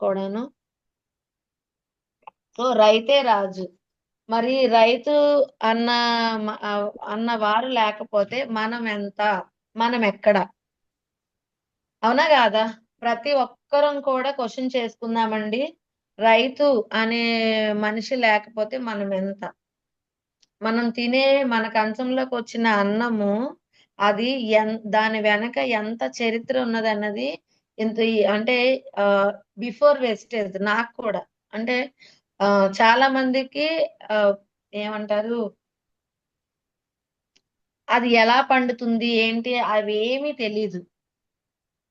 కూడాను. సో రైతే రాజు. మరి రైతు అన్న అన్న వారు లేకపోతే మనం ఎంత, మనం ఎక్కడ? అవునా కాదా? ప్రతి ఒక్కరం కూడా క్వశ్చన్ చేసుకుందామండి. రైతు అనే మనిషి లేకపోతే మనం ఎంత? మనం తినే మన కంచంలోకి వచ్చిన అన్నము అది దాని వెనక ఎంత చరిత్ర ఉన్నదన్నది ఇంత అంటే బిఫోర్ వెస్టేజ్ నాకు కూడా అంటే చాలా మందికి ఆ, ఏమంటారు, అది ఎలా పండుతుంది ఏంటి అవి ఏమీ తెలీదు.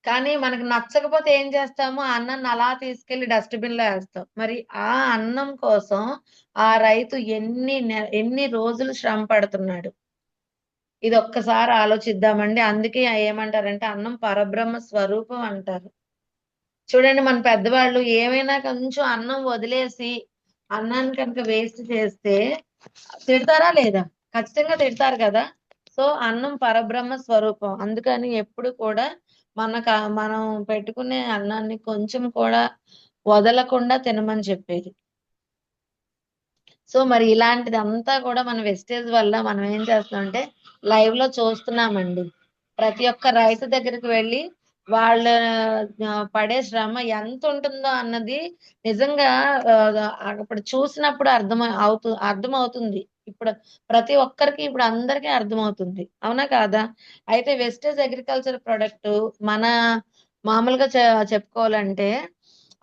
కానీ మనకు నచ్చకపోతే ఏం చేస్తాము? ఆ అన్నాన్ని అలా తీసుకెళ్లి డస్ట్‌బిన్ లో వేస్తాం. మరి ఆ అన్నం కోసం ఆ రైతు ఎన్ని రోజులు శ్రమ పడుతున్నాడు. ఇది ఒక్కసారి ఆలోచిద్దామండి. అందుకే ఏమంటారంటే అన్నం పరబ్రహ్మ స్వరూపం అంటారు. చూడండి మన పెద్దవాళ్ళు ఏమైనా కొంచెం అన్నం వదిలేసి అన్నాన్ని కనుక వేస్ట్ చేస్తే తిడతారా లేదా? ఖచ్చితంగా తిడతారు కదా! సో అన్నం పరబ్రహ్మ స్వరూపం. అందుకని ఎప్పుడు కూడా మనం పెట్టుకునే అన్నాన్ని కొంచెం కూడా వదలకుండా తినమని చెప్పేది. సో మరి ఇలాంటిదంతా కూడా మన వెస్టేజ్ వల్ల మనం ఏం చేస్తున్నామంటే లైవ్ లో చూస్తున్నామండి. ప్రతి ఒక్క రైతు దగ్గరికి వెళ్ళి వాళ్ళ పడే శ్రమ ఎంత ఉంటుందో అన్నది నిజంగా అప్పుడు చూసినప్పుడు అర్థమవుతుంది. ఇప్పుడు ప్రతి ఒక్కరికి ఇప్పుడు అందరికీ అర్థమవుతుంది. అవునా కాదా? అయితే వెస్టేజ్ అగ్రికల్చర్ ప్రొడక్ట్ మన మామూలుగా చెప్పుకోవాలంటే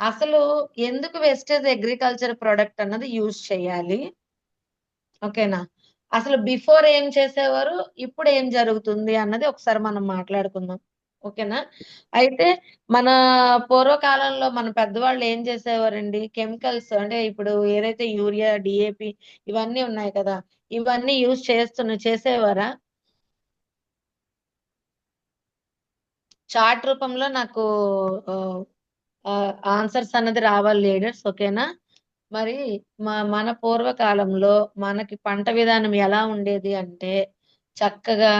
అసలు ఎందుకు వెస్టేజ్ అగ్రికల్చర్ ప్రొడక్ట్ అన్నది యూజ్ చేయాలి? ఓకేనా? అసలు బిఫోర్ ఏం చేసేవారు? ఇప్పుడు ఏం జరుగుతుంది అన్నది ఒకసారి మనం మాట్లాడుకుందాం. ఓకేనా? అయితే మన పూర్వకాలంలో మన పెద్దవాళ్ళు ఏం చేసేవారండి? కెమికల్స్ అంటే ఇప్పుడు ఏదైతే యూరియా, డీఏపీ ఇవన్నీ ఉన్నాయి కదా! ఇవన్నీ యూజ్ చేసేవారా? చార్ట్ రూపంలో నాకు ఆహ్, ఆన్సర్స్ అన్నది రావాలి లీడర్స్. ఓకేనా? మరి మన పూర్వకాలంలో మనకి పంట విధానం ఎలా ఉండేది అంటే చక్కగా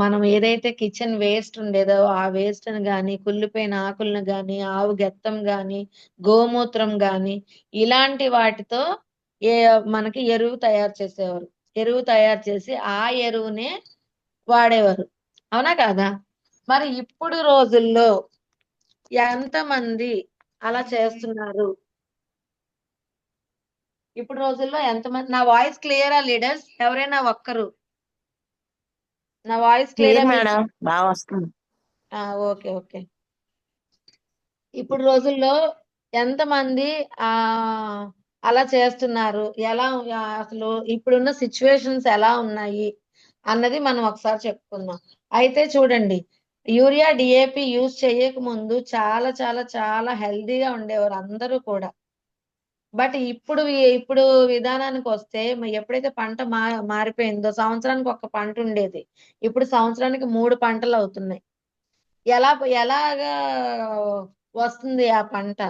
మనం ఏదైతే కిచెన్ వేస్ట్ ఉండేదో ఆ వేస్ట్ ని గాని, కుళ్ళిపోయిన ఆకులను గాని, ఆవు గెత్తం గాని, గోమూత్రం గాని ఇలాంటి వాటితో ఏ మనకి ఎరువు తయారు చేసేవారు. ఎరువు తయారు చేసి ఆ ఎరువునే వాడేవారు. అవునా కాదా? మరి ఇప్పుడు రోజుల్లో ఎంతమంది అలా చేస్తున్నారు? ఇప్పుడు రోజుల్లో ఎంతమంది? నా వాయిస్ క్లియరా లీడర్స్? ఎవరైనా ఒక్కరు నా వాయిస్ క్లియరా క్లియర్ మీకు? మేడం. బాగా వస్తుంది. Okay okay. ఇప్పుడు రోజుల్లో ఎంతమంది ఆ అలా చేస్తున్నారు? అసలు ఇప్పుడున్న సిచ్యువేషన్స్ ఎలా ఉన్నాయి అన్నది మనం ఒకసారి చెప్పుకుందాం. అయితే చూడండి, యూరియా, డిఏపి యూజ్ చేయక ముందు చాలా చాలా చాలా హెల్తీగా ఉండేవారు అందరూ కూడా. బట్ ఇప్పుడు విధానానికి వస్తే ఎప్పుడైతే పంట మారిపోయిందో సంవత్సరానికి ఒక పంట ఉండేది. ఇప్పుడు సంవత్సరానికి 3 పంటలు అవుతున్నాయి. ఎలా ఎలాగా వస్తుంది ఆ పంట?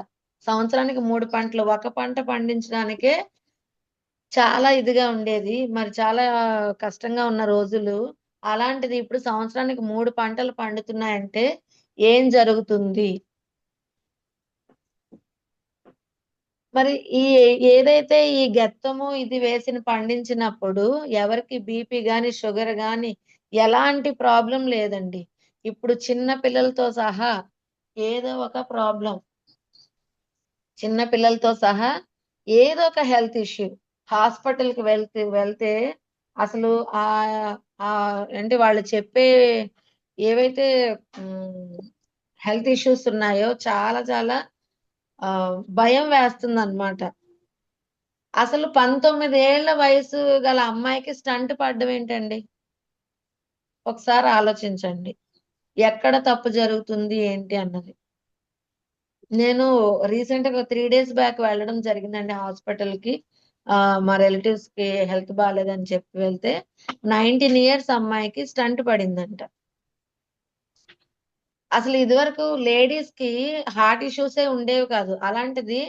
సంవత్సరానికి 3 పంటలు. ఒక పంట పండించడానికే చాలా ఇదిగా ఉండేది. మరి చాలా కష్టంగా ఉన్న రోజులు. అలాంటిది ఇప్పుడు సంవత్సరానికి 3 పంటలు పండుతున్నాయంటే ఏం జరుగుతుంది? మరి ఏదైతే ఈ గెత్తము ఇది వేసిన పండించినప్పుడు ఎవరికి బీపీ గాని, షుగర్ గాని ఎలాంటి ప్రాబ్లం లేదండి. ఇప్పుడు చిన్న పిల్లలతో సహా ఏదో ఒక ప్రాబ్లం. చిన్న పిల్లలతో సహా ఏదో ఒక హెల్త్ ఇష్యూ. హాస్పిటల్‌కి వెళ్తే అసలు అంటే వాళ్ళు చెప్పే ఏవైతే హ్మ్, హెల్త్ ఇష్యూస్ ఉన్నాయో చాలా చాలా భయం వేస్తుందన్నమాట. అసలు 19 ఏళ్ల వయసు గల అమ్మాయికి స్టంట్ పడ్డం ఏంటండి? ఒకసారి ఆలోచించండి. ఎక్కడ తప్పు జరుగుతుంది ఏంటి అన్నది. నేను రీసెంట్‌గా 3 డేస్ బ్యాక్ వెళ్ళడం జరిగిందండి హాస్పిటల్‌కి. మా రిలేటివ్స్‌కి హెల్త్ బాలేదని చెప్పి వెళ్తే 19 ఇయర్స్ అమ్మాయికి స్టంట్ పడిందంట. అసలు ఇదివరకు లేడీస్‌కి హార్ట్ ఇష్యూసే ఉండేవి కాదు. అలాంటిది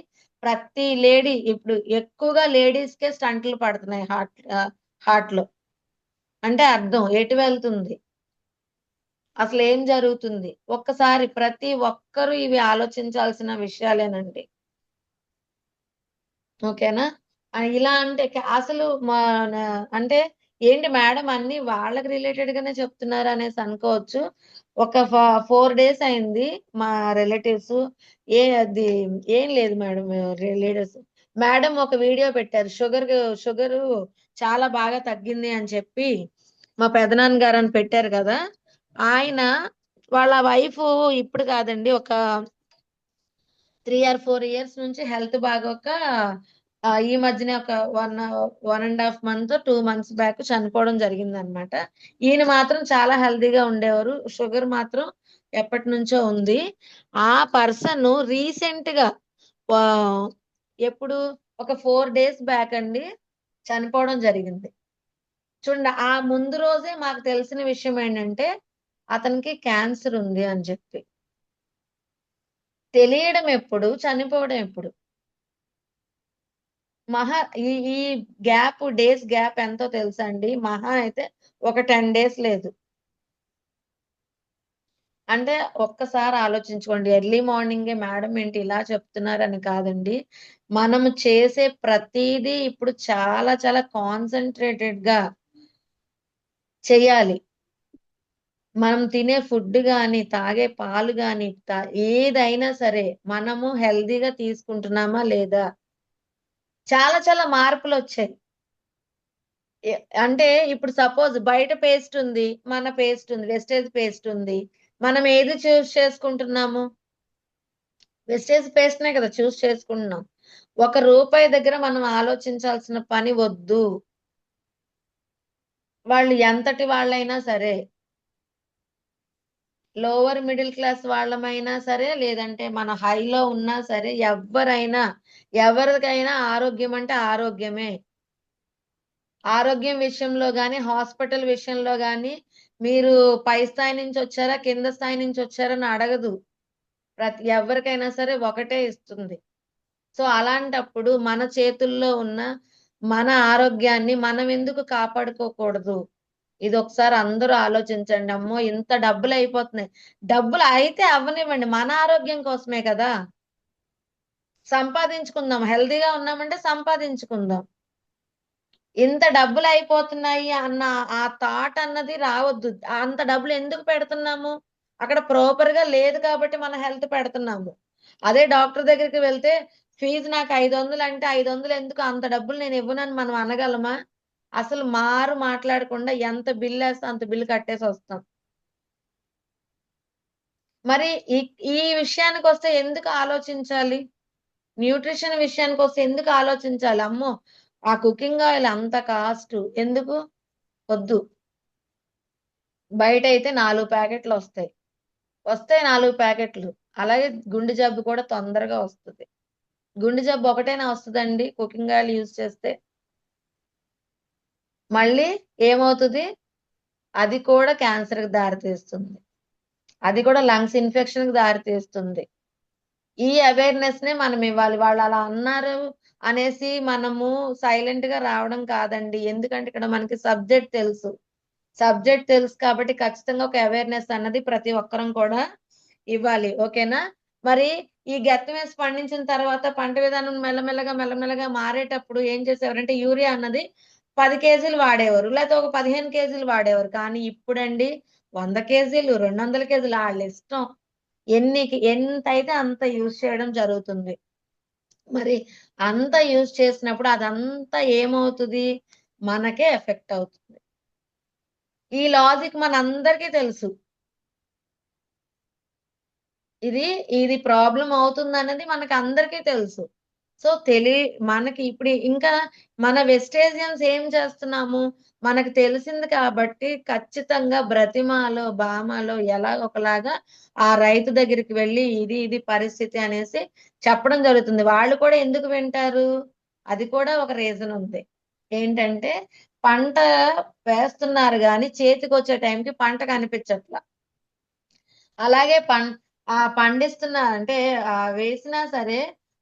ప్రతి లేడీ ఇప్పుడు ఎక్కువగా లేడీస్‌కే స్టంట్లు పడుతున్నాయి హార్ట్‌లో. అంటే అర్థం ఎటు వెళ్తుంది? అసలు ఏం జరుగుతుంది? ఒక్కసారి ప్రతి ఒక్కరు ఇవి ఆలోచించాల్సిన విషయాలేనండి. ఓకేనా? ఇలా అంటే అసలు మన అంటే ఏంటి మేడం అన్నీ వాళ్ళకి రిలేటెడ్ గానే చెప్తున్నారనేసి అనుకోవచ్చు. ఒక 4 డేస్ అయింది మా రిలేటివ్స్ అది ఏం లేదు మేడం లీడర్స్. మేడం ఒక వీడియో పెట్టారు. షుగరు చాలా బాగా తగ్గింది అని చెప్పి మా పెదనాన్న గారని పెట్టారు కదా! ఆయన వాళ్ళ వైఫు ఇప్పుడు కాదండి ఒక 3 ఆర్ 4 ఇయర్స్ నుంచి హెల్త్ బాగోక ఈ మధ్యనే ఒక 1 మంత్, 2 మంత్స్ బ్యాక్ చనిపోవడం జరిగిందనమాట. ఈయన మాత్రం చాలా హెల్తీగా ఉండేవారు. షుగర్ మాత్రం ఎప్పటినుంచో ఉంది. ఆ పర్సన్ రీసెంట్‌గా ఆహ్, ఎప్పుడు ఒక 4 డేస్ బ్యాక్ అండి చనిపోవడం జరిగింది. చూడండి ఆ ముందు రోజే మాకు తెలిసిన విషయం ఏంటంటే, అతనికి క్యాన్సర్ ఉంది అని చెప్పి. తెలియడం ఎప్పుడు, చనిపోవడం ఎప్పుడు? మహా ఈ ఈ డేస్ గ్యాప్ ఎంతో తెలుసా అండి? మహా అయితే ఒక 10 డేస్ లేదు. అంటే ఒక్కసారి ఆలోచించుకోండి. ఎర్లీ మార్నింగే మేడం ఏంటి ఇలా చెప్తున్నారని కాదండి. మనము చేసే ప్రతీదీ ఇప్పుడు చాలా చాలా కాన్సంట్రేటెడ్‌గా చెయ్యాలి. మనం తినే ఫుడ్ గాని, తాగే పాలు గాని, ఏదైనా సరే మనము హెల్తీగా తీసుకుంటున్నామా లేదా? చాలా చాలా మార్పులొచ్చాయి. ఎ అంటే ఇప్పుడు సపోజ్ బయట పేస్ట్ ఉంది. మన పేస్ట్ ఉంది. వెస్టేజ్ పేస్ట్ ఉంది. మనం ఏది చేసుకుంటున్నాము? వెస్టేజ్ పేస్ట్‌నే కదా చేసుకుంటున్నాం. ఒక రూపాయి దగ్గర మనం ఆలోచించాల్సిన పని వద్దు. వాళ్ళు ఎంతటి వాళ్ళైనా సరే, లోవర్ మిడిల్ క్లాస్ వాళ్ళమైనా సరే, లేదంటే మన హైలో ఉన్నా సరే, ఎవరికైనా ఆరోగ్యం అంటే ఆరోగ్యమే. ఆరోగ్యం విషయంలో గాని, హాస్పిటల్ విషయంలో గాని, మీరు పై స్థాయి నుంచొచ్చారా? కింద స్థాయి నుంచొచ్చారా? అని అడగదు. ఎవరికైనా సరే ఒకటే ఇస్తుంది. సో, అలాంటప్పుడు మన చేతుల్లో ఉన్న మన ఆరోగ్యాన్ని మనం ఎందుకు కాపాడుకోకూడదు? ఇదొకసారి అందరూ ఆలోచించండి. అమ్మో! ఇంత డబ్బులయిపోతున్నాయి. డబ్బులు అయితే అవ్వనివ్వండి. మన ఆరోగ్యం కోసమే కదా! సంపాదించుకుందాం. హెల్తీగా ఉన్నామంటే సంపాదించుకుందాం. ఇంత డబ్బులయిపోతున్నాయి అన్న ఆ థాట్ అన్నది రావద్దు. అంత డబ్బులు ఎందుకు పెడుతున్నాము? అక్కడ ప్రాపర్‌గా లేదు కాబట్టి మన హెల్త్ పెడుతున్నాము. అదే డాక్టర్ దగ్గరికి వెళ్తే ఫీజు నాకు 500 అంటే 500 ఎందుకు అంత డబ్బులు నేను ఇవ్వనని మనం అనగలమా? అసలు మాట్లాడకుండా ఎంత బిల్లేస్తే అంత బిల్ కట్టేసొస్తాం. మరి ఈ ఈ విషయానికొస్తే ఎందుకు ఆలోచించాలి? న్యూట్రిషన్ విషయానికొస్తే ఎందుకు ఆలోచించాలి? అమ్మో! ఆ కుకింగ్ ఆయిల్ అంత కాస్టు ఎందుకు? వద్దు. బయటైతే 4 ప్యాకెట్లొస్తాయి. వస్తాయి 4 ప్యాకెట్లు. అలాగే గుండె జబ్బు కూడా తొందరగా వస్తది. గుండె జబ్బు ఒకటేనా వస్తదండి కుకింగ్ ఆయిల్ యూజ్ చేస్తే? మళ్ళీ ఏమవుతది? అది కూడా క్యాన్సర్‌కి దారితీస్తుంది. అది కూడా లంగ్స్ ఇన్ఫెక్షన్‌కి దారితీస్తుంది. ఈ అవేర్‌నెస్‌నే మనమివ్వాలి. వాళ్ళలా అన్నారు అనేసి మనము సైలెంట్‌గా రావడం కాదండి. ఎందుకంటే ఇక్కడ మనకి సబ్జెక్ట్ తెలుసు. సబ్జెక్ట్ తెలుసు కాబట్టి ఖచ్చితంగా ఒక అవేర్‌నెస్ అన్నది ప్రతి ఒక్కరం కూడా ఇవ్వాలి. ఓకేనా? మరి ఈ గెత్తం వేసి పండించిన తర్వాత పంట విధానం మెల్లమెల్లగా మారేటప్పుడు ఏం చేసేవారంటే యూరియా అన్నది 10 కేజీలు వాడేవారు. లేతే ఒక 15 కేజీలు వాడేవారు. కానీ ఇప్పుడండి 100 కేజీలు, 200 కేజీలు ఆళ్ళిష్టం. ఎంతైతే అంత యూజ్ చేయడం జరుగుతుంది. మరి అంత యూజ్ చేసినప్పుడు అదంతా ఏమవుతది? మనకే ఎఫెక్ట్ అవుతుంది. ఈ లాజిక్ మనందరికీ తెలుసు. ఇది, ఇది ప్రాబ్లమ్ అవుతుందన్నది మనకందరికీ తెలుసు. సో, మనకి ఇప్పుడు ఇంకా మన వెస్టేజియన్స్ ఏం చేస్తున్నాము? మనకు తెలిసింది కాబట్టి ఖచ్చితంగా బ్రతిమాలో, బామాలో ఎలాగో ఒకలాగా ఆ రైతు దగ్గరికి వెళ్లి ఇది పరిస్థితి అనేసి చెప్పడం జరుగుతుంది. వాళ్ళు కూడా ఎందుకు వింటారు? అది కూడా ఒక రీజన్ ఉంది. ఏంటంటే పంట వేస్తున్నారు గానీ చేతికొచ్చే టైంకి పంట కనిపించట్ల. అలాగే పండిస్తున్నా అంటే వేసినా సరే,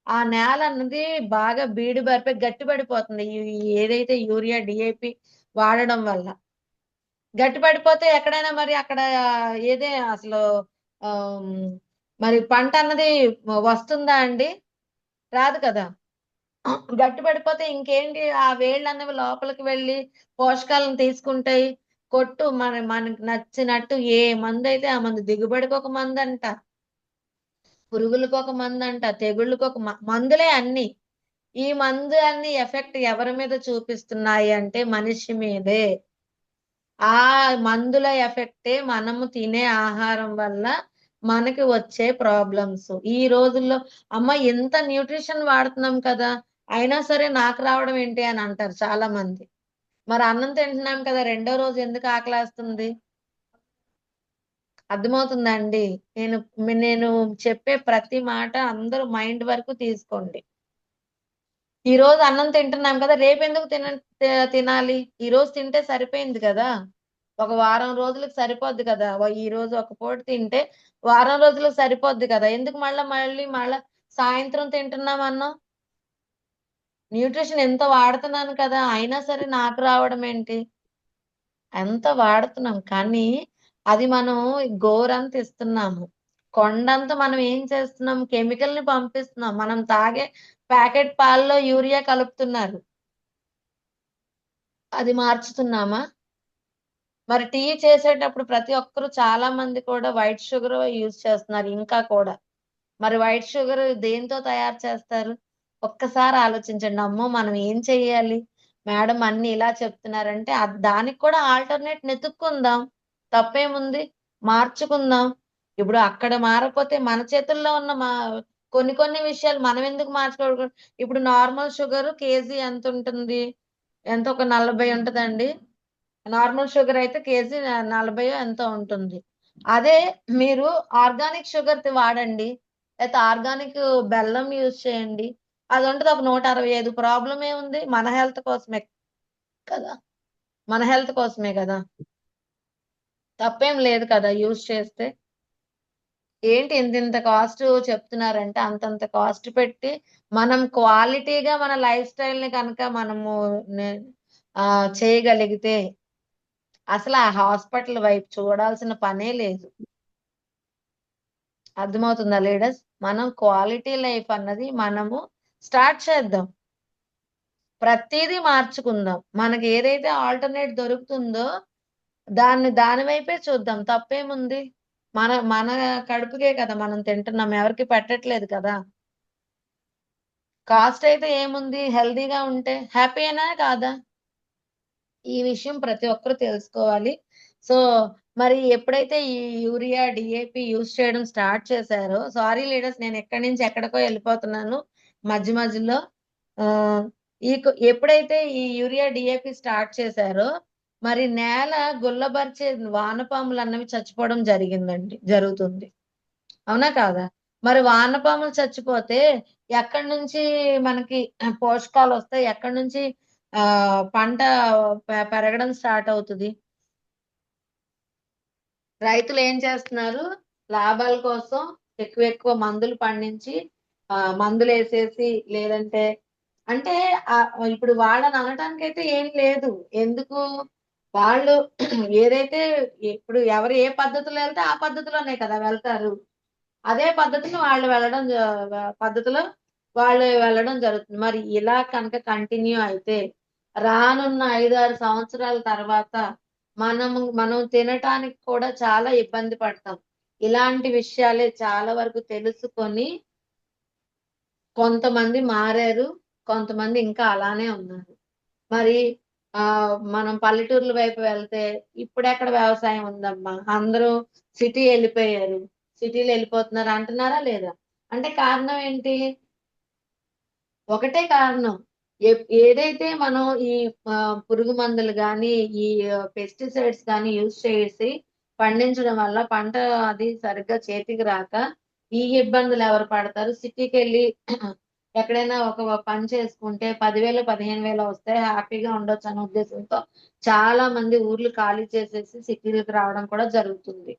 ఆ నేలన్నది బాగా బీడు బారిపోయి గట్టిపడిపోతుంది. ఏదైతే యూరియా, డీఏపీ వాడడం వల్ల. గట్టి పడిపోతే ఎక్కడైనా మరి అక్కడ ఏదే అసలు ఆమ్, మరి పంట అన్నది వస్తుందా అండి? రాదు కదా. గట్టి పడిపోతే ఇంకేంటి, ఆ వేళ్ళు అన్నవి లోపలికి వెళ్ళి పోషకాలను తీసుకుంటాయి. మనకి నచ్చినట్టు ఏ మందు అయితే ఆ మందు, దిగుబడికి ఒక మందు అంట, పురుగులకు ఒక మందు అంట, తెగుళ్ళకి ఒక మందులే అన్ని. ఈ మందు అన్ని ఎఫెక్ట్ ఎవరి మీద చూపిస్తున్నాయి అంటే మనిషి మీదే. ఆ మందుల ఎఫెక్టే మనము తినే ఆహారం వల్ల మనకి వచ్చే ప్రాబ్లమ్స్. ఈ రోజుల్లో అమ్మ ఎంత న్యూట్రిషన్ వాడుతున్నాం కదా, అయినా సరే నాకు రావడం ఏంటి అని అంటారు చాలా మంది. మరి అన్నం తింటున్నాం కదా, రెండో రోజు ఎందుకు ఆకలేస్తుంది? అర్థమవుతుందా అండి? నేను చెప్పే ప్రతి మాట అందరూ మైండ్ వరకు తీసుకోండి. ఈ రోజు అన్నం తింటున్నాం కదా, రేపెందుకు తినాలి? ఈ రోజు తింటే సరిపోయింది కదా. ఒక వారం రోజులకు సరిపోద్ది కదా. ఈ రోజు ఒక పూట తింటే వారం రోజులకు సరిపోద్ది కదా. ఎందుకు మళ్ళీ సాయంత్రం తింటున్నాం అన్నం? న్యూట్రిషన్ ఎంత వాడుతున్నాను కదా, అయినా సరే నాకు రావడం ఏంటి? ఎంత వాడుతున్నాం కానీ అది మనం గోరంత ఇస్తున్నాము. కొండంత మనం ఏం చేస్తున్నాం? కెమికల్ ని పంపిస్తున్నాం. మనం తాగే ప్యాకెట్ పాలలో యూరియా కలుపుతున్నారు. అది మార్చుతున్నామా? మరి టీ చేసేటప్పుడు ప్రతి ఒక్కరు, చాలా మంది కూడా వైట్ షుగర్ యూజ్ చేస్తున్నారు ఇంకా కూడా. మరి వైట్ షుగర్ దేనితో తయారు చేస్తారు? ఒక్కసారి ఆలోచించండి. అమ్మో! మనం ఏం చెయ్యాలి? మేడం అన్ని ఇలా చెప్తున్నారంటే దానికి కూడా ఆల్టర్‌నేట్ వెతుక్కుందాం. తప్పేముంది? మార్చుకుందాం. ఇప్పుడు అక్కడ మారకపోతే మన చేతుల్లో ఉన్న కొన్ని కొన్ని విషయాలు మనం ఎందుకు మార్చుకోకూడదు? ఇప్పుడు నార్మల్ షుగర్ కేజీ ఎంతుంటుంది? ఎంత, ఒక 40 ఉంటదండి? నార్మల్ షుగర్ అయితే కేజీ 40 ఎంతో ఉంటుంది. అదే మీరు ఆర్గానిక్ షుగర్ వాడండి. లేతే ఆర్గానిక్ బెల్లం యూజ్ చేయండి. అది ఉంటది ఒక 165. ప్రాబ్లమ్ ఏముంది? మన హెల్త్ కోసమే కదా. మన హెల్త్ కోసమే కదా. తప్పేం లేదు కదా యూజ్ చేస్తే. ఏంటి ఇంతింత కాస్ట్ చెప్తున్నారంటే అంతంత కాస్ట్ పెట్టి మనం క్వాలిటీగా మన లైఫ్ స్టైల్‌ని కనుక మనము నే చేయగలిగితే అసలు ఆ హాస్పిటల్ వైపు చూడాల్సిన పనే లేదు. అర్థమవుతుందా లీడర్స్? మనం క్వాలిటీ లైఫ్ అన్నది మనము స్టార్ట్ చేద్దాం. ప్రతీదీ మార్చుకుందాం. మనకి ఏదైతే ఆల్టర్‌నేట్ దొరుకుతుందో దాని వైపే చూద్దాం. తప్పేముంది? మన మన కడుపుకే కదా మనం తింటున్నాం. ఎవరికీ పెట్టట్లేదు కదా. కాస్ట్ అయితే ఏముంది? హెల్తీగా ఉంటే హ్యాపీయేనా కాదా? ఈ విషయం ప్రతి ఒక్కరు తెలుసుకోవాలి. సో, మరి ఎప్పుడైతే ఈ యూరియా, డీఏపీ యూజ్ చేయడం స్టార్ట్ చేశారో, సారీ లీడర్స్, నేను ఎక్కడి నుంచి ఎక్కడికో ఎళ్ళిపోతున్నాను మధ్యలో. ఆహ్, ఎప్పుడైతే ఈ యూరియా, డీఏపీ స్టార్ట్ చేశారో, మరి నేల గుల్లబరిచే వానపాములన్నవి చచ్చిపోవడం జరుగుతుంది. అవునా కాదా? మరి వానపాములు చచ్చిపోతే ఎక్కడి నుంచి మనకి పోషకాలొస్తాయి? ఎక్కడి నుంచి పంట పెరగడం స్టార్ట్ అవుతది? రైతులేం చేస్తున్నారు? లాభాల కోసం ఎక్కువ మందులు పండించి మందులేసేసి, లేదంటే అంటే ఇప్పుడు వాళ్ళని అనటానికైతే ఏం లేదు. ఎందుకు? వాళ్ళు ఏదైతే ఇప్పుడు ఎవరు ఏ పద్ధతిలో ఎళ్తే ఆ పద్ధతిలోనే కదా వెళ్తారు. అదే పద్ధతిలో వాళ్ళు వెళ్ళడం జరుగుతుంది. మరి ఇలా కనుక కంటిన్యూ అయితే రానున్న 5, 6 సంవత్సరాల తర్వాత మనం తినటానికి కూడా చాలా ఇబ్బంది పడతాం. ఇలాంటి విషయాలే చాలా వరకు తెలుసుకొని కొంతమంది మారారు. కొంతమంది ఇంకా అలానే ఉన్నారు. మరి మనం పల్లెటూర్ల వైపు వెళ్తే ఇప్పుడెక్కడ వ్యవసాయం ఉందమ్మా? అందరూ సిటీ ఎళ్ళిపోయారు. సిటీలో ఎళ్ళిపోతున్నారు అంటున్నారా లేదా? అంటే కారణం ఏంటి? ఒకటే కారణం. ఏదైతే మనం ఈ పురుగు మందులు గానీ, ఈ పెస్టిసైడ్స్ గానీ యూజ్ చేసి పండించడం వల్ల పంట అది సరిగ్గా చేతికి రాక ఈ ఇబ్బందులు ఎవరు పడతారు? సిటీకెళ్ళి ఎక్కడైనా ఒక పని చేసుకుంటే 10,000, 15,000 వస్తే హ్యాపీగా ఉండొచ్చనే ఉద్దేశంతో చాలా మంది ఊర్లు ఖాళీ చేసేసి సిటీ‌లకి రావడం కూడా జరుగుతుంది.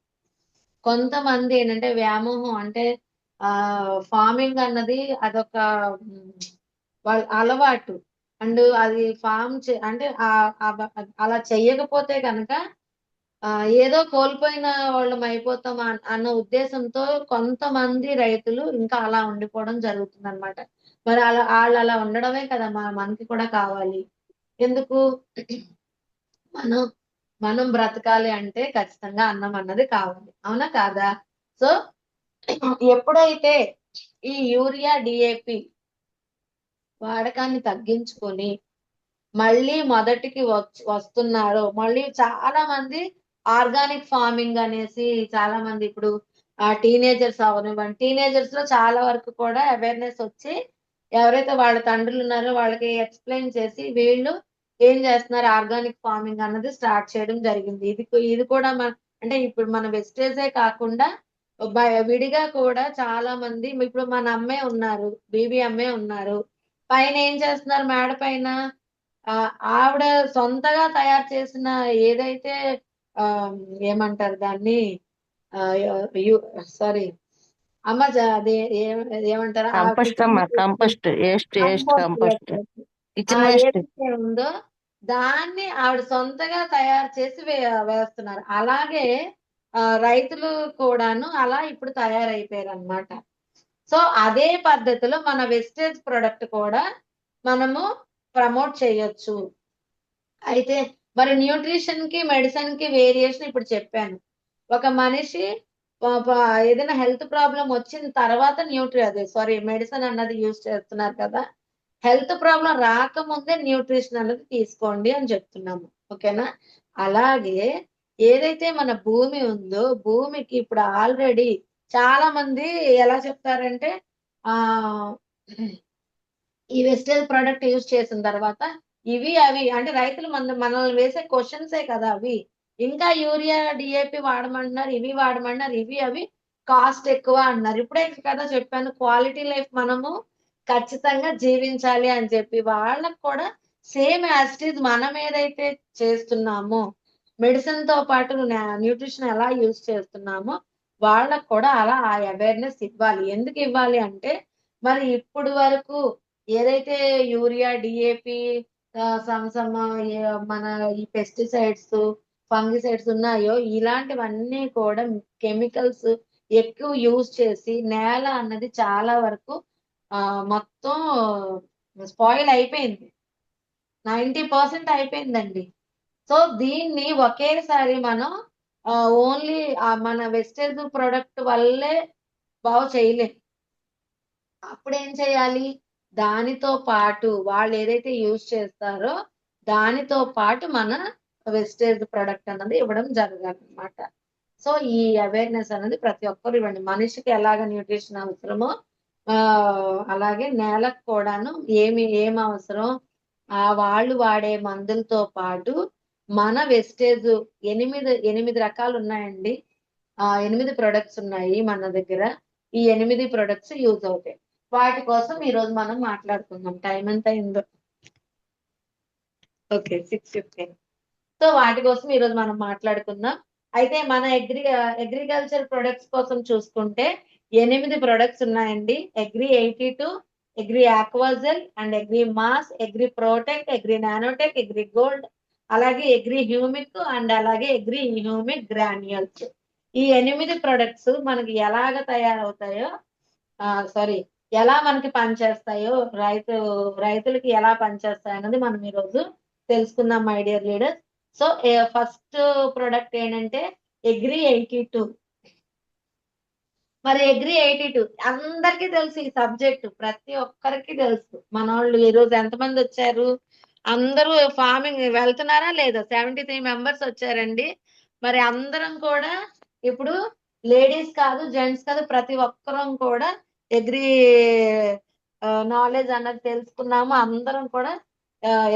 కొంతమంది ఏంటంటే వ్యామోహం అంటే ఫార్మింగ్ అన్నది అదొక హ్మ్. వాళ్ళ అలవాటు. అండ్ అది ఫార్మ్ అంటే అలా చెయ్యకపోతే గనక ఏదో కోల్పోయిన వాళ్ళం అయిపోతాం అన్న ఉద్దేశంతో కొంతమంది రైతులు ఇంకా అలా ఉండిపోవడం జరుగుతుందన్నమాట. మరి ఆళ్ళలా ఉండడమే కదా మనకి కూడా కావాలి. ఎందుకు? మనం మనం బ్రతకాలి అంటే ఖచ్చితంగా అన్నం అన్నది కావాలి. అవునా? కాదా? సో, ఎప్పుడైతే ఈ యూరియా, డీఏపీ వాడకాన్ని తగ్గించుకొని మళ్ళీ మొదటికి వస్తున్నారో, మళ్ళీ చాలా మంది ఆర్గానిక్ ఫార్మింగ్ అనేసి చాలా మంది ఇప్పుడు టీనేజర్స్ అవ్వనివ్వండి. టీనేజర్స్‌లో చాలా వరకు కూడా అవేర్‌నెస్ వచ్చి ఎవరైతే వాళ్ళ తండ్రులున్నారో వాళ్ళకి ఎక్స్‌ప్లెయిన్ చేసి వీళ్ళు ఏం చేస్తున్నారు ఆర్గానిక్ ఫార్మింగ్ అన్నది స్టార్ట్ చేయడం జరిగింది. ఇది కూడా అంటే ఇప్పుడు మన వెస్టేజే కాకుండా విడిగా కూడా చాలా మంది ఇప్పుడు మన అమ్మే ఉన్నారు. బీబీ అమ్మే ఉన్నారు. పైన ఏం చేస్తున్నారు మేడ పైన ఆవిడ సొంతగా తయారు చేసిన ఏదైతే ఆహ్, ఏమంటారు దాన్ని ఆహ్, యు సారీ అమ్మ అది ఏమంటారు? ఆ కంపోస్ట్ కిచెన్ అమ్మా, waste compost, waste compost. Yes. Compost, yes. Kitchen waste. ఏదైతే ఉందో దాన్ని ఆవిడ సొంతగా తయారు చేసి వేస్తున్నారు. అలాగే రైతులు కూడాను అలా ఇప్పుడు తయారైపోయారన్నమాట. సో, అదే పద్ధతిలో మన వెస్టేజ్ ప్రొడక్ట్ కూడా మనము ప్రమోట్ చేయొచ్చు. అయితే మరి న్యూట్రిషన్‌కి, మెడిసిన్‌కి వేరియేషన్ ఇప్పుడు చెప్పాను. ఒక మనిషి ప ప ఏదైనా హెల్త్ ప్రాబ్లమ్ వచ్చిన తర్వాత మెడిసిన్ అన్నది యూజ్ చేస్తున్నారు కదా! హెల్త్ ప్రాబ్లమ్ రాకముందే న్యూట్రిషన్ అన్నది తీసుకోండి అని చెప్తున్నాము. ఓకేనా? అలాగే ఏదైతే మన భూమి ఉందో, భూమికి ఇప్పుడు ఆల్రెడీ చాలా మంది ఎలా చెప్తారంటే ఆహ్, ఈ వెస్టేజ్ ప్రొడక్ట్ యూజ్ చేసిన తర్వాత ఇవి, అవి అంటే రైతులు మనల్ని వేసే క్వెషన్సే కదా అవి. ఇంకా యూరియా, డీఏపీ వాడమంటున్నారు, ఇవి వాడమన్నారు, ఇవి, అవి కాస్ట్ ఎక్కువ అన్నారు. ఇప్పుడే కదా చెప్పాను క్వాలిటీ లైఫ్ మనము ఖచ్చితంగా జీవించాలి అని చెప్పి. వాళ్ళకి కూడా సేమ్ యాజ్ ఇట్ ఈజ్ మనం ఏదైతే చేస్తున్నామో, మెడిసిన్‌తో పాటు న్యూట్రిషన్ ఎలా యూజ్ చేస్తున్నామో, వాళ్ళకి కూడా అలా ఆ అవేర్‌నెస్ ఇవ్వాలి. ఎందుకు ఇవ్వాలి అంటే, మరి ఇప్పుడు వరకు ఏదైతే యూరియా, డీఏపీ సమ్ మన ఈ పెస్టిసైడ్స్, ఫంగిసైడ్స్ ఉన్నాయో ఇలాంటివన్నీ కూడా కెమికల్స్ ఎక్కువ యూజ్ చేసి నేల అన్నది చాలా వరకు మొత్తం స్పాయిల్ అయిపోయింది. 90% అయిపోయిందండి. సో, దీన్ని ఒకేసారి మనం ఓన్లీ మన వెస్టేజ్ ప్రొడక్ట్ వల్లే బాగు చేయలేం. అప్పుడేం చేయాలి? దానితో పాటు వాళ్ళేదైతే యూజ్ చేస్తారో, దానితో పాటు మన వెస్టేజ్ ప్రొడక్ట్ అన్నది ఇవ్వడం జరగాలనమాట. సో, ఈ అవేర్‌నెస్ అనేది ప్రతి ఒక్కరు ఇవ్వండి. మనిషికి ఎలాగ న్యూట్రిషన్ అవసరమో అలాగే నేలకు కూడాను ఏం అవసరం వాళ్ళు వాడే మందులతో పాటు మన వెస్టేజ్ 8 రకాలున్నాయండి. 8 ప్రొడక్ట్స్ ఉన్నాయి మన దగ్గర. ఈ 8 ప్రొడక్ట్స్ యూజ్ అవుతాయి. వాటి కోసం ఈరోజు మనం మాట్లాడుకుందాం. టైం ఎంత అయిందో. ఓకే. 6:15. సో, వాటి కోసం ఈరోజు మనం మాట్లాడుకుందాం. అయితే మన అగ్రికల్చర్ ప్రొడక్ట్స్ కోసం చూసుకుంటే 8 ప్రొడక్ట్స్ ఉన్నాయండి. Agri 82, agri Aquagel and agri mass, agri protect, agri nanotech, agri gold, అలాగే అగ్రి హ్యూమిక్ అండ్ అలాగే అగ్రి హ్యూమిక్ గ్రాన్యూల్స్. ఈ 8 ప్రొడక్ట్స్ మనకి ఎలాగ తయారవుతాయో సారీ ఎలా మనకి పనిచేస్తాయో రైతులకి ఎలా పనిచేస్తాయన్నది మనం ఈరోజు తెలుసుకుందాం my dear leaders. So, first product ఏంటంటే అగ్రి 82. మరి అగ్రి 82 అందరికీ తెలుసు ఈ సబ్జెక్ట్. ప్రతి ఒక్కరికి తెలుసు. మనోళ్ళు ఈరోజు ఎంతమందొచ్చారు? అందరూ ఫార్మింగ్ వెళ్తున్నారా లేదా? 73 మెంబర్స్ వచ్చారండి. మరి అందరం కూడా ఇప్పుడు లేడీస్ కాదు, జెంట్స్ కాదు ప్రతి ఒక్కరం కూడా అగ్రి నాలెడ్జ్ అన్నది తెలుసుకున్నాము. అందరం కూడా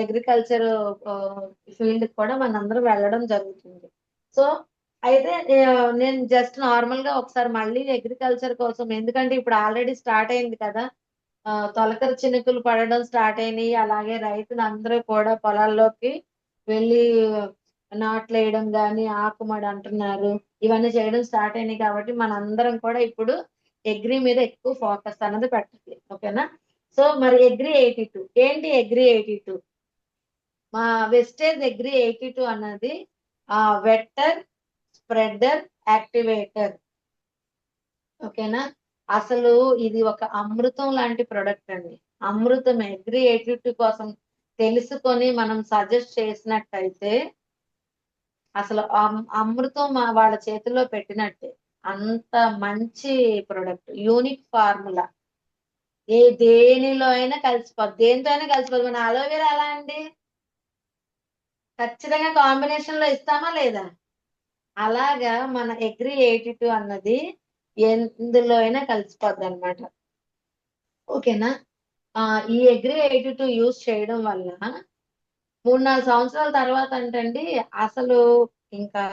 అగ్రికల్చర్ ఫీల్డ్‌కి కూడా మనందరం వెళ్ళడం జరుగుతుంది. సో, అయితే నేను జస్ట్ నార్మల్‌గా ఒకసారి మళ్ళీ అగ్రికల్చర్ కోసం ఎందుకంటే ఇప్పుడు ఆల్రెడీ స్టార్ట్ అయింది కదా! తొలకరి చినుకులు పడడం స్టార్ట్ అయినియి. అలాగే రైతులందరూ కూడా పొలాల్లోకి వెళ్లి నాట్లేయడం గాని, ఆకుమడి అంటున్నారు. ఇవన్నీ చేయడం స్టార్ట్ అయినియి కాబట్టి మనందరం కూడా ఇప్పుడు అగ్రి మీద ఎక్కువ ఫోకస్ అన్నది పెట్టాలి. ఓకేనా? సో, మరి అగ్రి 82 ఏంటి అగ్రి 82? మా వెస్టేజ్ అగ్రి 82 అన్నది వెట్టర్ స్ప్రెడర్, యాక్టివేటర్. ఓకేనా? అసలు ఇది ఒక అమృతం లాంటి ప్రొడక్ట్ అండి. అమృతం. అగ్రి 82 కోసం తెలుసుకొని మనం సజెస్ట్ చేసినట్టయితే అసలు అమృతం వాళ్ళ చేతిలో పెట్టినట్టే. అంత మంచి ప్రొడక్ట్. Unique formula. దేనిలో అయినా కలిసిపోద్ది. దేంతో అయినా కలిసిపోద్ది. మన అలోవెరా ఎలా అండి? ఖచ్చితంగా కాంబినేషన్ లో ఇస్తామా లేదా? అలాగా మన అగ్రి 82 అన్నది ఎందులో అయినా కలిసిపోద్ది అనమాట. ఓకేనా? ఈ అగ్రి 82 యూజ్ చేయడం వల్ల 3-4 సంవత్సరాల తర్వాత అంటండి అసలు ఇంకా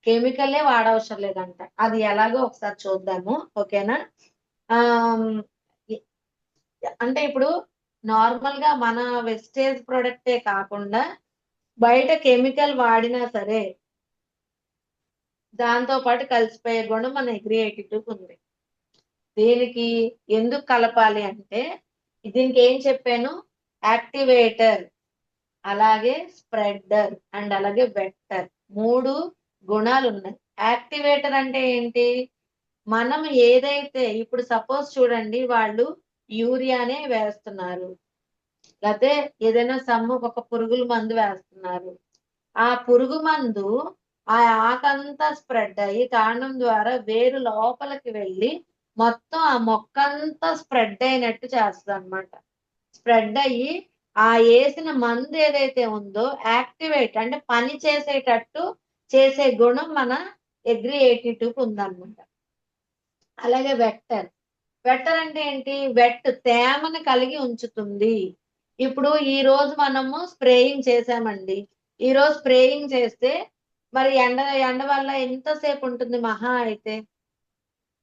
కెమికలే వాడవసరం లేదంట. అది ఎలాగో ఒకసారి చూద్దాము. ఓకేనా? ఆమ్, ఇ- అంటే ఇప్పుడు నార్మల్ గా మన వెస్టేజ్ ప్రొడక్టే కాకుండా బయట కెమికల్ వాడినా సరే దాంతో పాటు కలిసిపోయే గుణం మన అగ్రి 82 ఉంది. దీనికి ఎందుకు కలపాలి అంటే దీనికి ఏం చెప్పాను? యాక్టివేటర్, అలాగే స్ప్రెడర్ అండ్ అలాగే వెక్టర్. 3 గుణాలు ఉన్నాయి. యాక్టివేటర్ అంటే ఏంటి? మనం ఏదైతే ఇప్పుడు సపోజ్ చూడండి వాళ్ళు యూరియానే వేస్తున్నారు, లేకపోతే ఏదైనా సమ్ము ఒక పురుగుల మందు వేస్తున్నారు. ఆ పురుగు మందు ఆ ఆకంతా స్ప్రెడ్ అయ్యి కాండం ద్వారా వేరు లోపలికి వెళ్ళి మొత్తం ఆ మొక్క అంతా స్ప్రెడ్ అయినట్టు చేస్తుంది అనమాట. స్ప్రెడ్ అయ్యి ఆ వేసిన మందు ఏదైతే ఉందో యాక్టివేట్ అంటే పని చేసేటట్టు చేసే గుణం మన అగ్రి 82కి ఉందన్నమాట. అలాగే వెక్టర్. వెక్టర్ అంటే ఏంటి? తేమని కలిగి ఉంచుతుంది. ఇప్పుడు ఈ రోజు మనము స్ప్రేయింగ్ చేసామండి. ఈ రోజు స్ప్రేయింగ్ చేస్తే మరి ఎండ ఎండ వల్ల ఎంతసేపు ఉంటుంది? మహా అయితే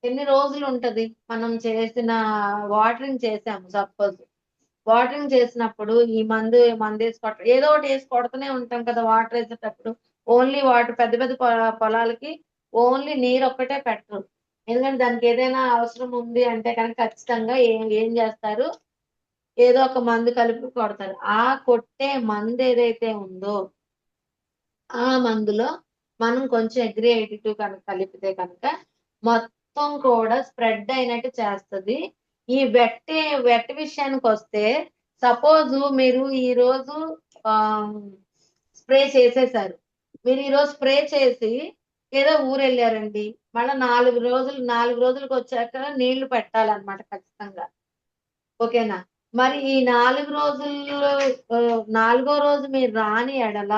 ఎన్ని రోజులు ఉంటది? మనం చేసిన వాటరింగ్ చేసాము సపోజ్. వాటరింగ్ చేసినప్పుడు ఈ మందు వేసి ఏదో ఒకటి వేసి కొడుతూనే ఉంటాం కదా వాటర్ వేసేటప్పుడు. ఓన్లీ వాటర్ పెద్ద పెద్ద పొలాలకి ఓన్లీ నీరు ఒక్కటే పెట్టరు. ఎందుకంటే దానికి ఏదైనా అవసరం ఉంది అంటే కనుక ఖచ్చితంగా ఏం చేస్తారు? ఏదో ఒక మందు కలిపి కొడతారు. ఆ కొట్టే మందు ఏదైతే ఉందో ఆ మందులో మనం కొంచెం అగ్రి 82 కనుక కలిపితే కనుక మొత్తం కూడా స్ప్రెడ్ అయినట్టు చేస్తుంది. ఈ వెట్ విషయానికి వస్తే సపోజ్ మీరు ఈ రోజు స్ప్రే చేసేసారు. మీరు ఈ రోజు స్ప్రే చేసి ఏదో ఊరు వెళ్ళారండి. మళ్ళీ 4 రోజులకు వచ్చాక నీళ్లు పెట్టాలన్నమాట ఖచ్చితంగా. ఓకేనా? మరి ఈ 4 రోజుల్లో 4గో రోజు మీరు రాని ఎడల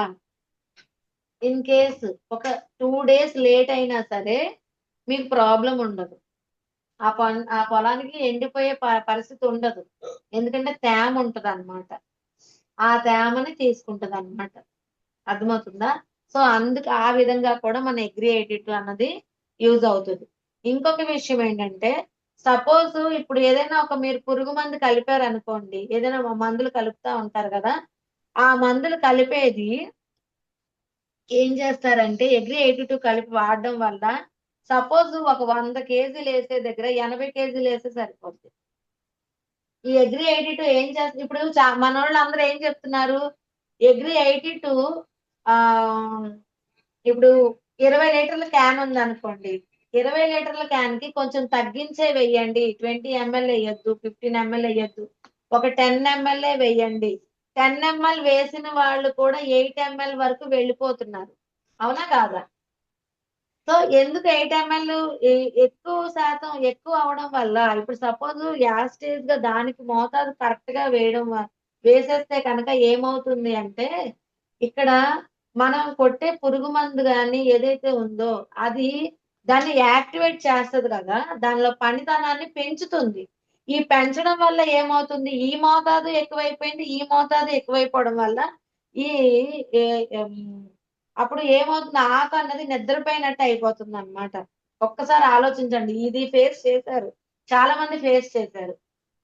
ఇన్ కేస్ ఒక 2 days లేట్ అయినా సరే మీకు ప్రాబ్లం ఉండదు. ఆ పొలానికి ఎండిపోయే పరిస్థితి ఉండదు. ఎందుకంటే తేమ ఉంటది అనమాట. ఆ తేమని తీసుకుంటది అనమాట. అర్థమవుతుందా? సో అందుకు ఆ విధంగా కూడా మన అగ్రి 82 అన్నది యూజ్ అవుతుంది. ఇంకొక విషయం ఏంటంటే సపోజ్ ఇప్పుడు ఏదైనా ఒక మీరు పురుగు మందు కలిపారు అనుకోండి. ఏదైనా మందులు కలుపుతా ఉంటారు కదా. ఆ మందులు కలిపేది ఏం చేస్తారంటే అగ్రి 82 కలిపి వాడడం వల్ల సపోజ్ ఒక 100 కేజీలు వేసే దగ్గర 80 కేజీలు వేస్తే సరిపోద్ది. ఈ అగ్రి 82 ఏం చేస్తుంది? ఇప్పుడు మన వాళ్ళు అందరూ ఏం చెప్తున్నారు? అగ్రి 82 ఆ ఇప్పుడు 20 లీటర్ల క్యాన్ ఉంది అనుకోండి. 20 లీటర్ల క్యాన్ కి కొంచెం తగ్గించే వెయ్యండి. 20 ml వేయొద్దు, 15 ml వేయొద్దు, ఒక 10 ml వేయండి. 10 ml వేసిన వాళ్ళు కూడా 8 ml వరకు వెళ్ళిపోతున్నారు. అవునా కాదా? సో ఎందుకు 8 ml ఎక్కువ శాతం ఎక్కువ అవడం వల్ల ఇప్పుడు సపోజ్ యాస్టేజ్ గా దానికి మోతాదు కరెక్ట్ గా వేసేస్తే కనుక ఏమవుతుంది అంటే ఇక్కడ మనం కొట్టే పురుగు మందు గాని ఏదైతే ఉందో అది దాన్ని యాక్టివేట్ చేస్తది కదా. దానిలో పనితనాన్ని పెంచుతుంది. ఈ పెంచడం వల్ల ఏమవుతుంది? ఈ మోతాదు ఎక్కువైపోయింది. ఈ మోతాదు ఎక్కువైపోవడం వల్ల ఈ అప్పుడు ఏమవుతుంది? ఆకు అన్నది నిద్రపోయినట్టు అయిపోతుంది అనమాట. ఒక్కసారి ఆలోచించండి. ఇది ఫేస్ చేశారు. చాలా మంది ఫేస్ చేశారు.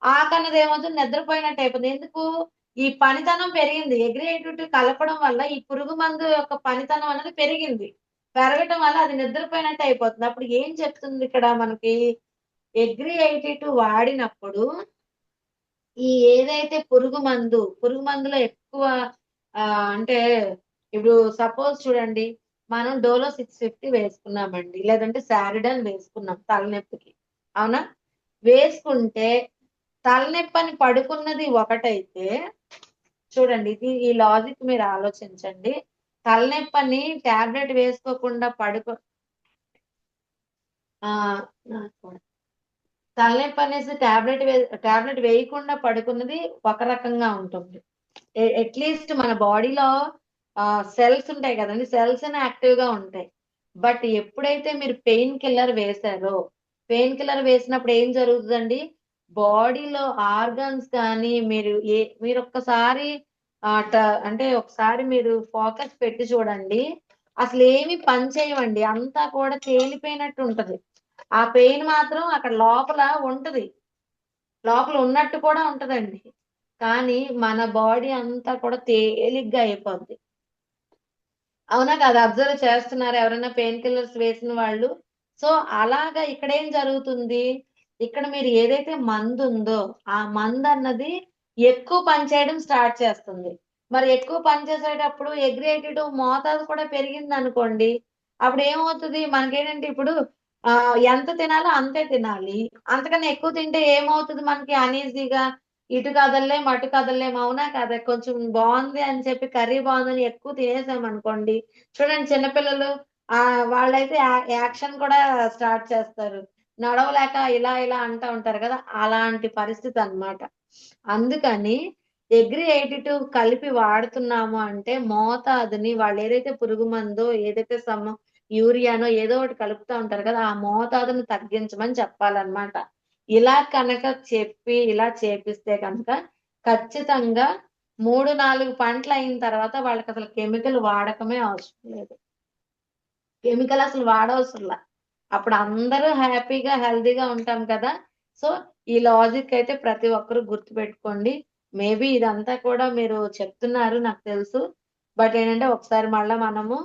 ఆకు అన్నది ఏమవుతుంది? నిద్రపోయినట్టు అయిపోతుంది. ఎందుకు? ఈ పనితనం పెరిగింది. అగ్రి 82 కలపడం వల్ల ఈ పురుగు మందు యొక్క పనితనం అనేది పెరిగింది. పెరగటం వల్ల అది నిద్రపోయినట్టు అయిపోతుంది. అప్పుడు ఏం చెప్తుంది ఇక్కడ మనకి? అగ్రి 82 వాడినప్పుడు ఈ ఏదైతే పురుగు మందులో ఎక్కువ అంటే ఇప్పుడు సపోజ్ చూడండి మనం డోలో 650 వేసుకున్నామండి, లేదంటే సారిడన్ వేసుకున్నాం తలనొప్పికి, అవునా? వేసుకుంటే తలనొప్పి అని పడుకున్నది ఒకటైతే, చూడండి ఇది ఈ లాజిక్ మీరు ఆలోచించండి. తలనొప్పి అని టాబ్లెట్ వేసుకోకుండా ఆ తలనొప్పి అనేసి టాబ్లెట్ వేయకుండా పడుకున్నది ఒక రకంగా ఉంటుంది. అట్లీస్ట్ మన బాడీలో సెల్స్ ఉంటాయి కదండి, సెల్స్ యాక్టివ్ గా ఉంటాయి. బట్ ఎప్పుడైతే మీరు పెయిన్ కిల్లర్ వేశారో, పెయిన్ కిల్లర్ వేసినప్పుడు ఏం జరుగుతుందండి, బాడీలో ఆర్గన్స్ కానీ మీరు ఒక్కసారి అంటే ఒకసారి మీరు ఫోకస్ పెట్టి చూడండి, అసలు ఏమి పని చేయవండి, అంతా కూడా తేలిపోయినట్టు ఉంటది. ఆ పెయిన్ మాత్రం అక్కడ లోపల ఉంటది, లోపల ఉన్నట్టు కూడా ఉంటదండి. కానీ మన బాడీ అంతా కూడా తేలిగ్గా అయిపోద్ది. అవునా కదా? అబ్జర్వ్ చేస్తున్నారా ఎవరైనా పెయిన్ కిల్లర్స్ వేసిన వాళ్ళు? సో అలాగా ఇక్కడేం జరుగుతుంది, ఇక్కడ మీరు ఏదైతే మందుందో ఆ మందన్నది ఎక్కువ పనిచేయడం స్టార్ట్ చేస్తుంది. మరి ఎక్కువ పనిచేసేటప్పుడు అగ్రిగేటెడ్ మోతాదు కూడా పెరిగిందనుకోండి, అప్పుడు ఏమవుతది మనకేంటంటే ఇప్పుడు ఎంత తినాలో అంతే తినాలి. అంతకన్నా ఎక్కువ తింటే ఏమవుతది మనకి అనీజీగా, ఇటు కదలలేం, అటు కదలలేం, అవునా కదా? కొంచెం బావుంది అని చెప్పి కర్రీ బావుందని ఎక్కువ తినేసామనుకోండి, చూడండి చిన్నపిల్లలు వాళ్ళైతే యాక్షన్ కూడా స్టార్ట్ చేస్తారు. నడవలేక ఇలా ఇలా అంటా ఉంటారు కదా! అలాంటి పరిస్థితనమాట. అందుకని ఎగ్రీ 82 కలిపి వాడుతున్నాము అంటే మోతాదుని వాళ్ళేదైతే పురుగు మందో, ఏదైతే యూరియానో ఏదో ఒకటి కలుపుతా ఉంటారు కదా! ఆ మోతాదుని తగ్గించమని చెప్పాలన్నమాట. ఇలా కనుక చెప్పి ఇలా చేపిస్తే కనుక ఖచ్చితంగా 3, 4 పంటలయిన తర్వాత వాళ్ళకసలు కెమికల్ వాడకమే అవసరం లేదు. కెమికల్ అసలు వాడవసరంలా. అప్పుడు అందరూ హ్యాపీగా, హెల్తీగా ఉంటాం కదా! సో, ఈ లాజిక్ అయితే ప్రతి ఒక్కరు గుర్తుపెట్టుకోండి. మేబీ ఇదంతా కూడా మీరు చెప్తున్నారు నాకు తెలుసు. బట్ ఏంటంటే ఒకసారి మళ్ళా మనము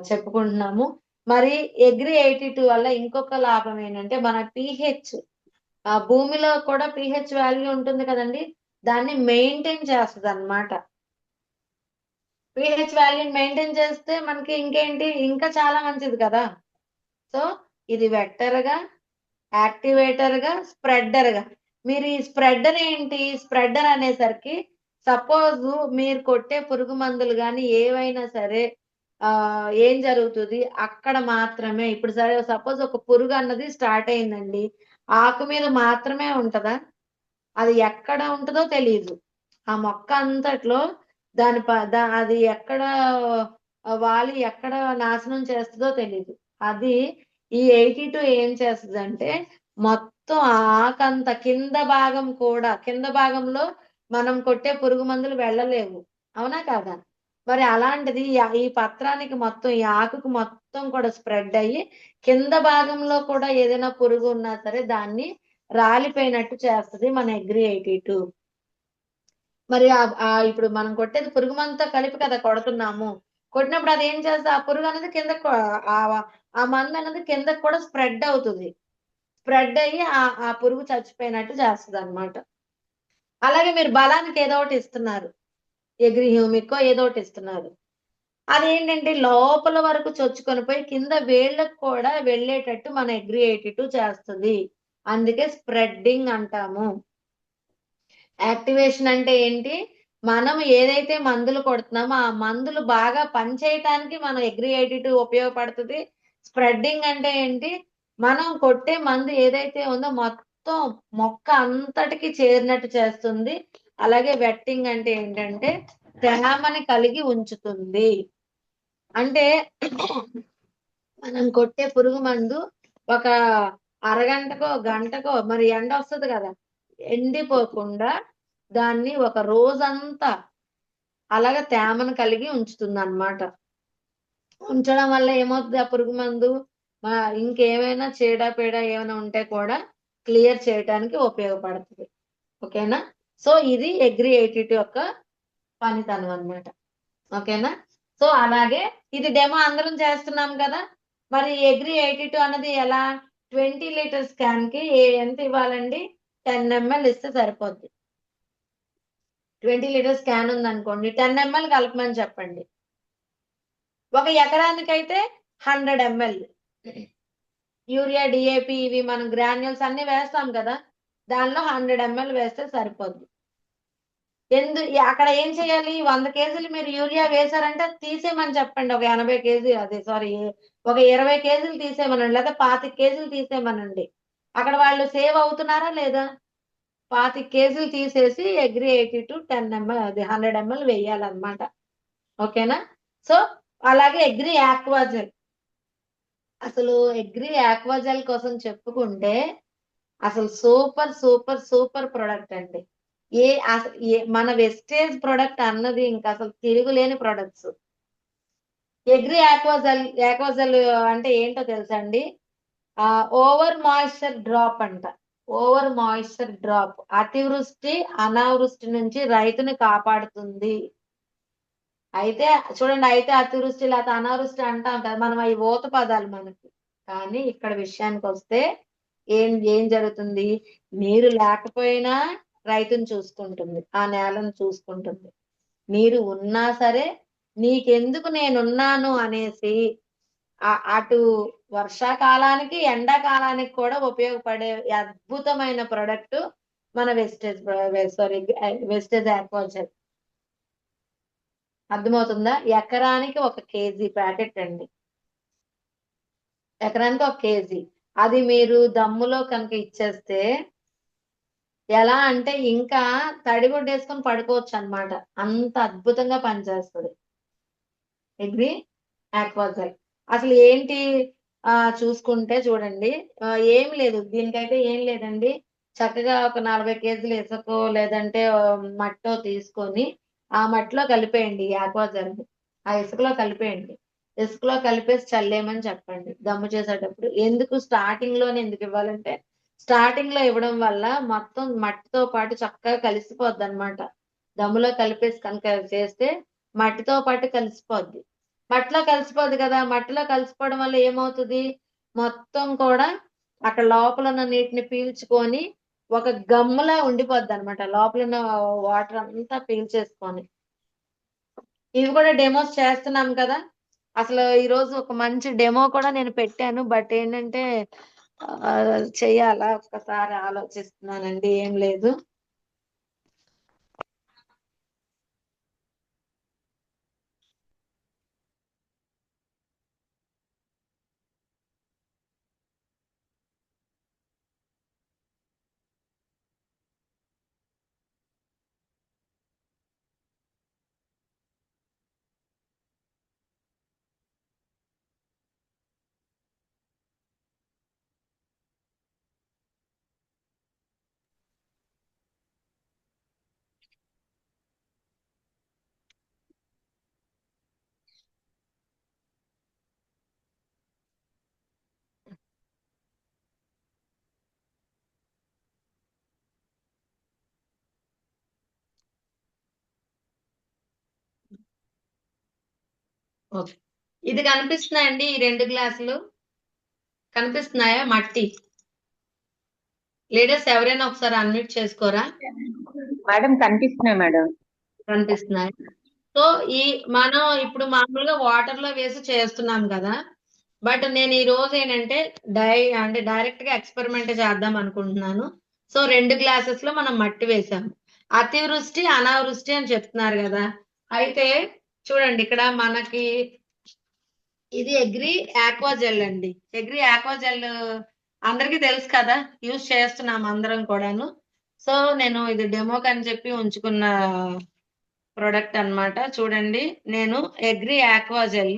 చెప్పుకుంటున్నాము. మరి అగ్రి 82 వల్ల ఇంకొక లాభం ఏంటంటే మన పీహెచ్, భూమిలో కూడా పీహెచ్ వాల్యూ ఉంటుంది కదండీ! దాన్ని మెయింటైన్ చేస్తదన్నమాట. పీహెచ్ వాల్యూని మెయింటైన్ చేస్తే మనకి ఇంకేంటి ఇంకా చాలా మంచిది కదా! సో, ఇది వెక్టర్‌గా, యాక్టివేటర్‌గా, స్ప్రెడర్‌గా. మీరు ఈ స్ప్రెడర్ ఏంటి? స్ప్రెడర్ అనేసరికి సపోజు మీరు కొట్టే పురుగు మందులు గాని ఏవైనా సరే ఏం జరుగుతది? అక్కడ మాత్రమే ఇప్పుడు సరే సపోజ్ ఒక పురుగు అన్నది స్టార్ట్ అయిందండి. ఆకు మీద మాత్రమే ఉంటదా? అది ఎక్కడ ఉంటదో తెలీదు. ఆ మొక్క అంతట్లో దాని ప ద అది ఎక్కడ వాలి ఎక్కడ నాశనం చేస్తదో తెలీదు. అది ఈ 82 ఏం చేస్తదంటే మొత్తం ఆ ఆకంత కింద భాగం కూడా, కింద భాగంలో మనం కొట్టే పురుగు మందులు వెళ్ళలేవు. అవునా కాదా? మరి అలాంటిది ఈ పత్రానికి మొత్తం ఈ ఆకుకు మొత్తం కూడా స్ప్రెడ్ అయ్యి కింద భాగంలో కూడా ఏదైనా పురుగు ఉన్నా సరే దాన్ని రాలిపోయినట్టు చేస్తది మన అగ్రి 82. మరి ఇప్పుడు మనం కొట్టేది పురుగు మందుతో కలిపి కదా కొడుతున్నాము. కొట్టినప్పుడు అదేం చేస్తది? ఆ పురుగు అనేది కిందకి ఆహ్, ఆ మందనేది కిందకి కూడా స్ప్రెడ్ అవుతది. స్ప్రెడ్ అయ్యి ఆ పురుగు చచ్చిపోయినట్టు చేస్తదన్నమాట. అలాగే మీరు బలానికి ఏదో ఒకటి ఇస్తున్నారు. అగ్రి హ్యూమికో ఏదో ఒకటి ఇస్తున్నారు. అదేంటంటే లోపల వరకు చొచ్చుకొని పోయి కింద వేళ్ళకి కూడా వెళ్ళేటట్టు మన అగ్రి 82 చేస్తది. అందుకే స్ప్రెడ్డింగ్ అంటాము. యాక్టివేషన్ అంటే ఏంటి? మనం ఏదైతే మందులు కొడుతున్నామో, ఆ మందులు బాగా పనిచేయటానికి మన అగ్రి 82 ఉపయోగపడతది. స్ప్రెడ్డింగ్ అంటే ఏంటి? మనం కొట్టే మందు ఏదైతే ఉందో మొత్తం మొక్క అంతటికి చేరినట్టు చేస్తుంది. అలాగే వెట్టింగ్ అంటే ఏంటంటే తేమని కలిగి ఉంచుతుంది. అంటే మనం కొట్టే పురుగు మందు ఒక అరగంటకో, గంటకో మరి ఎండొస్తది గదా! ఎండిపోకుండా దాన్ని ఒక రోజంతా అలాగా తేమను కలిగి ఉంచుతుందన్నమాట. ఉంచడం వల్ల ఏమవుతది ఆ పురుగు మందు ఇంకేమైనా చీడ, పీడ ఏమైనా ఉంటే కూడా క్లియర్ చేయటానికి ఉపయోగపడతది. ఓకేనా? సో, ఇది అగ్రి 82 యొక్క పనితనం అన్నమాట. ఓకేనా? సో, అలాగే ఇది డెమో అందరం చేస్తున్నాం గదా! మరి అగ్రి 82 అన్నది ఎలా? 20 లీటర్స్ క్యాన్‌కి ఎంత ఇవ్వాలండి? 10 ఎంఎల్ ఇస్తే సరిపోద్ది. 20 లీటర్స్ క్యాన్ ఉందనుకోండి, 10 ఎంఎల్ కలపమని చెప్పండి. ఒక ఎకరానికైతే 100 ml యూరియా, డిఏపి ఇవి మనం గ్రాన్యూల్స్ అన్ని వేస్తాం కదా, దానిలో 100 ml వేస్తే సరిపోద్ది. అక్కడ ఏం చేయాలి, 100 కేజీలు మీరు యూరియా వేశారంటే తీసేయమని చెప్పండి. ఒక 80 కేజీ అదే సారీ ఒక 20 కేజీలు తీసేయమనండి, లేదా 25 కేజీలు తీసేయమనండి. అక్కడ వాళ్ళు సేవ్ అవుతున్నారా లేదా? 25 కేజీలు తీసేసి అగ్రి 80 to 10 ml అది 100 ml వేయాలన్నమాట. ఓకేనా? సో అలాగే అగ్రి ఆక్వాజెల్, అసలు అగ్రి ఆక్వాజెల్ కోసం చెప్పుకుంటే అసలు సూపర్ సూపర్ సూపర్ ప్రొడక్ట్ అండి. మన వెస్టేజ్ ప్రొడక్ట్ అన్నది ఇంకా అసలు తిరుగులేని ప్రొడక్ట్స్. అగ్రి ఆక్వాజెల్ అంటే ఏంటో తెలుసా అండి? ఓవర్ మాయిశ్చర్ డ్రాప్ అంట. ఓవర్ మాయిశ్చర్ డ్రాప్ అతివృష్టి అనావృష్టి నుంచి రైతుని కాపాడుతుంది. అయితే చూడండి, అయితే అతివృష్టి లేకపోతే అనావృష్టి అంటాం కదా మనం, అవి ఊత పదాలు మనకి. కానీ ఇక్కడ విషయానికి వస్తే ఏం ఏం జరుగుతుంది, నీరు లేకపోయినా రైతుని చూసుకుంటుంది, ఆ నేలను చూసుకుంటుంది. నీరు ఉన్నా సరే నీకెందుకు నేనున్నాను అనేసి అటు వర్షాకాలానికి ఎండాకాలానికి కూడా ఉపయోగపడే అద్భుతమైన ప్రొడక్ట్ మన వెస్టేజ్ ఆక్వాజెల్. అర్థమవుతుందా? ఎకరానికి 1 కేజీ ప్యాకెట్ అండి, ఎకరానికి 1 కేజీ. అది మీరు దమ్ములో కనుక ఇచ్చేస్తే ఎలా అంటే ఇంకా తడిగుడ్డేసుకొని పడుకోవచ్చు అన్నమాట, అంత అద్భుతంగా పనిచేస్తుంది అగ్రి ఆక్వాజెల్. అసలు ఏంటి చూసుకుంటే చూడండి, ఏం లేదు దీనికైతే, ఏం లేదండి. చక్కగా ఒక 40 కేజీలు ఇసుకో లేదంటే మట్టో తీసుకొని ఆ మట్టిలో కలిపేయండి ఈ ఆక్వాజెల్, ఆ ఇసుకలో కలిపేయండి. ఇసుకలో కలిపేసి చల్లేయమని చెప్పండి దమ్ము చేసేటప్పుడు. ఎందుకు స్టార్టింగ్ లోనే ఎందుకు ఇవ్వాలంటే, స్టార్టింగ్ లో ఇవ్వడం వల్ల మొత్తం మట్టితో పాటు చక్కగా కలిసిపోద్ది అనమాట. దమ్ములో కలిపేసి కనుక చేస్తే మట్టితో పాటు కలిసిపోద్ది. మట్టిలో కలిసిపోద్ది కదా, మట్టిలో కలిసిపోవడం వల్ల ఏమవుతుంది, మొత్తం కూడా అక్కడ లోపల ఉన్న నీటిని పీల్చుకొని ఒక గమ్ములా ఉండిపోద్ది అనమాట, లోపల ఉన్న వాటర్ అంతా పీల్చేసుకొని. ఇవి కూడా డెమోస్ చేస్తున్నాం కదా. అసలు ఈ రోజు ఒక మంచి డెమో కూడా నేను పెట్టాను, బట్ ఏంటంటే చెయ్యాలా ఒక్కసారి ఆలోచిస్తున్నానండి, ఏం లేదు. ఓకే, ఇది కనిపిస్తున్నాయండి ఈ 2 గ్లాసులు కనిపిస్తున్నాయా? మట్టి లీడర్స్ ఎవరైనా ఒకసారి అన్మ్యూట్ చేసుకోరా? మేడం కనిపిస్తున్నాయి మేడం. కనిపిస్తున్నాయి. సో మనం ఇప్పుడు మామూలుగా వాటర్ లో వేసి చేస్తున్నాం కదా, బట్ నేను ఈ రోజు ఏంటంటే డైరెక్ట్ గా ఎక్స్పెరిమెంట్ చేద్దాం అనుకుంటున్నాను. సో 2 గ్లాసెస్ లో మనం మట్టి వేసాము. అతివృష్టి అనావృష్టి అని చెప్తున్నారు కదా, అయితే చూడండి ఇక్కడ మనకి ఇది అగ్రి ఆక్వాజెల్ అండి. అగ్రి ఆక్వాజెల్ అందరికీ తెలుసు కదా, యూజ్ చేస్తున్నాం అందరం కూడాను. సో నేను ఇది డెమోకి అని చెప్పి ఉంచుకున్న ప్రొడక్ట్ అన్నమాట. చూడండి, నేను అగ్రి ఆక్వాజెల్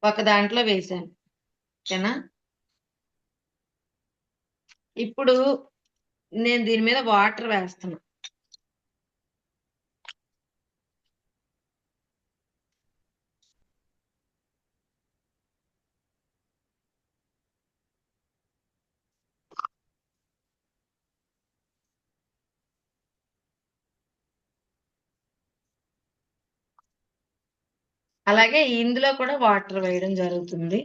ఒక దాంట్లో వేసాను, ఓకేనా. ఇప్పుడు నేను దీని మీద వాటర్ వేస్తున్నా. అలాగే ఇందులో కూడా వాటర్ వేయడం జరుగుతుంది.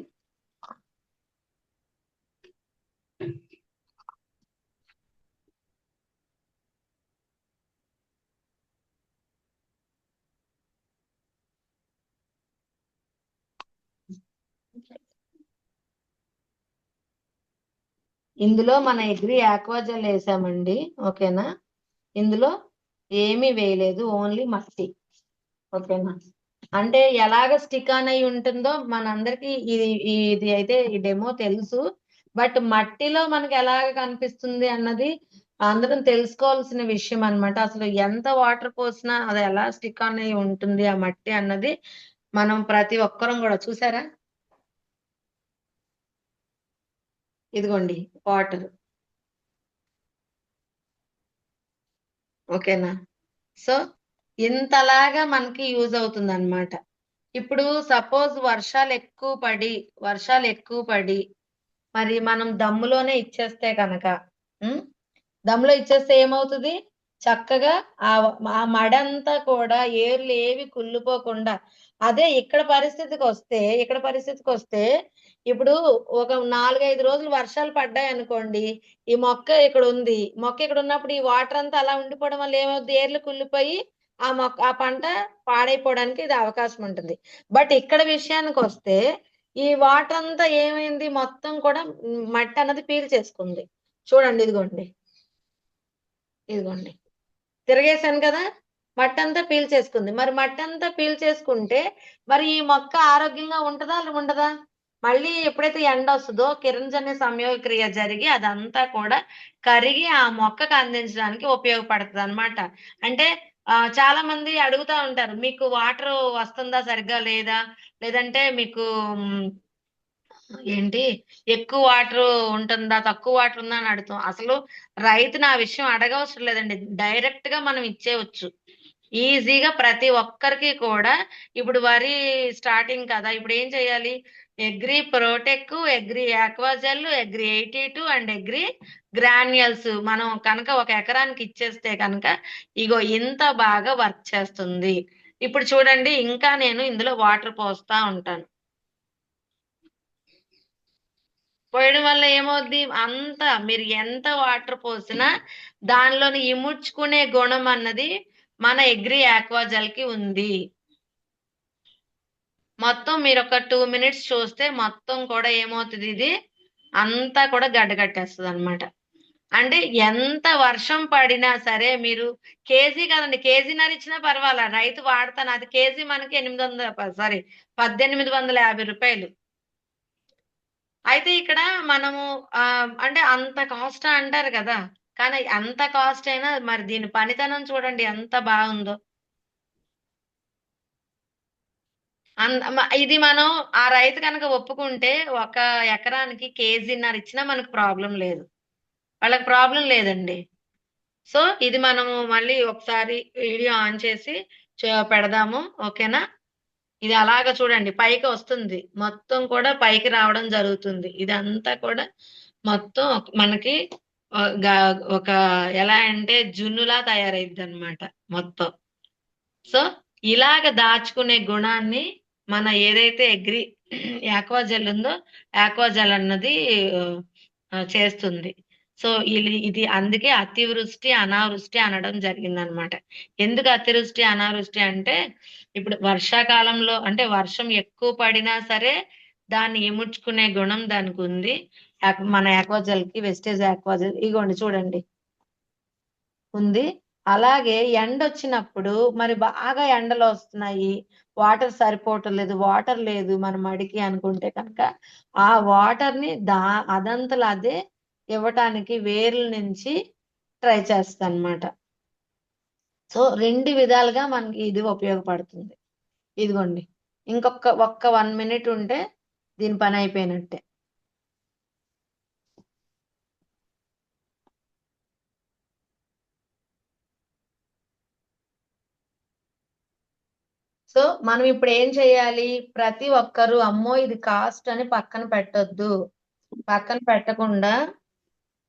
ఇందులో మన అగ్రి ఆక్వాజల్ వేసామండి, ఓకేనా. ఇందులో ఏమీ వేయలేదు, ఓన్లీ మట్టి, ఓకేనా. అంటే ఎలాగ స్టిక్ ఆన్ అయి ఉంటుందో మనందరికి ఇది అయితే ఈ డెమో తెలుసు. బట్ మట్టిలో మనకి ఎలాగ కనిపిస్తుంది అన్నది అందరం తెలుసుకోవాల్సిన విషయం అన్నమాట. అసలు ఎంత వాటర్ పోసినా అది ఎలా స్టిక్ ఆన్ అయి ఉంటుంది ఆ మట్టి అన్నది మనం ప్రతి ఒక్కరం కూడా చూసారా. ఇదిగోండి వాటర్, ఓకేనా. సో ఇంతలాగా మనకి యూజ్ అవుతుంది అన్నమాట. ఇప్పుడు సపోజ్ వర్షాలు ఎక్కువ పడి మరి మనం దమ్ములోనే ఇచ్చేస్తే కనుక, ఉమ్, దమ్ములో ఇచ్చేస్తే ఏమవుతుంది, చక్కగా ఆ ఆ మడంతా కూడా ఏర్లు ఏవి కుళ్ళిపోకుండా. అదే ఇక్కడ పరిస్థితికి వస్తే ఇప్పుడు ఒక 4-5 రోజులు వర్షాలు పడ్డాయి అనుకోండి, ఈ మొక్క ఇక్కడ ఉన్నప్పుడు ఈ వాటర్ అంతా అలా ఉండిపోవడం వల్ల ఏమవుతుంది, ఏర్లు కుళ్ళిపోయి ఆ పంట పాడైపోవడానికి ఇది అవకాశం ఉంటుంది. బట్ ఇక్కడ విషయానికి వస్తే ఈ వాటర్ అంతా ఏమైంది, మొత్తం కూడా మట్టి అన్నది పీల్చేసుకుంది. చూడండి, ఇదిగోండి తిరగేశాను కదా, మట్టి అంతా పీల్చేసుకుంది. మరి మట్టి అంతా పీల్చేసుకుంటే మరి ఈ మొక్క ఆరోగ్యంగా ఉంటదా ఉండదా. మళ్ళీ ఎప్పుడైతే ఎండ వస్తుందో కిరణజన్య సంయోగక్రియ జరిగి అదంతా కూడా కరిగి ఆ మొక్కకు అందించడానికి ఉపయోగపడుతుంది అన్నమాట. అంటే చాలా మంది అడుగుతా ఉంటారు, మీకు వాటర్ వస్తుందా సరిగ్గా లేదా, లేదంటే మీకు ఏంటి ఎక్కువ వాటర్ ఉంటుందా తక్కువ వాటర్ ఉందా అని అడుగుతాం. అసలు రైతుని ఆ విషయం అడగవసరం లేదండి, డైరెక్ట్ గా మనం ఇచ్చేయవచ్చు ఈజీగా ప్రతి ఒక్కరికి కూడా. ఇప్పుడు వరి స్టార్టింగ్ కదా, ఇప్పుడు ఏం చేయాలి, agri ప్రోటెక్, agri Aquagel, agri 82 and agri granules మనం కనుక ఒక ఎకరానికి ఇచ్చేస్తే కనుక ఇగో ఇంత బాగా వర్క్ చేస్తుంది. ఇప్పుడు చూడండి, ఇంకా నేను ఇందులో వాటర్ పోస్తా ఉంటాను. పోయడం వల్ల ఏమవుద్ది, మీరు ఎంత వాటర్ పోసినా దానిలోని ఇముడ్చుకునే గుణం అన్నది మన అగ్రి ఆక్వాజల్ కి ఉంది. మొత్తం మీరు ఒక 2 minutes చూస్తే మొత్తం కూడా ఏమవుతుంది, ఇది అంతా కూడా గడ్డగట్టేస్తుంది అనమాట. అంటే ఎంత వర్షం పడినా సరే మీరు కేజీ కదండి, కేజీన్నర ఇచ్చినా పర్వాలా, రైతు వాడతాను, అది కేజీ మనకి 1850 రూపాయలు. అయితే ఇక్కడ మనము అంటే అంత కాస్ట్ అంటారు కదా, కానీ అంత కాస్ట్ అయినా మరి దీని పనితనం చూడండి ఎంత బాగుందో. ఇది మనం ఆ రైతు కనుక ఒప్పుకుంటే ఒక ఎకరానికి కేజీన్నర ఇచ్చినా మనకు ప్రాబ్లం లేదు, వాళ్ళకి ప్రాబ్లం లేదండి. సో ఇది మనము మళ్ళీ ఒకసారి వీడియో ఆన్ చేసి పెడదాము, ఓకేనా. ఇది అలాగ చూడండి పైకి వస్తుంది, మొత్తం కూడా పైకి రావడం జరుగుతుంది. ఇదంతా కూడా మొత్తం మనకి ఒక ఎలా అంటే జున్నులా తయారైద్ది అనమాట మొత్తం. సో ఇలాగ దాచుకునే గుణాన్ని మన ఏదైతే ఆక్వాజెల్ ఉందో ఆక్వాజెల్ అన్నది చేస్తుంది. సో ఇది అందుకే అతివృష్టి అనావృష్టి అనడం జరిగింది అనమాట. ఎందుకు అతివృష్టి అనావృష్టి అంటే ఇప్పుడు వర్షాకాలంలో అంటే వర్షం ఎక్కువ పడినా సరే దాన్ని ఇముడ్చుకునే గుణం దానికి ఉంది మన ఆక్వాజెల్ కి, వెస్టేజ్ ఆక్వాజెల్. ఇగోండి చూడండి ఉంది. అలాగే ఎండ వచ్చినప్పుడు మరి బాగా ఎండలు వస్తున్నాయి, వాటర్ సరిపోవటం లేదు, వాటర్ లేదు మన మడికి అనుకుంటే కనుక ఆ వాటర్ ని అదంతలు అదే ఇవ్వటానికి వేర్ల నుంచి ట్రై చేస్తా అనమాట. సో 2 విధాలుగా మనకి ఇది ఉపయోగపడుతుంది. ఇదిగోండి ఒక్క 1 minute ఉంటే దీని పని అయిపోయినట్టే. సో మనం ఇప్పుడు ఏం చేయాలి, ప్రతి ఒక్కరు అమ్మో ఇది కాస్ట్ అని పక్కన పెట్టొద్దు. పక్కన పెట్టకుండా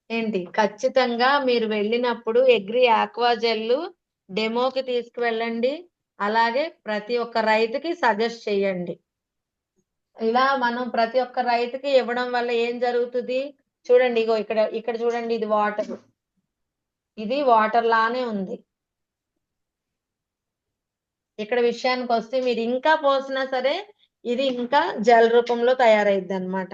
ఏంటి ఖచ్చితంగా మీరు వెళ్ళినప్పుడు అగ్రి ఆక్వాజెల్ డెమోకి తీసుకువెళ్ళండి. అలాగే ప్రతి ఒక్క రైతుకి సజెస్ట్ చేయండి. ఇలా మనం ప్రతి ఒక్క రైతుకి ఇవ్వడం వల్ల ఏం జరుగుతుంది, చూడండి ఇగో ఇక్కడ చూడండి, ఇది వాటర్ లానే ఉంది. ఇక్కడ విషయానికి వస్తే మీరు ఇంకా పోసినా సరే ఇది ఇంకా జల రూపంలో తయారైద్ది అనమాట.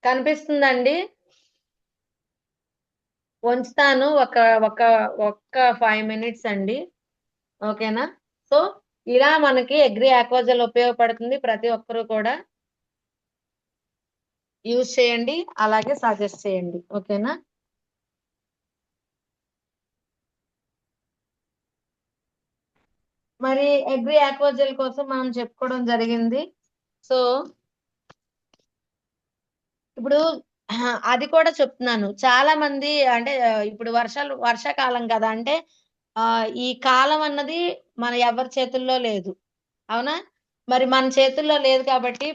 కనిపిస్తుందండి? ఉంచుతాను ఒక ఒక ఒక్క 5 మినిట్స్ అండి. ఓకేనా? సో ఇలా మనకి అగ్రి ఆక్వాజెల్ ఉపయోగపడుతుంది. ప్రతి ఒక్కరు కూడా యూజ్ చేయండి, అలాగే సజెస్ట్ చేయండి. ఓకేనా? మరి అగ్రి ఆక్వాజెల్ కోసం మనం చెప్పుకోవడం జరిగింది. సో ఇప్పుడు అది కూడా చెప్తున్నాను. చాలా మంది అంటే ఇప్పుడు వర్షాకాలం కదా! అంటే ఈ కాలం అన్నది మన ఎవరి చేతుల్లో లేదు. అవునా? మరి మన చేతుల్లో లేదు కాబట్టి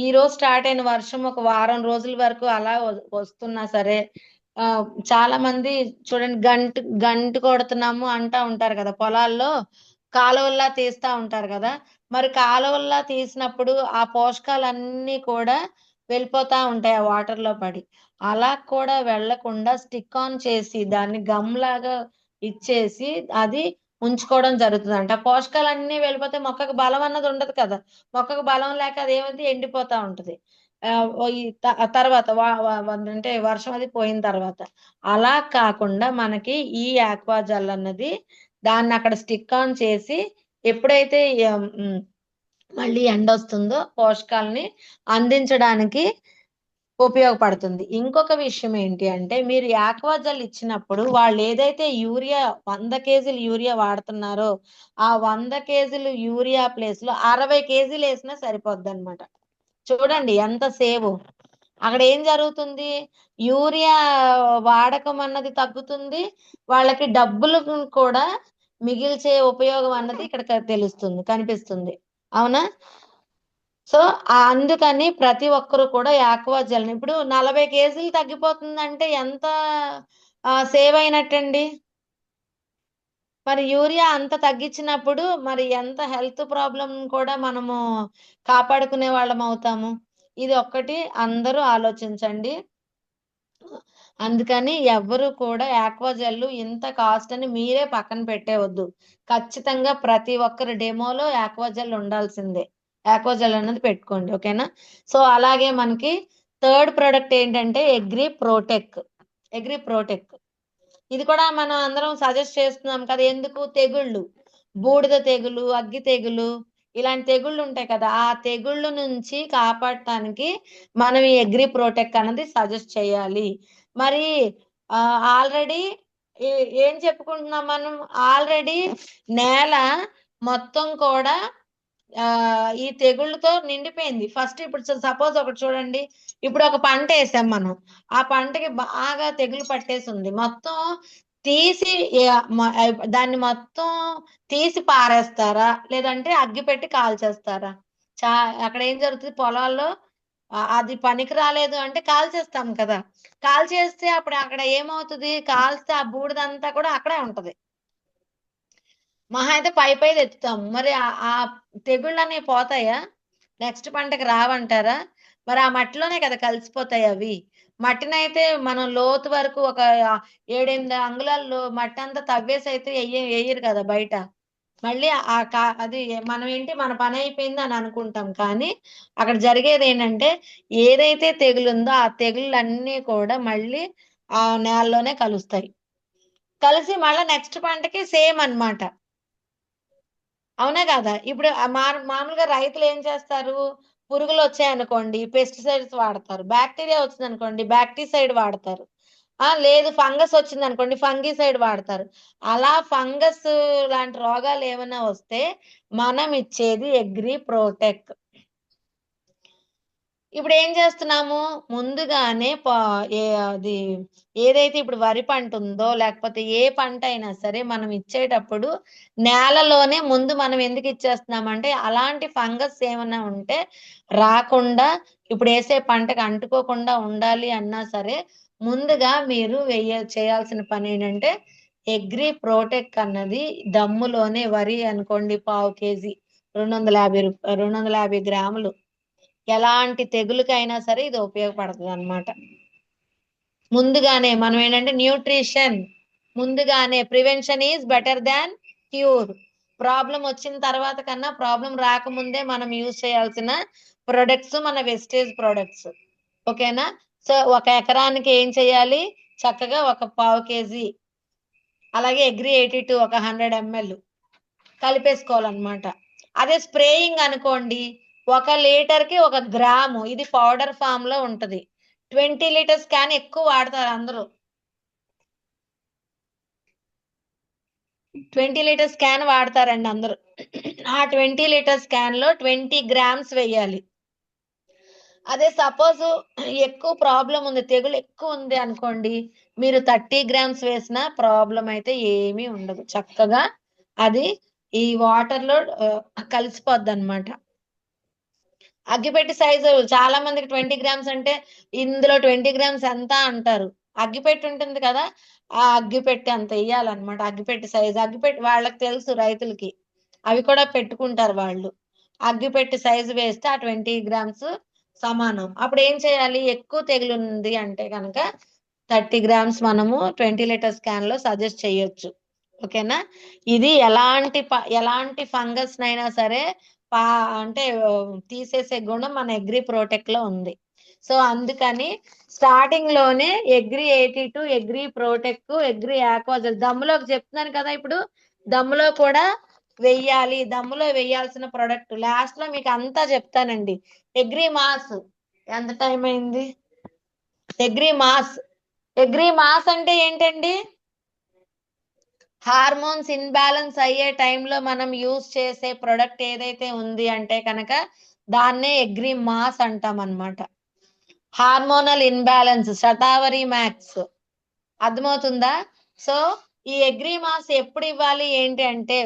ఈరోజు స్టార్ట్ అయిన వర్షం ఒక వారం రోజుల వరకు అలా వస్తున్నా సరే చాలా మంది చూడండి గంటు కొడుతున్నాము అంటా ఉంటారు కదా! పొలాల్లో కాలువల్లా తీస్తా ఉంటారు కదా! మరి కాలువల్లా తీసినప్పుడు ఆ పోషకాలన్నీ కూడా వెళ్ళిపోతా ఉంటాయి ఆ వాటర్‌లో పడి. అలా కూడా వెళ్ళకుండా స్టిక్ ఆన్ చేసి దాన్ని గమ్ లాగా ఇచ్చేసి అది ఉంచుకోవడం జరుగుతదంట. ఆ పోషకాలన్నీ వెళ్ళిపోతే మొక్కకు బలం అన్నది ఉండదు కదా! మొక్కకు బలం లేక అదేమైద్ది ఎండిపోతా ఉంటది. ఈ తర్వాత అంటే వర్షం అది పోయిన తర్వాత. అలా కాకుండా మనకి ఈ ఆక్వాజెల్ అన్నది దాన్నక్కడ స్టిక్ ఆన్ చేసి ఎప్పుడైతే మళ్ళీ ఎండొస్తుందో పోషకాలని అందించడానికి ఉపయోగపడుతుంది. ఇంకొక విషయం ఏంటి అంటే మీరు ఆక్వాజెల్ ఇచ్చినప్పుడు వాళ్ళేదైతే యూరియా 100 కేజీలు యూరియా వాడుతున్నారో, ఆ 100 కేజీలు యూరియా ప్లేస్‌లో 60 కేజీలేసినా సరిపోద్దనమాట. చూడండి ఎంత సేవు. అక్కడ ఏం జరుగుతుంది? యూరియా వాడకం అన్నది తగ్గుతుంది. వాళ్ళకి డబ్బులు కూడా మిగిల్చే ఉపయోగం అన్నది ఇక్కడ తెలుస్తుంది, కనిపిస్తుంది. అవునా? సో, అందుకని ప్రతి ఒక్కరు కూడా యాక్వాజెల్‌ని ఇప్పుడు 40 కేజీలు తగ్గిపోతుందంటే ఎంత సేవ్ అయినట్టండి? మరి యూరియా అంత తగ్గించినప్పుడు మరి ఎంత హెల్త్ ప్రాబ్లమ్ కూడా మనము కాపాడుకునే వాళ్ళమవుతాము. ఇది ఒక్కటి అందరూ ఆలోచించండి. అందుకని ఎవ్వరు కూడా ఆక్వాజెల్ ఇంత కాస్ట్ అని మీరే పక్కన పెట్టేయొద్దు. ఖచ్చితంగా ప్రతి ఒక్కరి డెమోలో ఆక్వాజెల్ ఉండాల్సిందే. ఆక్వాజెల్ అన్నది పెట్టుకోండి. ఓకేనా? సో, అలాగే మనకి థర్డ్ ప్రొడక్ట్ ఏంటంటే అగ్రి ప్రోటెక్. అగ్రి ప్రోటెక్. ఇది కూడా మనం అందరం సజెస్ట్ చేస్తున్నాం కదా! ఎందుకు? తెగుళ్ళు. బూడిద తెగులు, అగ్గి తెగులు ఇలాంటి తెగుళ్ళుంటాయి కదా! ఆ తెగుళ్ళ నుంచి కాపాడటానికి మనం ఈ అగ్రి ప్రోటెక్ అన్నది సజెస్ట్ చేయాలి. మరి ఆల్రెడీ ఏ ఏం చెప్పుకుంటున్నాం మనం? ఆల్రెడీ నేల మొత్తం కూడా ఈ తెగుళ్ళతో నిండిపోయింది. ఫస్ట్ ఇప్పుడు సపోజ్ ఒకటి చూడండి. ఇప్పుడు ఒక పంటేసాం మనం. ఆ పంటకి బాగా తెగులు పట్టేసుంది. మొత్తం తీసి దాన్ని మొత్తం తీసి పారేస్తారా? లేదంటే అగ్గిపెట్టి కాల్చేస్తారా? చా అక్కడ ఏం జరుగుతది పొలాల్లో అది పనికి రాలేదు అంటే కాల్చేస్తాం కదా! కాల్చేస్తే అప్పుడు అక్కడ ఏమవుతది? కాల్స్తే ఆ బూడిదంతా కూడా అక్కడే ఉంటది. మహా అయితే పైదెత్తుతాం. మరి ఆ తెగుళ్ళనేవి పోతాయా? నెక్స్ట్ పంటకి రావంటారా? మరి ఆ మట్టిలోనే కదా కలిసిపోతాయవి. మట్టినైతే మనం లోతు వరకు ఒక 7, 8 అంగుళాలు మట్టంతా తవ్వేసైతే ఎయ్యరు కదా బయట. మళ్ళీ అది మనం ఏంటి మన పనయిపోయిందని అనుకుంటాం. కానీ అక్కడ జరిగేదేంటంటే ఏదైతే తెగులుందో ఆ తెగుళ్ళన్నీ కూడా మళ్ళీ ఆ నేలలోనే కలుస్తాయి. కలిసి మళ్ళా నెక్స్ట్ పంటకి సేమ్ అన్నమాట. అవునా కాదా? ఇప్పుడు మామూలుగా రైతులేం చేస్తారు? పురుగులొచ్చాయనుకోండి పెస్టిసైడ్స్ వాడతారు. బాక్టీరియా వచ్చిందనుకోండి బాక్టిసైడ్ వాడతారు. లేదు ఫంగస్ వచ్చిందనుకోండి ఫంగిసైడ్ వాడతారు. అలా ఫంగస్ లాంటి రోగాలేమన్నా వస్తే మనం ఇచ్చేది అగ్రి ప్రోటెక్. ఇప్పుడేం చేస్తున్నాము? ముందుగానే అది ఏదైతే ఇప్పుడు వరి పంటుందో, లేకపోతే ఏ పంటయినా సరే మనం ఇచ్చేటప్పుడు నేలలోనే ముందు మనం ఎందుకిచ్చేస్తున్నామంటే, అలాంటి ఫంగస్ ఏమన్నా ఉంటే రాకుండా ఇప్పుడేసే పంటకి అంటుకోకుండా ఉండాలి అన్నా సరే, ముందుగా మీరు చేయాల్సిన పనేంటంటే, అగ్రి ప్రోటెక్ అన్నది దమ్ములోనే వరి అనుకోండి పావు కేజీ 250 గ్రాములు. ఎలాంటి తెగులుకైనా సరే ఇది ఉపయోగపడతదనమాట. ముందుగానే మనం ఏంటంటే ముందుగానే prevention is better than cure. Problem వచ్చిన తర్వాత కన్నా ప్రాబ్లమ్ రాకముందే మనం యూజ్ చేయాల్సిన ప్రొడక్ట్స్ మన వెస్టేజ్ ప్రొడక్ట్స్. ఓకేనా? సో 1 ఎకరానికి ఏం చేయాలి? చక్కగా ఒక పావు కేజీ, అలాగే అగ్రి 82 ఒక 100 ml కలిపేసుకోవాలన్నమాట. అదే స్ప్రేయింగ్ అనుకోండి, 1 లీటర్కి 1 గ్రాము, ఇది పౌడర్ ఫామ్ లో ఉంటది. 20 లీటర్స్ క్యాన్ ఎక్కువ వాడతారు అందరూ. 20 లీటర్స్ క్యాన్ వాడతారండి అందరూ. ఆ 20 లీటర్స్ క్యాన్ లో 20 గ్రామ్స్ వేయాలి. అదే సపోజ్ ఎక్కువ ప్రాబ్లం ఉంది, తెగులు ఎక్కువ ఉంది అనుకోండి, మీరు 30 గ్రామ్స్ వేసిన ప్రాబ్లం అయితే ఏమీ ఉండదు. చక్కగా అది ఈ వాటర్ లో కలిసిపోద్ది అనమాట. అగ్గిపెట్టి సైజు చాలా మందికి 20 గ్రామ్స్ అంటే ఇందులో 20 గ్రామ్స్ ఎంత అంటారు. అగ్గిపెట్టి ఉంటుంది కదా, ఆ అగ్గిపెట్టి అంత వేయాలన్నమాట. అగ్గిపెట్టి సైజు, అగ్గిపెట్టి వాళ్ళకి తెలుసు రైతులకి, అవి కూడా పెట్టుకుంటారు వాళ్ళు. అగ్గిపెట్టి సైజు వేస్తే ఆ 20 గ్రామ్స్ సమానం. అప్పుడు ఏం చేయాలి? ఎక్కువ తెగులు ఉంది అంటే కనుక 30 గ్రామ్స్ మనము 20 లీటర్స్ క్యాన్ లో సజెస్ట్ చేయొచ్చు. ఓకేనా? ఇది ఎలాంటి ఫంగస్ నైనా సరే పా అంటే తీసేసే గుణం మన అగ్రి ప్రోటెక్ట్ లో ఉంది. సో అందుకని స్టార్టింగ్ లోనే అగ్రి 82, అగ్రి ప్రోటెక్ట్, అగ్రి ఆక్వాజల్ దమ్ములోకి చెప్తున్నాను కదా, ఇప్పుడు దమ్ములో కూడా వెయ్యాలి. దమ్ములో వేయాల్సిన ప్రొడక్ట్ లాస్ట్ లో మీకు అంతా చెప్తానండి. అగ్రి మాస్ ఎంత టైం అయింది? అగ్రి మాస్ అంటే ఏంటండి? హార్మోన్స్ ఇన్బ్యాలెన్స్ అయ్యే టైంలో మనం యూజ్ చేసే ప్రొడక్ట్ ఏదైతే ఉంది అంటే కనుక దాన్నే అగ్రి మాస్ అంటాం అన్నమాట. హార్మోనల్ ఇన్బ్యాలెన్స్, శతావరి మ్యాక్స్, అర్థమవుతుందా? సో ఈ అగ్రి మాస్ ఎప్పుడు ఇవ్వాలి ఏంటి అంటే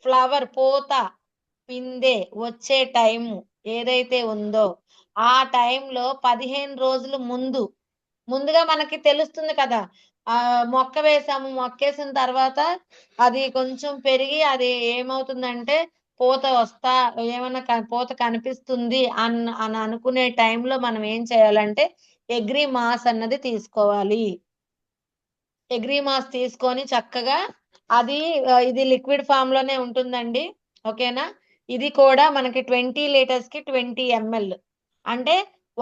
ఫ్లవర్ పూత పిందె వచ్చే టైం ఏదైతే ఉందో ఆ టైంలో 15 రోజుల ముందుగా మనకి తెలుస్తుంది కదా. మొక్క వేసాము, మొక్కేసిన తర్వాత అది కొంచెం పెరిగి అది ఏమవుతుందంటే ఏమన్నా పూత కనిపిస్తుంది అని అనుకునే టైంలో మనం ఏం చేయాలంటే అగ్రి మాస్ అన్నది తీసుకోవాలి. అగ్రి మాస్ తీసుకొని చక్కగా అది ఇది లిక్విడ్ ఫామ్ లోనే ఉంటుందండి. ఓకేనా? ఇది కూడా మనకి 20 లీటర్స్ కి 20 ml అంటే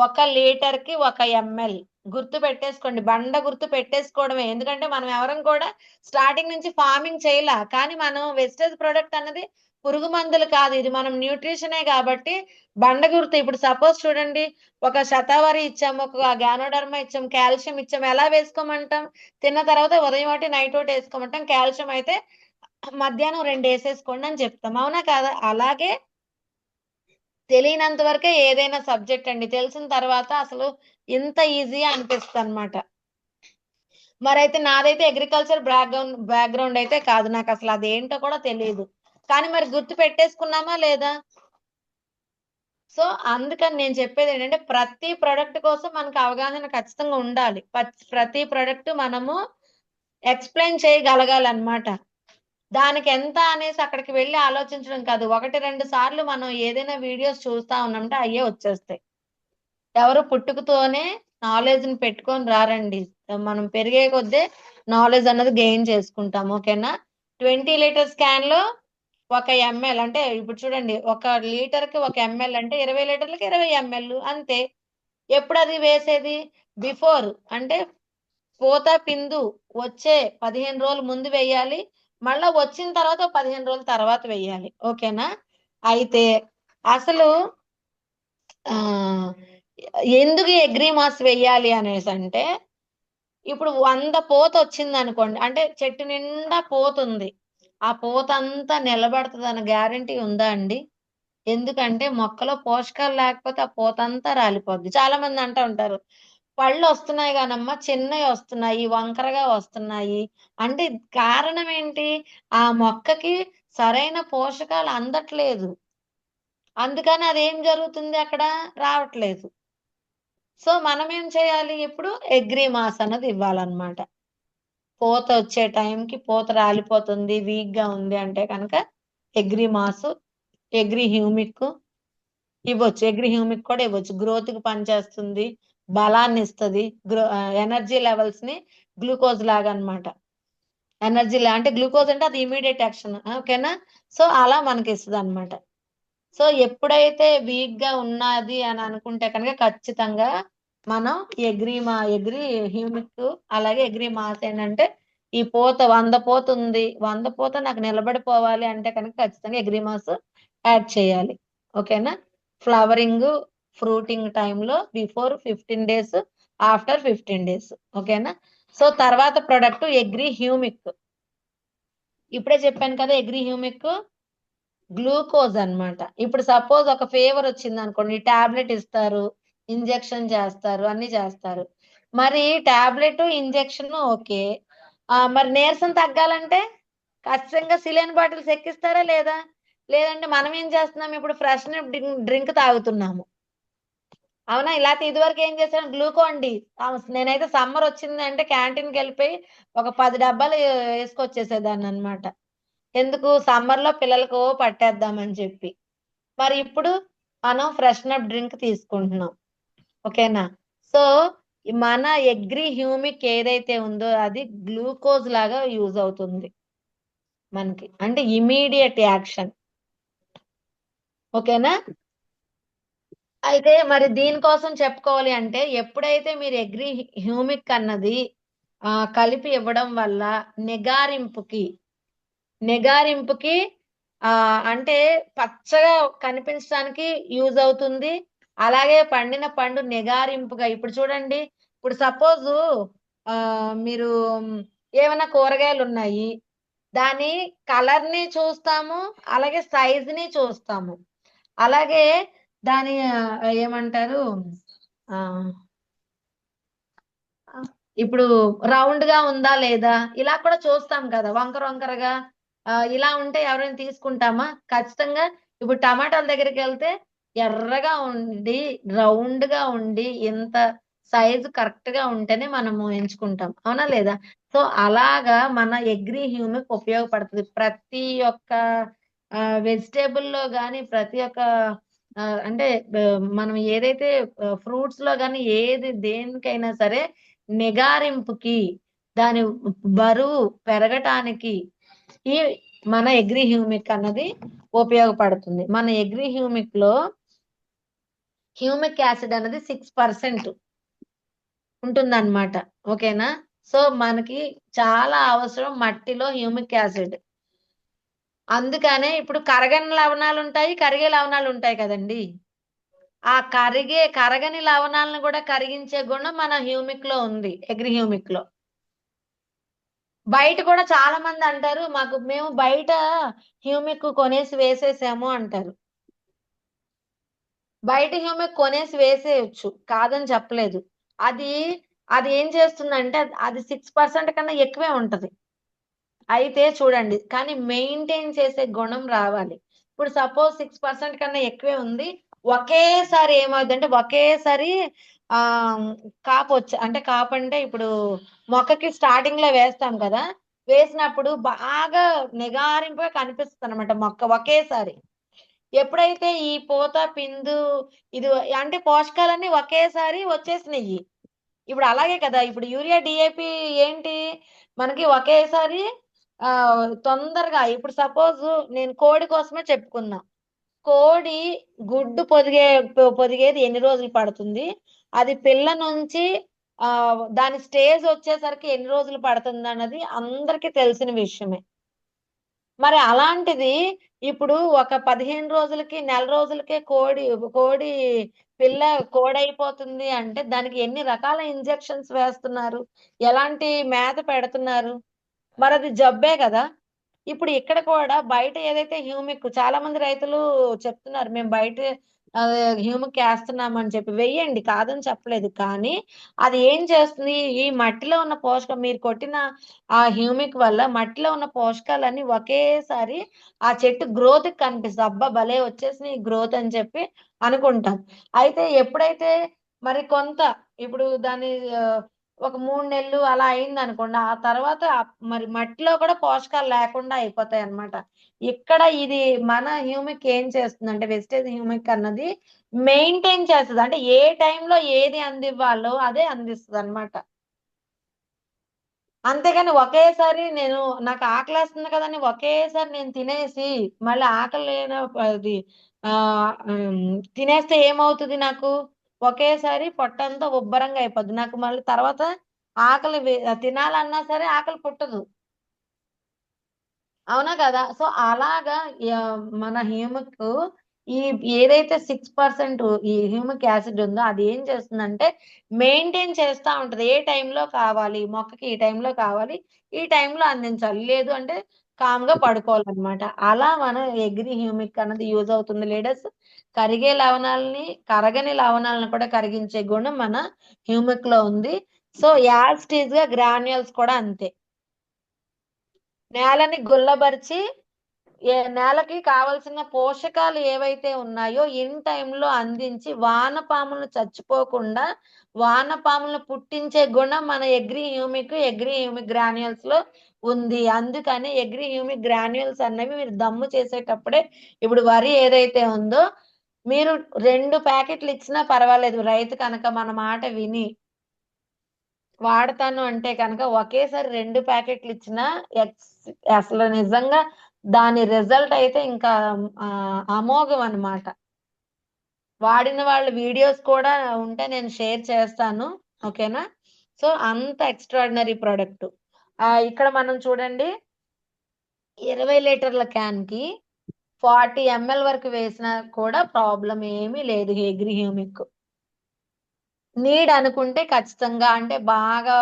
1 లీటర్ కి 1 ml. గుర్తు పెట్టేసుకోండి, గుర్తు పెట్టేసుకోవడమే. ఎందుకంటే మనం ఎవరం కూడా స్టార్టింగ్ నుంచి ఫార్మింగ్ చేయలా, కానీ మనం వెస్టేజ్ ప్రొడక్ట్ అన్నది పురుగు మందులు కాదు, ఇది మనం న్యూట్రిషనే కాబట్టి గుర్తు. ఇప్పుడు సపోజ్ చూడండి, ఒక శతావరి ఇచ్చాము, ఒక గ్యానోడర్మా ఇచ్చాం, కాల్షియం ఇచ్చాం, ఎలా వేసుకోమంటాం? తిన్న తర్వాత ఉదయం ఒకటి నైట్ ఒకటి వేసుకోమంటాం. కాల్షియం అయితే మధ్యాహ్నం 2 వేసేసుకోండి అని చెప్తాం, అవునా కాదా? అలాగే తెలియనంత వరకే ఏదైనా సబ్జెక్ట్ అండి, తెలిసిన తర్వాత అసలు ఇంత ఈజీ అనిపిస్తుంది అనమాట. మరైతే నాదైతే అగ్రికల్చర్ బ్యాక్గ్రౌండ్ అయితే కాదు, నాకు అసలు అదేంటో కూడా తెలియదు. కానీ మరి గుర్తు పెట్టేసుకున్నామా లేదా? సో అందుకని నేను చెప్పేది ఏంటంటే ప్రతి ప్రొడక్ట్ కోసం మనకు అవగాహన ఖచ్చితంగా ఉండాలి. ప్రతి ప్రొడక్ట్ మనము ఎక్స్ప్లెయిన్ చేయగలగాలన్నమాట. దానికి ఎంత అనేసి అక్కడికి వెళ్ళి ఆలోచించడం కాదు. 1, 2 సార్లు మనం ఏదైనా వీడియోస్ చూస్తా ఉన్నామంటే అయ్యే వచ్చేస్తాయి. ఎవరు పుట్టుకతోనే నాలెడ్జ్ ని పెట్టుకొని రారండి. మనం పెరిగే కొద్దీ నాలెడ్జ్ అన్నది గెయిన్ చేసుకుంటాం. ఓకేనా? 20 లీటర్స్ క్యాన్ లో 1 ml అంటే ఇప్పుడు చూడండి, 1 లీటర్ కి 1 ml అంటే 20 లీటర్లకి 20 ml అంతే. ఎప్పుడు అది వేసేది? బిఫోర్ అంటే పూత పిందు వచ్చే 15 రోజుల ముందు వేయాలి. మళ్ళా వచ్చిన తర్వాత 15 రోజుల తర్వాత వేయాలి. ఓకేనా? అయితే అసలు ఆ ఎందుకు అగ్రి మాస్ వేయాలి అనేసి అంటే, ఇప్పుడు 100 పూత వచ్చింది అనుకోండి, అంటే చెట్టు నిండా పూత ఉంది, ఆ పూత అంతా నిలబడుతుందన్న గ్యారంటీ ఉందా అండి? ఎందుకంటే మొక్కలో పోషకాలు లేకపోతే ఆ పూత అంతా రాలిపోద్ది. చాలా మంది అంటూ ఉంటారు, పళ్ళు వస్తున్నాయి కానమ్మా చిన్నవి వస్తున్నాయి, వంకరగా వస్తున్నాయి అంటే కారణం ఏంటి? ఆ మొక్కకి సరైన పోషకాలు అందట్లేదు, అందుకని అదేం జరుగుతుంది, అక్కడ రావట్లేదు. సో మనం ఏం చేయాలి? ఇప్పుడు అగ్రి మాస్ అన్నది ఇవ్వాలన్నమాట. పూత వచ్చే టైంకి పూత రాలిపోతుంది, వీక్ గా ఉంది అంటే కనుక అగ్రి మాస్, అగ్రి హ్యూమిక్ ఇవ్వచ్చు. అగ్రి హ్యూమిక్ కూడా ఇవ్వచ్చు. గ్రోత్ కి పనిచేస్తుంది, బలాన్ని ఇస్తుంది, ఎనర్జీ లెవెల్స్ ని గ్లూకోజ్ లాగా అన్నమాట. అంటే గ్లూకోజ్ అంటే అది ఇమీడియట్ యాక్షన్. ఓకేనా? సో అలా మనకి ఇస్తుంది అనమాట. సో ఎప్పుడైతే వీక్ గా ఉన్నది అని అనుకుంటే కనుక ఖచ్చితంగా మనం ఎగ్రీ హ్యూమిక్ అలాగే ఎగ్రీ మాస్ ఏంటంటే ఈ పూత 100 పూత ఉంది, 100 పూత నాకు నిలబడిపోవాలి అంటే కనుక ఖచ్చితంగా ఎగ్రీ మాస్ యాడ్ చేయాలి. ఓకేనా? ఫ్లవరింగ్ ఫ్రూటింగ్ టైంలో బిఫోర్ 15 డేస్, ఆఫ్టర్ 15 డేస్. ఓకేనా? సో తర్వాత ప్రొడక్ట్ ఎగ్రీ హ్యూమిక్. ఇప్పుడే చెప్పాను కదా ఎగ్రీ హ్యూమిక్ గ్లూకోజ్ అన్నమాట. ఇప్పుడు సపోజ్ ఒక ఫీవర్ వచ్చింది అనుకోండి, టాబ్లెట్ ఇస్తారు, ఇంజెక్షన్ చేస్తారు, అన్ని చేస్తారు. మరి టాబ్లెట్ ఇంజెక్షన్ ఓకే, మరి నీరసం తగ్గాలంటే ఖచ్చితంగా సిలియన్ బాటిల్స్ ఎక్కిస్తారా లేదా? లేదంటే మనం ఏం చేస్తున్నాం, ఇప్పుడు ఫ్రెష్ డ్రింక్ తాగుతున్నాము. అవునా? ఇలాంటి ఇదివరకు ఏం చేశాను, గ్లూకోన్ డి. నేనైతే సమ్మర్ వచ్చింది అంటే క్యాంటీన్కి వెళ్ళిపోయి ఒక 10 డబ్బాలు వేసుకొచ్చేసేదాన్ని అనమాట. ఎందుకు, సమ్మర్ లో పిల్లలకు పట్టేద్దామని చెప్పి. మరి ఇప్పుడు మనం ఫ్రెష్నప్ డ్రింక్ తీసుకుంటున్నాం. ఓకేనా? సో మన ఎగ్రీ హ్యూమిక్ ఏదైతే ఉందో అది గ్లూకోజ్ లాగా యూజ్ అవుతుంది మనకి, అంటే ఇమీడియట్ యాక్షన్. ఓకేనా? అయితే మరి దీనికోసం చెప్పుకోవాలి అంటే ఎప్పుడైతే మీరు ఎగ్రీ హ్యూమిక్ అన్నది కలిపి ఇవ్వడం వల్ల నిగారింపుకి నిగారింపుకి అంటే పచ్చగా కనిపించడానికి యూజ్ అవుతుంది. అలాగే పండిన పండు నిగారింపుగా, ఇప్పుడు చూడండి, ఇప్పుడు సపోజ్ మీరు ఏమైనా కూరగాయలు ఉన్నాయి, దాని కలర్ ని చూస్తాము, అలాగే సైజ్ ని చూస్తాము, అలాగే దాని ఏమంటారు, ఆ ఇప్పుడు రౌండ్ గా ఉందా లేదా ఇలా కూడా చూస్తాం కదా, వంకర వంకరగా ఇలా ఉంటే ఎవరైనా తీసుకుంటామా? ఖచ్చితంగా. ఇప్పుడు టమాటాల దగ్గరికి వెళ్తే ఎర్రగా ఉండి రౌండ్ గా ఉండి ఇంత సైజు కరెక్ట్ గా ఉంటేనే మనము ఎంచుకుంటాం, అవునా లేదా? సో అలాగా మన ఎగ్రీ హ్యూమిక్ ఉపయోగపడుతుంది ప్రతి ఒక్క వెజిటేబుల్ లో గాని, ప్రతి ఒక్క అంటే మనం ఏదైతే ఫ్రూట్స్ లో గాని ఏది దేనికైనా సరే నిగారింపుకి, దాని బరువు పెరగటానికి ఈ మన ఎగ్రీ హ్యూమిక్ అన్నది ఉపయోగపడుతుంది. మన ఎగ్రీ హ్యూమిక్ లో హ్యూమిక్ యాసిడ్ అనేది 6% ఉంటుందన్నమాట. ఓకేనా? సో మనకి చాలా అవసరం మట్టిలో హ్యూమిక్ యాసిడ్. అందుకనే ఇప్పుడు కరగని లవణాలు ఉంటాయి, కరిగే లవణాలు ఉంటాయి కదండి. ఆ కరగని లవణాలను కూడా కరిగించే గుణం మన హ్యూమిక్ లో ఉంది, ఎగ్రీ హ్యూమిక్ లో. బయట కూడా చాలా మంది అంటారు, మేము బయట హ్యూమిక్ కొనేసి వేసేసాము అంటారు. బయట హ్యూమిక్ కొనేసి వేసేయచ్చు, కాదని చెప్పలేదు. అది అది ఏం చేస్తుందంటే అది 6% కన్నా ఎక్కువే ఉంటది. అయితే చూడండి, కానీ మెయింటైన్ చేసే గుణం రావాలి. ఇప్పుడు సపోజ్ 6% కన్నా ఎక్కువే ఉంది, ఒకేసారి ఏమవుతుందంటే ఒకేసారి ఆ అంటే కాపు అంటే ఇప్పుడు మొక్కకి స్టార్టింగ్ లో వేస్తాం కదా, వేసినప్పుడు బాగా నిగారింపుగా కనిపిస్తుంది అనమాట మొక్క ఒకేసారి. ఎప్పుడైతే ఈ పూత పిందు ఇది అంటే పోషకాలన్నీ ఒకేసారి వచ్చేసినాయి. ఇప్పుడు అలాగే కదా, ఇప్పుడు యూరియా డిఏపి ఏంటి మనకి ఒకేసారి ఆ తొందరగా. ఇప్పుడు సపోజ్ నేను కోడి కోసమే చెప్పుకున్నా, కోడి గుడ్డు పొదిగేది ఎన్ని రోజులు పడుతుంది, అది పిల్ల నుంచి దాని స్టేజ్ వచ్చేసరికి ఎన్ని రోజులు పడుతుంది అన్నది అందరికీ తెలిసిన విషయమే. మరి అలాంటిది ఇప్పుడు ఒక 15 రోజులకి, నెల రోజులకే కోడి పిల్ల కోడైపోతుంది అంటే దానికి ఎన్ని రకాల ఇంజెక్షన్స్ వేస్తున్నారు, ఎలాంటి మేత పెడుతున్నారు, మరి అది జబ్బే కదా. ఇప్పుడు ఇక్కడ కూడా బయట ఏదైతే హ్యూమిక్, చాలా మంది రైతులు చెప్తున్నారు మేము బయట హ్యూమిక్ వేస్తున్నామని చెప్పి, వెయ్యండి, కాదని చెప్పలేదు. కానీ అది ఏం చేస్తుంది, ఈ మట్టిలో ఉన్న పోషకం మీరు కొట్టిన ఆ హ్యూమిక్ వల్ల మట్టిలో ఉన్న పోషకాలన్నీ ఒకేసారి ఆ చెట్టు గ్రోత్ కి కనిపిస్తుంది. అబ్బా భలే వచ్చేసినాయి గ్రోత్ అని చెప్పి అనుకుంటాం. అయితే ఎప్పుడైతే మరి కొంత ఇప్పుడు దాని ఒక 3 నెలలు అలా అయింది అనుకోండి, ఆ తర్వాత మరి మట్టిలో కూడా పోషకాలు లేకుండా అయిపోతాయి అన్నమాట. ఇక్కడ ఇది మన హ్యూమిక్ ఏం చేస్తుందంటే, వెస్టేజ్ హ్యూమిక్ అన్నది మెయింటైన్ చేస్తది. అంటే ఏ టైంలో ఏది అందివ్వాలో అదే అందిస్తది అన్నమాట. అంతేగాని ఒకేసారి నేను నాకు ఆకలేస్తుంది కదని ఒకేసారి నేను తినేసి మళ్ళీ ఆకలి లేన అది ఆ తినేస్తే ఏమవుతుంది నాకు? ఒకేసారి పొట్టంతా ఉబ్బరంగా అయిపోద్ది. నాకు మళ్ళీ తర్వాత ఆకలి తినాలన్నా సరే ఆకలి పుట్టదు. అవునా కదా? సో అలాగా మన హ్యూమిక్ ఈ ఏదైతే 6% ఈ హ్యూమిక్ యాసిడ్ ఉందో అది ఏం చేస్తుందంటే మెయింటైన్ చేస్తా ఉంటది. ఏ టైంలో కావాలి, మొక్కకి ఈ టైంలో కావాలి, ఈ టైంలో అందించాలి. లేదు అంటే కామ్‌గా పడుకోవాలనమాట. అలా మన అగ్రి హ్యూమిక్ అన్నది యూజ్ అవుతుంది లీడర్స్. కరిగే లవణాలని, కరగని లవణాలను కూడా కరిగించే గుణం మన హ్యూమిక్‌లో ఉంది. సో యాజ్ ఇట్ ఈస్‌గా గ్రాన్యూల్స్ కూడా అంతే. నేలని గుల్లబరిచి నేలకి కావలసిన పోషకాలు ఏవైతే ఉన్నాయో ఇన్ టైంలో అందించి వానపాములు చచ్చిపోకుండా వానపాములను పుట్టించే గుణం మన అగ్రి హ్యూమిక్ గ్రాన్యూల్స్ లో ఉంది. అందుకని అగ్రి హ్యూమిక్ గ్రాన్యూల్స్ అన్నవి మీరు దమ్ము చేసేటప్పుడే ఇప్పుడు వరి ఏదైతే ఉందో మీరు 2 ప్యాకెట్లు ఇచ్చినా పర్వాలేదు. రైతు కనుక మన మాట విని వాడతాను అంటే కనుక ఒకేసారి 2 ప్యాకెట్లు ఇచ్చినా అసలు నిజంగా దాని రిజల్ట్ అయితే ఇంకా అమోఘం అన్నమాట. వాడిన వాళ్ళ వీడియోస్ కూడా ఉంటే నేను షేర్ చేస్తాను. ఓకేనా? సో అంత ఎక్స్ట్రార్డినరీ ప్రొడక్ట్. ఇక్కడ మనం చూడండి 20 లీటర్ల క్యాన్ కి 40 ఎంఎల్ వరకు వేసినా కూడా ప్రాబ్లం ఏమీ లేదు అగ్రి హ్యూమిక్. నీడ్ అనుకుంటే ఖచ్చితంగా అంటే బాగా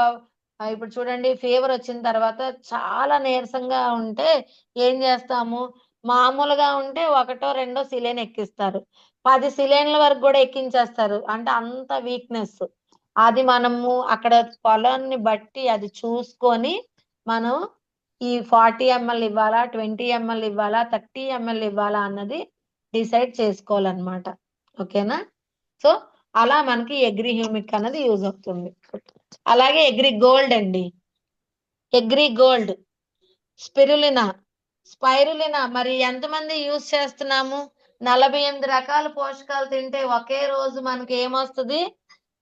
ఇప్పుడు చూడండి ఫీవర్ వచ్చిన తర్వాత చాలా నీరసంగా ఉంటే ఏం చేస్తాము? మామూలుగా ఉంటే ఒకటో రెండో సిలేన్ ఎక్కిస్తారు. 10 సిలేన్ల వరకు కూడా ఎక్కించేస్తారు. అంటే అంత వీక్‌నెస్. అది మనము అక్కడ పొలాన్ని బట్టి అది చూసుకొని మనం ఈ 40 ఎంఎల్ ఇవ్వాలా? 20 ఎంఎల్ ఇవ్వాలా? 30 ఎంఎల్ ఇవ్వాలా? అన్నది డిసైడ్ చేసుకోవాలన్నమాట. ఓకేనా? సో అలా మనకి అగ్రి హ్యూమిక్ అన్నది యూజ్ అవుతుంది. అలాగే అగ్రి గోల్డ్ అండి. అగ్రి గోల్డ్, స్పిరులినా, స్పైరులినా మరి ఎంతమంది యూజ్ చేస్తున్నాము? 48 రకాల పోషకాలు తింటే ఒకే రోజు మనకి ఏమొస్తది?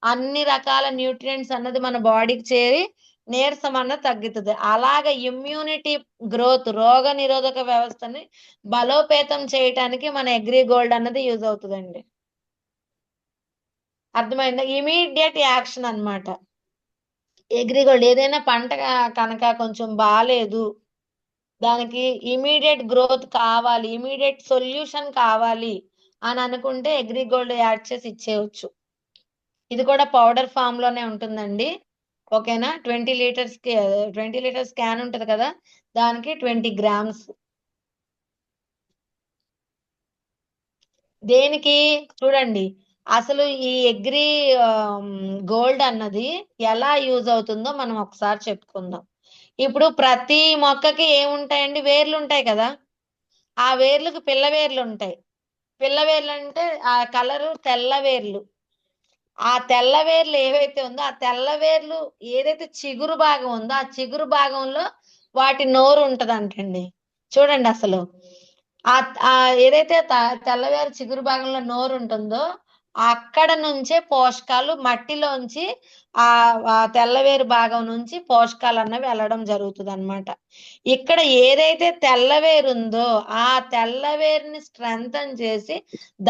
అన్ని రకాల న్యూట్రియంట్స్ అన్నది మన బాడీకి చేరి నీరసం అన్నది తగ్గుతుంది. అలాగే ఇమ్యూనిటీ గ్రోత్ రోగ నిరోధక వ్యవస్థని బలోపేతం చేయటానికి మన అగ్రి గోల్డ్ అన్నది యూజ్ అవుతుందండి. అర్థమైందా? ఇమీడియట్ యాక్షన్ అన్నమాట. అగ్రి గోల్డ్ ఏదైనా పంట కనుక కొంచెం బాలేదు, దానికి ఇమీడియట్ గ్రోత్ కావాలి, ఇమీడియట్ సొల్యూషన్ కావాలి అని అనుకుంటే అగ్రి గోల్డ్ యాడ్ చేసి ఇచ్చేయొచ్చు. ఇది కూడా పౌడర్ ఫామ్ లోనే ఉంటుందండి. ఓకేనా? 20 లీటర్స్ 20 లీటర్స్ క్యాన్ ఉంటది కదా, దానికి 20 గ్రామ్స్. దేనికి చూడండి, అసలు ఈ అగ్రి గోల్డ్ అన్నది ఎలా యూజ్ అవుతుందో మనం ఒకసారి చెప్పుకుందాం. ఇప్పుడు ప్రతి మొక్కకి ఏముంటాయండి? వేర్లు ఉంటాయి కదా, ఆ వేర్లకు పిల్ల వేర్లు ఉంటాయి. పిల్ల వేర్లు అంటే ఆ కలరు తెల్ల వేర్లు. ఆ తెల్ల వేర్లు ఏవైతే ఉందో ఆ తెల్ల వేర్లు ఏదైతే చిగురు భాగం ఉందో ఆ చిగురు భాగంలో వాటి నోరు ఉంటదంటండి. చూడండి అసలు ఆ ఆ ఏదైతే తెల్లవేరు చిగురు భాగంలో నోరు ఉంటుందో అక్కడ నుంచే పోషకాలు మట్టిలోంచి ఆ ఆ తెల్లవేరు భాగం నుంచి పోషకాలు అన్నవి వెళ్ళడం జరుగుతుంది అనమాట. ఇక్కడ ఏదైతే తెల్లవేరు ఉందో ఆ తెల్లవేరుని స్ట్రెంథన్ చేసి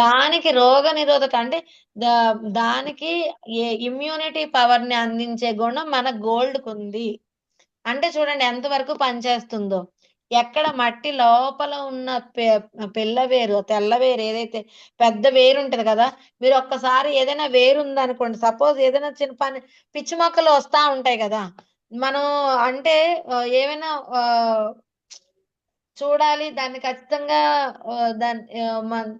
దానికి రోగ నిరోధక అంటే దానికి ఇమ్యూనిటీ పవర్ ని అందించే గుణం మన గోల్డ్ కు ఉంది. అంటే చూడండి ఎంత వరకు పనిచేస్తుందో. ఎక్కడ మట్టి లోపల ఉన్న పిల్ల వేరు తెల్ల వేరు ఏదైతే పెద్ద వేరు ఉంటది కదా, మీరు ఒక్కసారి ఏదైనా వేరు ఉందనుకోండి, సపోజ్ ఏదైనా చిన్న పని పిచ్చి మొక్కలు వస్తా ఉంటాయి కదా, మనం అంటే ఏమైనా చూడాలి దాన్ని ఖచ్చితంగా దాన్ని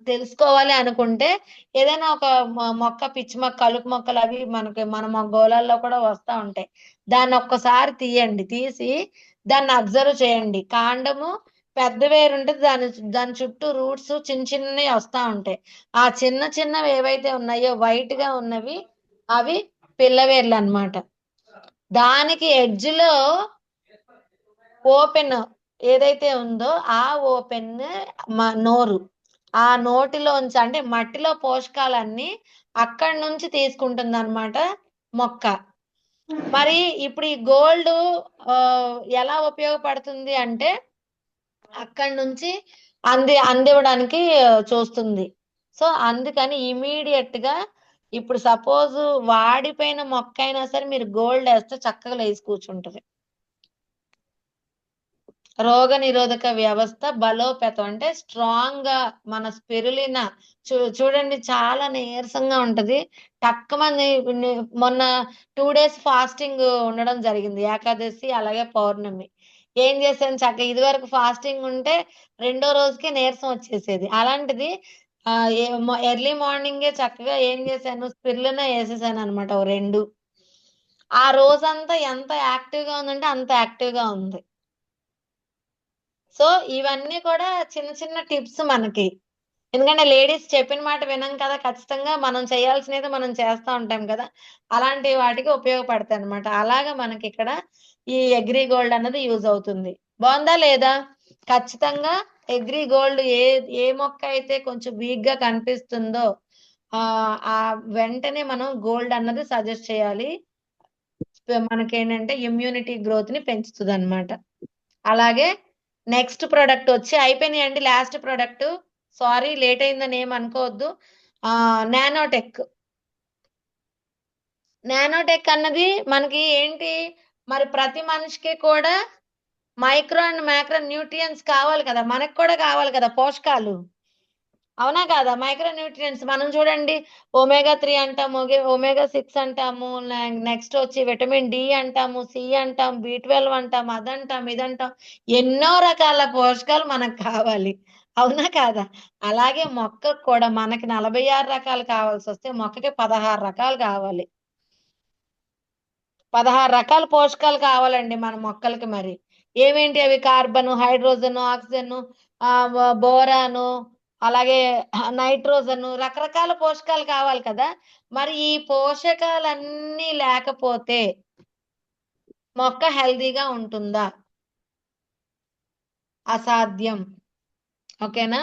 తెలుసుకోవాలి అనుకుంటే ఏదైనా ఒక మొక్క పిచ్చి మొక్క కలుపు మొక్కలు అవి మనకి మన గోళాల్లో కూడా వస్తా ఉంటాయి. దాన్ని ఒక్కసారి తీయండి, తీసి దాన్ని అబ్జర్వ్ చేయండి. కాండము పెద్ద వేరు ఉంటుంది, దాని చుట్టూ రూట్స్ చిన్న చిన్నవి వస్తా ఉంటాయి. ఆ చిన్న చిన్నవి ఏవైతే ఉన్నాయో వైట్ గా ఉన్నవి అవి పిల్లవేర్లు అన్నమాట. దానికి ఎడ్జ్ లో ఓపెన్ ఏదైతే ఉందో ఆ ఓపెన్ నోరు, ఆ నోటిలోంచి అంటే మట్టిలో పోషకాలన్నీ అక్కడి నుంచి తీసుకుంటుంది అన్నమాట మొక్క. మరి ఇప్పుడు ఈ గోల్డ్ ఎలా ఉపయోగపడుతుంది అంటే అక్కడి నుంచి అందివ్వడానికి చూస్తుంది. సో అందుకని ఇమీడియట్ గా ఇప్పుడు సపోజ్ వాడిపోయిన మొక్క అయినా సరే మీరు గోల్డ్ వేస్తే చక్కగా లేచి కూర్చుంటది. రోగ నిరోధక వ్యవస్థ బలోపేతం అంటే స్ట్రాంగ్ గా మన స్పిరులిన చూడండి చాలా నీరసంగా ఉంటది. టక్కుమని మొన్న 2 days ఫాస్టింగ్ ఉండడం జరిగింది. ఏకాదశి అలాగే పౌర్ణమి. ఏం చేశాను చక్కగా ఇదివరకు ఫాస్టింగ్ ఉంటే రెండో రోజుకే నీరసం వచ్చేసేది. అలాంటిది ఎర్లీ మార్నింగే చక్కగా ఏం చేశాను స్పిరులినా వేసేసాను అనమాట ఓ 2. ఆ రోజంతా ఎంత యాక్టివ్ గా ఉందంటే అంత యాక్టివ్ గా ఉంది. సో ఇవన్నీ కూడా చిన్న చిన్న టిప్స్ మనకి. ఎందుకంటే లేడీస్ చెప్పిన మాట వినం కదా! ఖచ్చితంగా మనం చేయాల్సినది మనం చేస్తా ఉంటాం కదా! అలాంటి వాటికి ఉపయోగపడతాయన్నమాట. అలాగా మనకిక్కడ ఈ అగ్రి గోల్డ్ అన్నది యూజ్ అవుతుంది. బావుందా లేదా? ఖచ్చితంగా అగ్రి గోల్డ్ ఏ మొక్క అయితే కొంచెం వీక్‌గా కనిపిస్తుందో ఆ వెంటనే మనం గోల్డ్ అన్నది సజెస్ట్ చేయాలి. మనకేంటంటే ఇమ్యూనిటీ గ్రోత్‌ని పెంచుతదన్నమాట. అలాగే నెక్స్ట్ ప్రొడక్ట్ వచ్చి అయిపోయినాయండి లాస్ట్ ప్రొడక్ట్. సారీ లేట్ అయిందని ఏమి అనుకోవద్దు. నానోటెక్. నానోటెక్ అన్నది మనకి ఏంటి మరి ప్రతి మనిషికి కూడా మైక్రో అండ్ మాక్రో న్యూట్రియన్స్ కావాలి కదా! మనకు కూడా కావాలి కదా పోషకాలు. అవునా కాదా? మైక్రో న్యూట్రియంట్స్ మనం చూడండి ఒమేగా 3 అంటాము, ఒమేగా 6 అంటాము, నెక్స్ట్ వచ్చి విటమిన్ డి అంటాము, సి అంటాం, బి12 అంటాం, అదంటాం, ఇదంటాం. ఎన్నో రకాల పోషకాలు మనకు కావాలి. అవునా కాదా? అలాగే మొక్కకు కూడా మనకి 46 రకాలు కావాల్సొస్తే మొక్కకి 16 రకాలు కావాలి. 16 రకాల పోషకాలు కావాలండి మన మొక్కలకి మరి. ఏమేంటి అవి కార్బను, హైడ్రోజను, ఆక్సిజను, బోరాను, అలాగే నైట్రోజను రకరకాల పోషకాలు కావాలి కదా! మరి ఈ పోషకాలన్నీ లేకపోతే మొక్క హెల్తీగా ఉంటుందా? అసాధ్యం. ఓకేనా?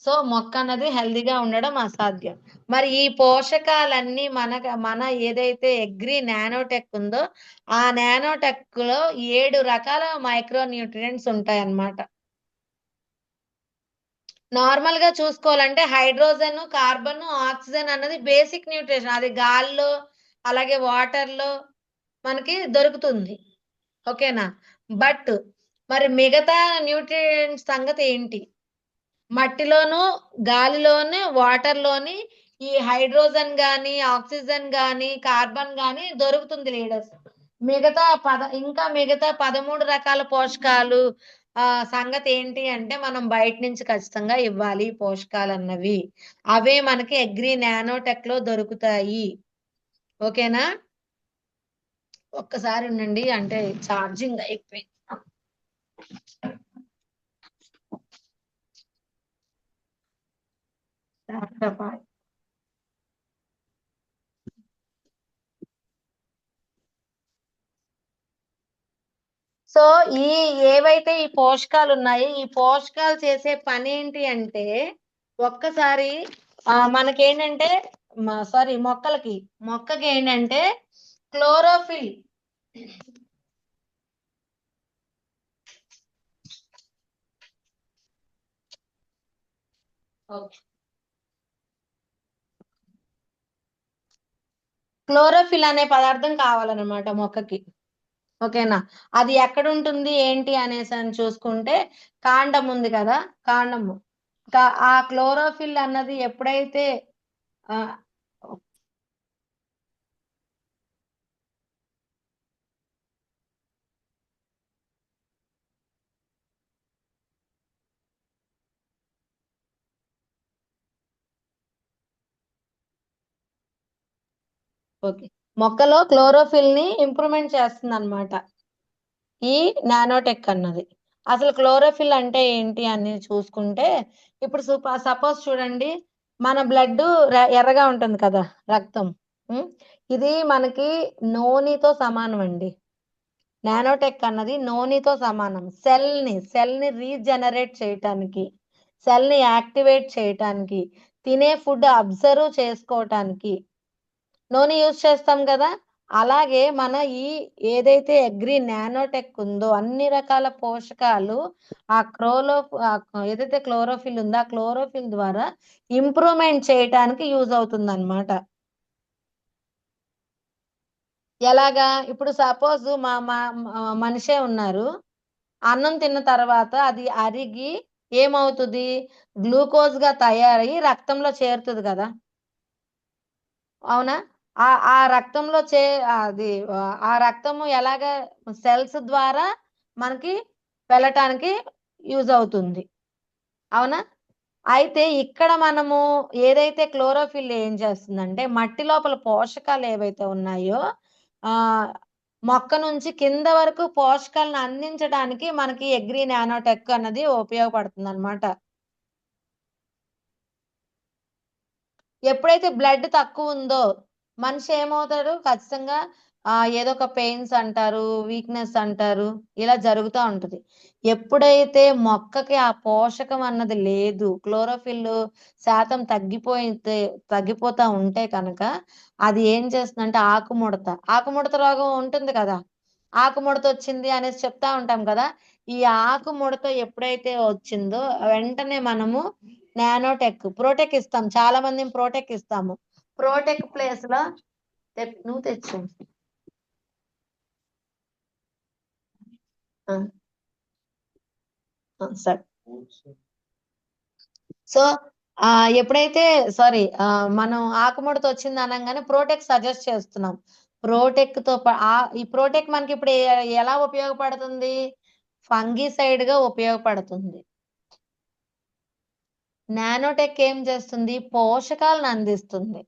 సో మొక్క అన్నది హెల్తీగా ఉండడం అసాధ్యం. మరి ఈ పోషకాలన్నీ మన ఏదైతే అగ్రి నానోటెక్ ఉందో ఆ నానోటెక్‌లో 7 రకాల మైక్రో న్యూట్రియంట్స్ ఉంటాయన్నమాట. నార్మల్‌గా చూసుకోవాలంటే హైడ్రోజన్, కార్బన్, ఆక్సిజన్ అన్నది బేసిక్ న్యూట్రిషన్. అది గాలిలో అలాగే వాటర్‌లో మనకి దొరుకుతుంది. ఓకేనా? బట్ మరి మిగతా న్యూట్రియంట్స్ సంగతి ఏంటి? మట్టిలోను, గాలిలోను, వాటర్‌లోని ఈ హైడ్రోజన్ గాని, ఆక్సిజన్ గాని, కార్బన్ గాని దొరుకుతుంది లీడర్స్. మిగతా 13 రకాల పోషకాలు సంగతి ఏంటి అంటే మనం బయట నుంచి ఖచ్చితంగా ఇవ్వాలి ఈ పోషకాలన్నవి. అవే మనకి అగ్రి నానోటెక్‌లో దొరుకుతాయి. ఓకేనా? ఒక్కసారి ఉండండి అంటే ఛార్జింగ్ అయిపోయింది. సో ఈ ఏవైతే ఈ పోషకాలున్నాయో, ఈ పోషకాలు చేసే పనేంటి అంటే, ఒక్కసారి మనకేంటంటే సారీ మొక్కకేంటంటే క్లోరోఫిల్. ఓకే. క్లోరోఫిల్ అనే పదార్థం కావాలన్నమాట మొక్కకి. ఓకేనా? అది ఎక్కడుంటుంది ఏంటి అనేసని చూసుకుంటే కాండం ఉంది కదా! కాండము. ఆ క్లోరోఫిల్ అన్నది ఎప్పుడైతే ఆహ్, ఓకే. మొక్కలో క్లోరోఫిల్‌ని ఇంప్రూవ్‌మెంట్ చేస్తుందన్నమాట. ఈ నానోటెక్ అన్నది. అసలు క్లోరోఫిల్ అంటే ఏంటి అని చూసుకుంటే, ఇప్పుడు సపోజ్ చూడండి, మన బ్లడ్డు ఎర్రగా ఉంటుంది కదా! రక్తం. హ్మ్. ఇది మనకి నూనెతో సమానం అండి. నానోటెక్ అన్నది నూనెతో సమానం. సెల్‌ని రీజనరేట్ చేయటానికి, సెల్‌ని యాక్టివేట్ చేయటానికి, తినే ఫుడ్ అబ్జర్వ్ చేసుకోవటానికి నూనె యూజ్ చేస్తాం గదా! అలాగే మన ఈ ఏదైతే అగ్రి నానోటెక్ ఉందో అన్ని రకాల పోషకాలు ఆ ఏదైతే క్లోరోఫిల్ ఉందో ఆ క్లోరోఫిల్ ద్వారా ఇంప్రూవ్మెంట్ చేయటానికి యూజ్ అవుతుంది అనమాట. ఎలాగా ఇప్పుడు సపోజ్ మనిషే ఉన్నారు, అన్నం తిన్న తర్వాత అది అరిగి ఏమవుతుంది, గ్లూకోజ్ గా తయారయ్యి రక్తంలో చేరుతుంది కదా, అవునా? ఆ ఆ రక్తంలో అది ఆ రక్తము ఎలాగ సెల్స్ ద్వారా మనకి వెళ్ళటానికి యూజ్ అవుతుంది, అవునా? అయితే ఇక్కడ మనము ఏదైతే క్లోరోఫిల్ ఏం చేస్తుందంటే మట్టి లోపల పోషకాలు ఏవైతే ఉన్నాయో ఆ మొక్క నుంచి కింద వరకు పోషకాలను అందించడానికి మనకి అగ్రి నానోటెక్ అన్నది ఉపయోగపడుతుంది అనమాట. ఎప్పుడైతే బ్లడ్ తక్కువ ఉందో మనిషి ఏమవుతాడు ఖచ్చితంగా ఏదో ఒక పెయిన్స్ అంటారు, వీక్నెస్ అంటారు, ఇలా జరుగుతూ ఉంటది. ఎప్పుడైతే మొక్కకి ఆ పోషకం అన్నది లేదు, క్లోరోఫిల్ శాతం తగ్గిపోతా ఉంటే కనుక అది ఏం చేస్తుందంటే ఆకుముడత రోగం ఉంటుంది కదా, ఆకుముడత వచ్చింది అనేసి చెప్తా ఉంటాం కదా. ఈ ఆకుముడత ఎప్పుడైతే వచ్చిందో వెంటనే మనము ప్రోటెక్ ఇస్తాం, చాలా మంది ప్రోటెక్ ఇస్తాము. ప్రోటెక్ ప్లేస్ లో నువ్వు తెచ్చు. సరే. సో ఎప్పుడైతే మనం ఆకుముడత వచ్చింది అనగానే ప్రోటెక్ సజెస్ట్ చేస్తున్నాం. ప్రోటెక్ ఈ ప్రోటెక్ మనకి ఇప్పుడు ఎలా ఉపయోగపడుతుంది, ఫంగిసైడ్ గా ఉపయోగపడుతుంది. నానోటెక్ ఏం చేస్తుంది, పోషకాలను అందిస్తుంది.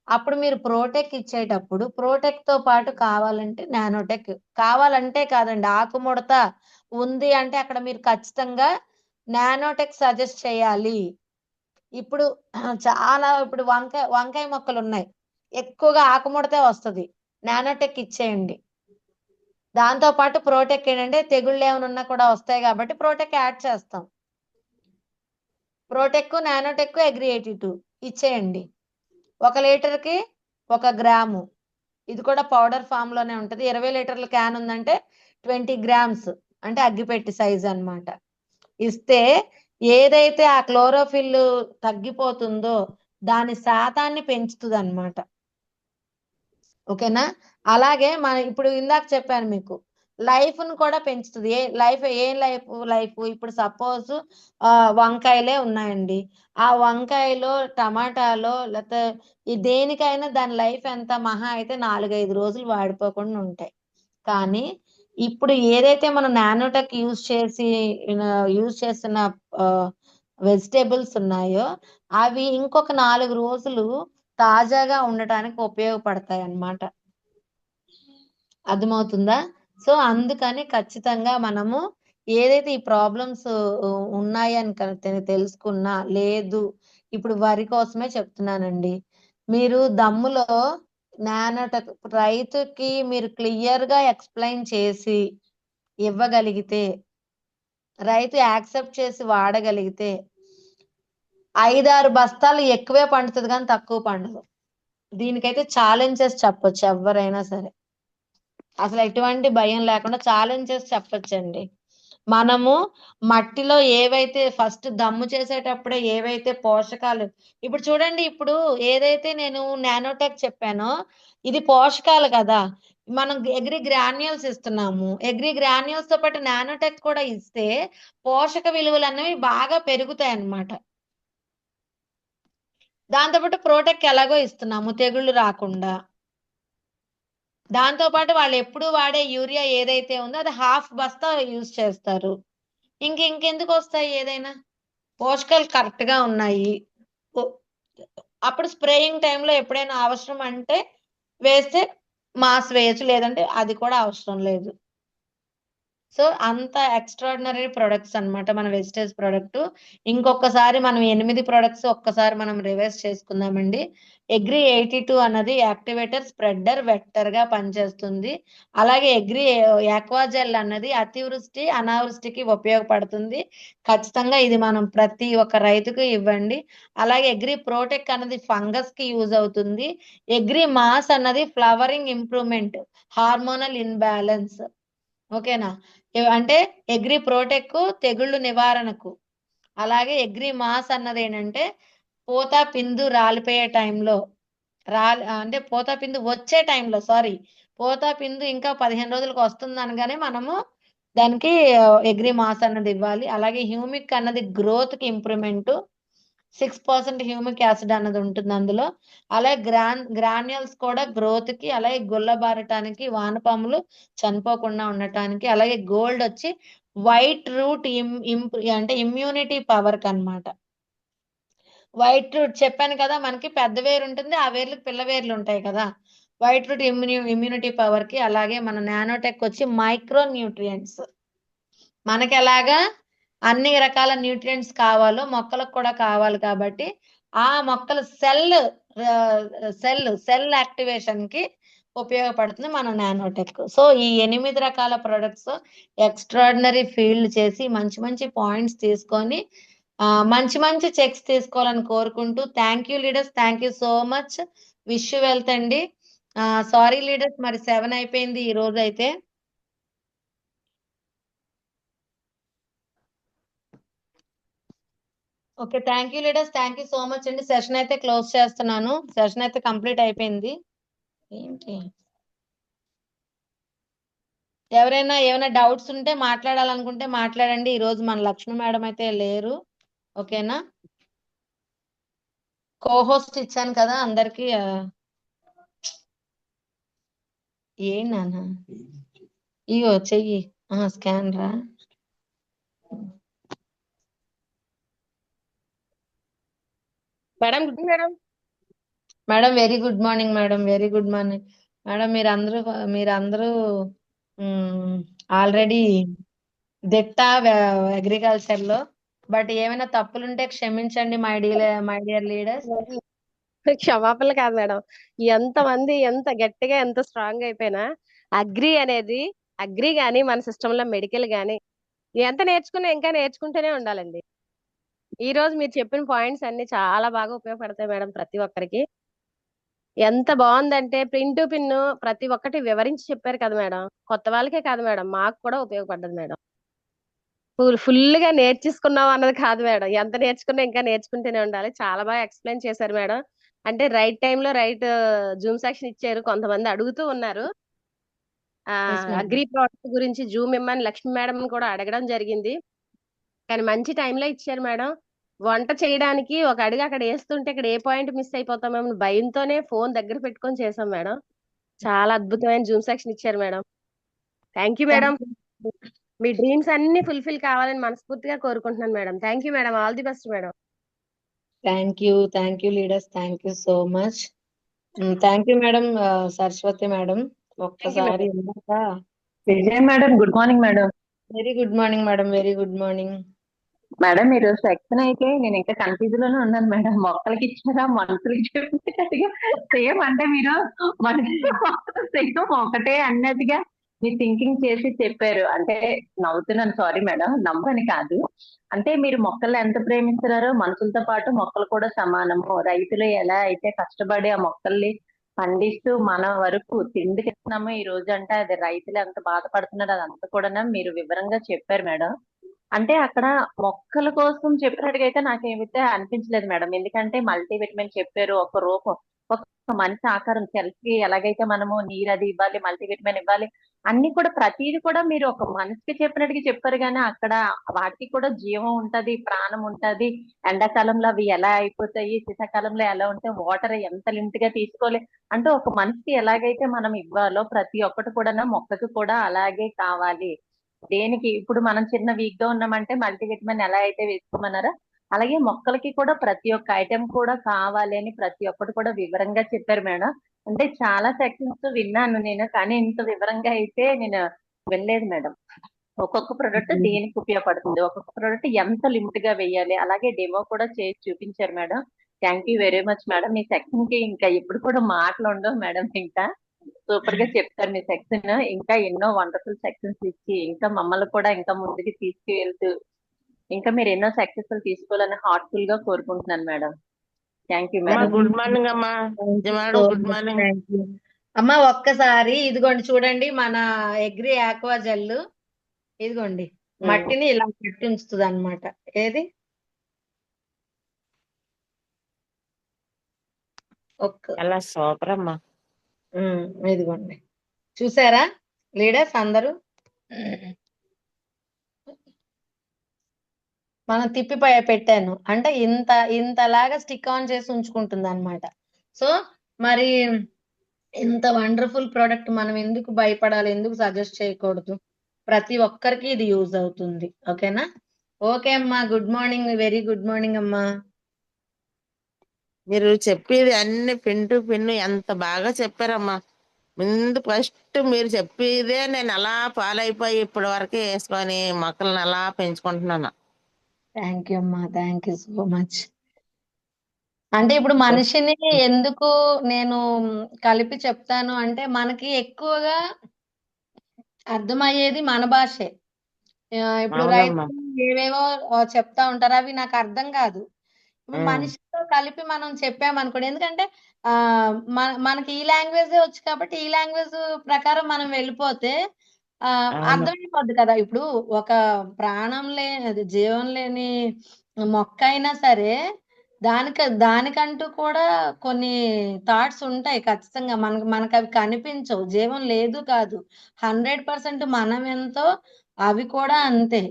అప్పుడు మీరు ప్రోటెక్ ఇచ్చేటప్పుడు ప్రోటెక్ తో పాటు కావాలంటే నానోటెక్, కావాలంటే కాదండి, ఆకుముడత ఉంది అంటే అక్కడ మీరు ఖచ్చితంగా నానోటెక్ సజెస్ట్ చేయాలి. ఇప్పుడు ఇప్పుడు వంకాయ మొక్కలు ఉన్నాయి, ఎక్కువగా ఆకుముడతే వస్తుంది, నానోటెక్ ఇచ్చేయండి. దాంతో పాటు ప్రోటెక్ ఏంటంటే తెగుళ్ళు ఏమైనా ఉన్నా కూడా వస్తాయి కాబట్టి ప్రోటెక్ యాడ్ చేస్తాం. ప్రోటెక్, నానోటెక్, అగ్రి 82 ఇచ్చేయండి. 1 లీటర్కి 1 గ్రాము, ఇది కూడా పౌడర్ ఫామ్ లోనే ఉంటది. 20 లీటర్ల క్యాన్ ఉందంటే 20 గ్రామ్స్ అంటే అగ్గిపెట్టి సైజ్ అన్నమాట. ఇస్తే ఏదైతే ఆ క్లోరోఫిల్ తగ్గిపోతుందో దాని శాతాన్ని పెంచుతుంది అన్నమాట. ఓకేనా? అలాగే ఇప్పుడు ఇందాక చెప్పాను మీకు, లైఫ్ ను కూడా పెంచుతుంది. ఏం లైఫ్ ఇప్పుడు సపోజ్ వంకాయలే ఉన్నాయండి, ఆ వంకాయలో టమాటాలో లేకపోతే దేనికైనా దాని లైఫ్ ఎంత మహా అయితే 4-5 రోజులు వాడిపోకుండా ఉంటాయి. కానీ ఇప్పుడు ఏదైతే మనం నానోటెక్ యూజ్ చేస్తున్న వెజిటేబుల్స్ ఉన్నాయో అవి ఇంకొక 4 రోజులు తాజాగా ఉండటానికి ఉపయోగపడతాయి అన్నమాట. అర్థమవుతుందా? సో అందుకని ఖచ్చితంగా మనము ఏదైతే ఈ ప్రాబ్లమ్స్ ఉన్నాయని తెలుసుకున్నా లేదు, ఇప్పుడు వరి కోసమే చెప్తున్నానండి. మీరు దమ్ములో నానోటెక్ రైతుకి మీరు క్లియర్ గా ఎక్స్ప్లెయిన్ చేసి ఇవ్వగలిగితే, రైతు యాక్సెప్ట్ చేసి వాడగలిగితే 5-6 బస్తాలు ఎక్కువే పండుతుంది కానీ తక్కువ పండదు. దీనికైతే ఛాలెంజెస్ చెప్పొచ్చు ఎవరైనా సరే, అసలు ఎటువంటి భయం లేకుండా ఛాలెంజెస్ చెప్పొచ్చండి. మనము మట్టిలో ఏవైతే ఫస్ట్ దమ్ము చేసేటప్పుడే ఏవైతే పోషకాలు, ఇప్పుడు చూడండి, ఇప్పుడు ఏదైతే నేను నానోటెక్ చెప్పానో ఇది పోషకాలు కదా, మనం అగ్రి గ్రాన్యూల్స్ ఇస్తున్నాము, అగ్రి గ్రాన్యూల్స్ తో పాటు నానోటెక్ కూడా ఇస్తే పోషక విలువలు అనేవి బాగా పెరుగుతాయి అన్నమాట. దాంతోపాటు ప్రోటెక్ ఎలాగో ఇస్తున్నాము తెగుళ్ళు రాకుండా. దాంతో పాటు వాళ్ళు ఎప్పుడు వాడే యూరియా ఏదైతే ఉందో అది హాఫ్ బస్తా యూజ్ చేస్తారు. ఇంకెందుకు వస్తాయి, ఏదైనా పోషకాలు కరెక్ట్ గా ఉన్నాయి. అప్పుడు స్ప్రేయింగ్ టైంలో ఎప్పుడైనా అవసరం అంటే వేస్తే మాస్ వేయచ్చు, లేదంటే అది కూడా అవసరం లేదు. సో అంత ఎక్స్ట్రాడినరీ ప్రొడక్ట్స్ అన్నమాట మన వెజిటేజ్ ప్రొడక్ట్. ఇంకొకసారి మనం 8 ప్రొడక్ట్స్ ఒక్కసారి మనం రివైజ్ చేసుకుందామండి. అగ్రి 82 అన్నది యాక్టివేటర్, స్ప్రెడర్, వెక్టర్ గా పనిచేస్తుంది. అలాగే అగ్రి ఆక్వాజెల్ అన్నది అతివృష్టి అనావృష్టికి ఉపయోగపడుతుంది. ఖచ్చితంగా ఇది మనం ప్రతి ఒక్క రైతుకు ఇవ్వండి. అలాగే అగ్రి ప్రోటెక్ అన్నది ఫంగస్ కి యూజ్ అవుతుంది. అగ్రి మాస్ అన్నది ఫ్లవరింగ్ ఇంప్రూవ్మెంట్, హార్మోనల్ ఇన్బ్యాలెన్స్. ఓకేనా? అంటే అగ్రి ప్రోటెక్ తెగుళ్ళు నివారణకు, అలాగే అగ్రి మాస్ అన్నది ఏంటంటే పూత పిందు రాలిపోయే టైంలో, అంటే పూత పిందు వచ్చే టైంలో, సారీ, పూత పిందు ఇంకా 15 రోజులకు వస్తుంది అనగానే మనము దానికి అగ్రి మాస్ అన్నది ఇవ్వాలి. అలాగే హ్యూమిక్ అన్నది గ్రోత్ కి ఇంప్రూవ్మెంట్, 6% హ్యూమిక్ యాసిడ్ అన్నది ఉంటుంది అందులో. అలాగే గ్రాన్యుల్స్ కూడా గ్రోత్ కి, అలాగే గుల్లబారటానికి, వానపాములు చనిపోకుండా ఉండటానికి, అలాగే గోల్డ్ వచ్చి వైట్ రూట్ అంటే ఇమ్యూనిటీ పవర్ కి అన్నమాట. వైట్ రూట్ చెప్పాను కదా, మనకి పెద్ద వేరు ఉంటుంది, ఆ వేర్లకు పిల్ల వేర్లు ఉంటాయి కదా. వైట్ రూట్ ఇమ్యూనిటీ పవర్ కి. అలాగే మన నానోటెక్ వచ్చి మైక్రో న్యూట్రియంట్స్. మనకి ఎలాగా అన్ని రకాల న్యూట్రియంట్స్ కావాలో మొక్కలకు కూడా కావాలి కాబట్టి ఆ మొక్కల సెల్ యాక్టివేషన్ కి ఉపయోగపడుతుంది మన నానోటెక్. సో ఈ 8 రకాల ప్రొడక్ట్స్ ఎక్స్ట్రాడినరీ ఫీల్డ్ చేసి మంచి మంచి పాయింట్స్ తీసుకొని మంచి మంచి చెక్స్ తీసుకోవాలని కోరుకుంటూ, thank you leaders, thank you so much. Wish you wealth అండి. సారీ లీడర్స్, మరి 7 అయిపోయింది ఈ రోజు అయితే. Okay, thank you leaders, thank you so much అండి. సెషన్ అయితే క్లోజ్ చేస్తున్నాను. సెషన్ అయితే కంప్లీట్ అయిపోయింది. ఏంటి, ఎవరైనా ఏమైనా డౌట్స్ ఉంటే మాట్లాడాలనుకుంటే మాట్లాడండి. ఈ రోజు మన లక్ష్మి మేడం అయితే లేరు. ఓకేనా? కోహోస్ట్ ఇచ్చాను కదా అందరికి. ఏం నాన్న, ఇగో చెయ్యి, స్కాన్ రా. Madam good madam. Madam very good morning madam, very good morning madam. మీరందరూ ఆల్రెడీ దిట్ట అగ్రికల్చర్ లో. బట్ ఏమైనా తప్పులుంటే క్షమించండి మై డియర్ లీడర్స్. క్షమాపణలు కాదు మేడం. ఎంతమంది ఎంత గట్టిగా ఎంత స్ట్రాంగ్ అయిపోయినా అగ్రి గాని మన సిస్టమ్ లో మెడికల్ గాని ఎంత నేర్చుకున్నా ఇంకా నేర్చుకుంటూనే ఉండాలండి. ఈ రోజు మీరు చెప్పిన పాయింట్స్ అన్ని చాలా బాగా ఉపయోగపడతాయి మేడం ప్రతి ఒక్కరికి. ఎంత బాగుందంటే పిన్ టు పిన్ ప్రతి ఒక్కటి వివరించి చెప్పారు కదా మేడం. కొత్త వాళ్ళకే కాదు మేడం, మాకు కూడా ఉపయోగపడ్డది మేడం. ఫుల్ గా నేర్చేసుకున్నాం అన్నది కాదు మేడం, ఎంత నేర్చుకున్నా ఇంకా నేర్చుకుంటూనే ఉండాలి. చాలా బాగా ఎక్స్ప్లెయిన్ చేశారు మేడం. అంటే రైట్ టైంలో రైట్ జూమ్ సెక్షన్ ఇచ్చారు. కొంతమంది అడుగుతూ ఉన్నారు ఎస్ మేడం. అగ్రి ప్రోడక్ట్ గురించి జూమ్ ఇమ్మని లక్ష్మి మేడం కూడా అడగడం జరిగింది. కానీ మంచి టైంలో ఇచ్చారు మేడం. వంట చేయడానికి ఒక అడుగు అక్కడ వేస్తుంటే ఇక్కడ ఏ పాయింట్ మిస్ అయిపోతామేమో భయంతోనే ఫోన్ దగ్గర పెట్టుకొని చేసాం మేడం. చాలా అద్భుతమైన జూమ్ సెక్షన్ ఇచ్చారు madam. Thank you madam. Me dreams అన్ని ఫుల్ఫిల్ కావాలని మనస్ఫూర్తిగా కోరుకుంటున్నాను madam. Thank you madam, all the best madam. Thank you leaders, thank you so much. Thank you madam. Saraswati madam thank you ఒక్కసారి madam. ఇందాక. Vijay madam, good morning madam. Very good morning madam, very good morning. Madam మీరు section అయితే నేను ఇంకా confuse లోనే ఉన్నాను madam. మొక్కలకి ఇచ్చారా మనుషులకి చెప్పినట్టుగా సేమ్, అంటే మీరు మనుషులు సేమ్ ఒకటే అన్నట్టుగా మీ థింకింగ్ చేసి చెప్పారు. అంటే నవ్వుతున్నాను, సారీ మేడం, నమ్మని కాదు. అంటే మీరు మొక్కలు ఎంత ప్రేమిస్తున్నారో మనుషులతో పాటు మొక్కలు కూడా సమానము. రైతులు ఎలా అయితే కష్టపడి ఆ మొక్కల్ని పండిస్తూ మన వరకు తిండి తింటున్నామో ఈ రోజు, అంటే అది రైతులు ఎంత బాధపడుతున్నారు అదంతా కూడా మీరు వివరంగా చెప్పారు మేడం. అంటే అక్కడ మొక్కల కోసం చెప్పినట్టుగా అయితే నాకేమైతే అనిపించలేదు మేడం. ఎందుకంటే మల్టీవిటమిన్ చెప్పారు, ఒక రూపం, ఒక మనిషి ఆకారం, సెల్స్ కి ఎలాగైతే మనము నీరు అది ఇవ్వాలి, మల్టీవిటమిన్ ఇవ్వాలి, అన్ని కూడా ప్రతిది కూడా మీరు ఒక మనిషికి చెప్పినట్టుగా చెప్పారు. కానీ అక్కడ వాటికి కూడా జీవం ఉంటది, ప్రాణం ఉంటది. ఎండాకాలంలో అవి ఎలా అయిపోతాయి, శీతాకాలంలో ఎలా ఉంటాయి, వాటర్ ఎంత లిమిట్ గా తీసుకోవాలి, అంటే ఒక మనిషికి ఎలాగైతే మనం ఇవ్వాలో ప్రతి ఒక్కటి కూడా మొక్కకి కూడా అలాగే కావాలి. దేనికి ఇప్పుడు మనం చిన్న వీక్ గా ఉన్నామంటే మల్టీవిటమిన్ ఎలా అయితే వేసుకోమన్నారో అలాగే మొక్కలకి కూడా ప్రతి ఒక్క ఐటెం కూడా కావాలి అని ప్రతి ఒక్కటి కూడా వివరంగా చెప్పారు మేడం. అంటే చాలా సెక్షన్స్ విన్నాను నేను, కానీ ఇంత వివరంగా అయితే నేను వెళ్ళలేదు మేడం. ఒక్కొక్క ప్రొడక్ట్ దేనికి ఉపయోగపడుతుంది, ఒక్కొక్క ప్రొడక్ట్ ఎంత లిమిట్ గా వేయాలి, అలాగే డెమో కూడా చేసి చూపించారు madam. Thank you very much madam. Me section కి ఇంకా ఎప్పుడు కూడా మాటలు ఉండవు మేడం. ఇంకా సూపర్ గా చెప్తారు మీ సెక్షన్. ఇంకా ఎన్నో వండర్ఫుల్ సెక్షన్స్ ఇచ్చి ఇంకా మమ్మల్ని కూడా ఇంకా ముందుకు తీసుకువెళ్తూ ఇంకా మీరు ఎన్నో సక్సెస్ఫుల్ తీసుకోవాలని హార్ట్ఫుల్ గా కోరుకుంటున్నాను మేడం. థ్యాంక్ యూ అమ్మా మేడం. గుడ్ మార్నింగ్ అమ్మా. Thank you madam so good much. Morning. Thank you అమ్మా. ఒక్కసారి ఇదిగోండి చూడండి, మన అగ్రి ఆక్వా జెల్ ఇదిగోండి మట్టిని ఇలా పెట్టి ఉంచుతుంది అనమాట. ఏది ఒక్క చాలా సూపర్ అమ్మా. ఇదిగోండి చూసారా లీడర్స్ అందరూ, మనం తిప్పి పెట్టాను అంటే ఇంతలాగా స్టిక్ ఆన్ చేసి ఉంచుకుంటుంది అనమాట. సో మరి ఇంత వండర్ఫుల్ ప్రోడక్ట్ మనం ఎందుకు భయపడాలి, ఎందుకు సజెస్ట్ చేయకూడదు? ప్రతి ఒక్కరికి ఇది యూజ్ అవుతుంది. ఓకేనా? ఓకే అమ్మా, good morning, very good morning అమ్మా. మీరు చెప్పేది అన్ని పిన్ టు పిన్ ఎంత బాగా చెప్పారమ్మా. ముందు ఫస్ట్ మీరు చెప్పేదే నేను అలా ఫాలో అయిపోయి ఇప్పటి వరకు వేసుకొని మొక్కలను అలా పెంచుకుంటున్నాను. థ్యాంక్ యూ అమ్మా, థ్యాంక్ యూ సో మచ్. అంటే ఇప్పుడు మనిషిని ఎందుకు నేను కలిపి చెప్తాను అంటే, మనకి ఎక్కువగా అర్థమయ్యేది మన భాషే. ఇప్పుడు అవునమ్మా. రైతులు ఏవేవో చెప్తా ఉంటారు, అవి నాకు అర్థం కాదు. ఇప్పుడు మనిషితో కలిపి మనం చెప్పామనుకోండి, ఎందుకంటే ఆ మనకి ఈ లాంగ్వేజ్ వచ్చు కాబట్టి ఈ లాంగ్వేజ్ ప్రకారం మనం వెళ్ళిపోతే అవును. అర్థమైపోద్ది కదా. ఇప్పుడు ఒక ప్రాణం లేని జీవం లేని మొక్క అయినా సరే దానికంటూ కూడా కొన్ని థాట్స్ ఉంటాయి ఖచ్చితంగా. మనకు అవి కనిపించవు, జీవం లేదు కాదు. 100% మనం ఎంతో అవి కూడా అంతే.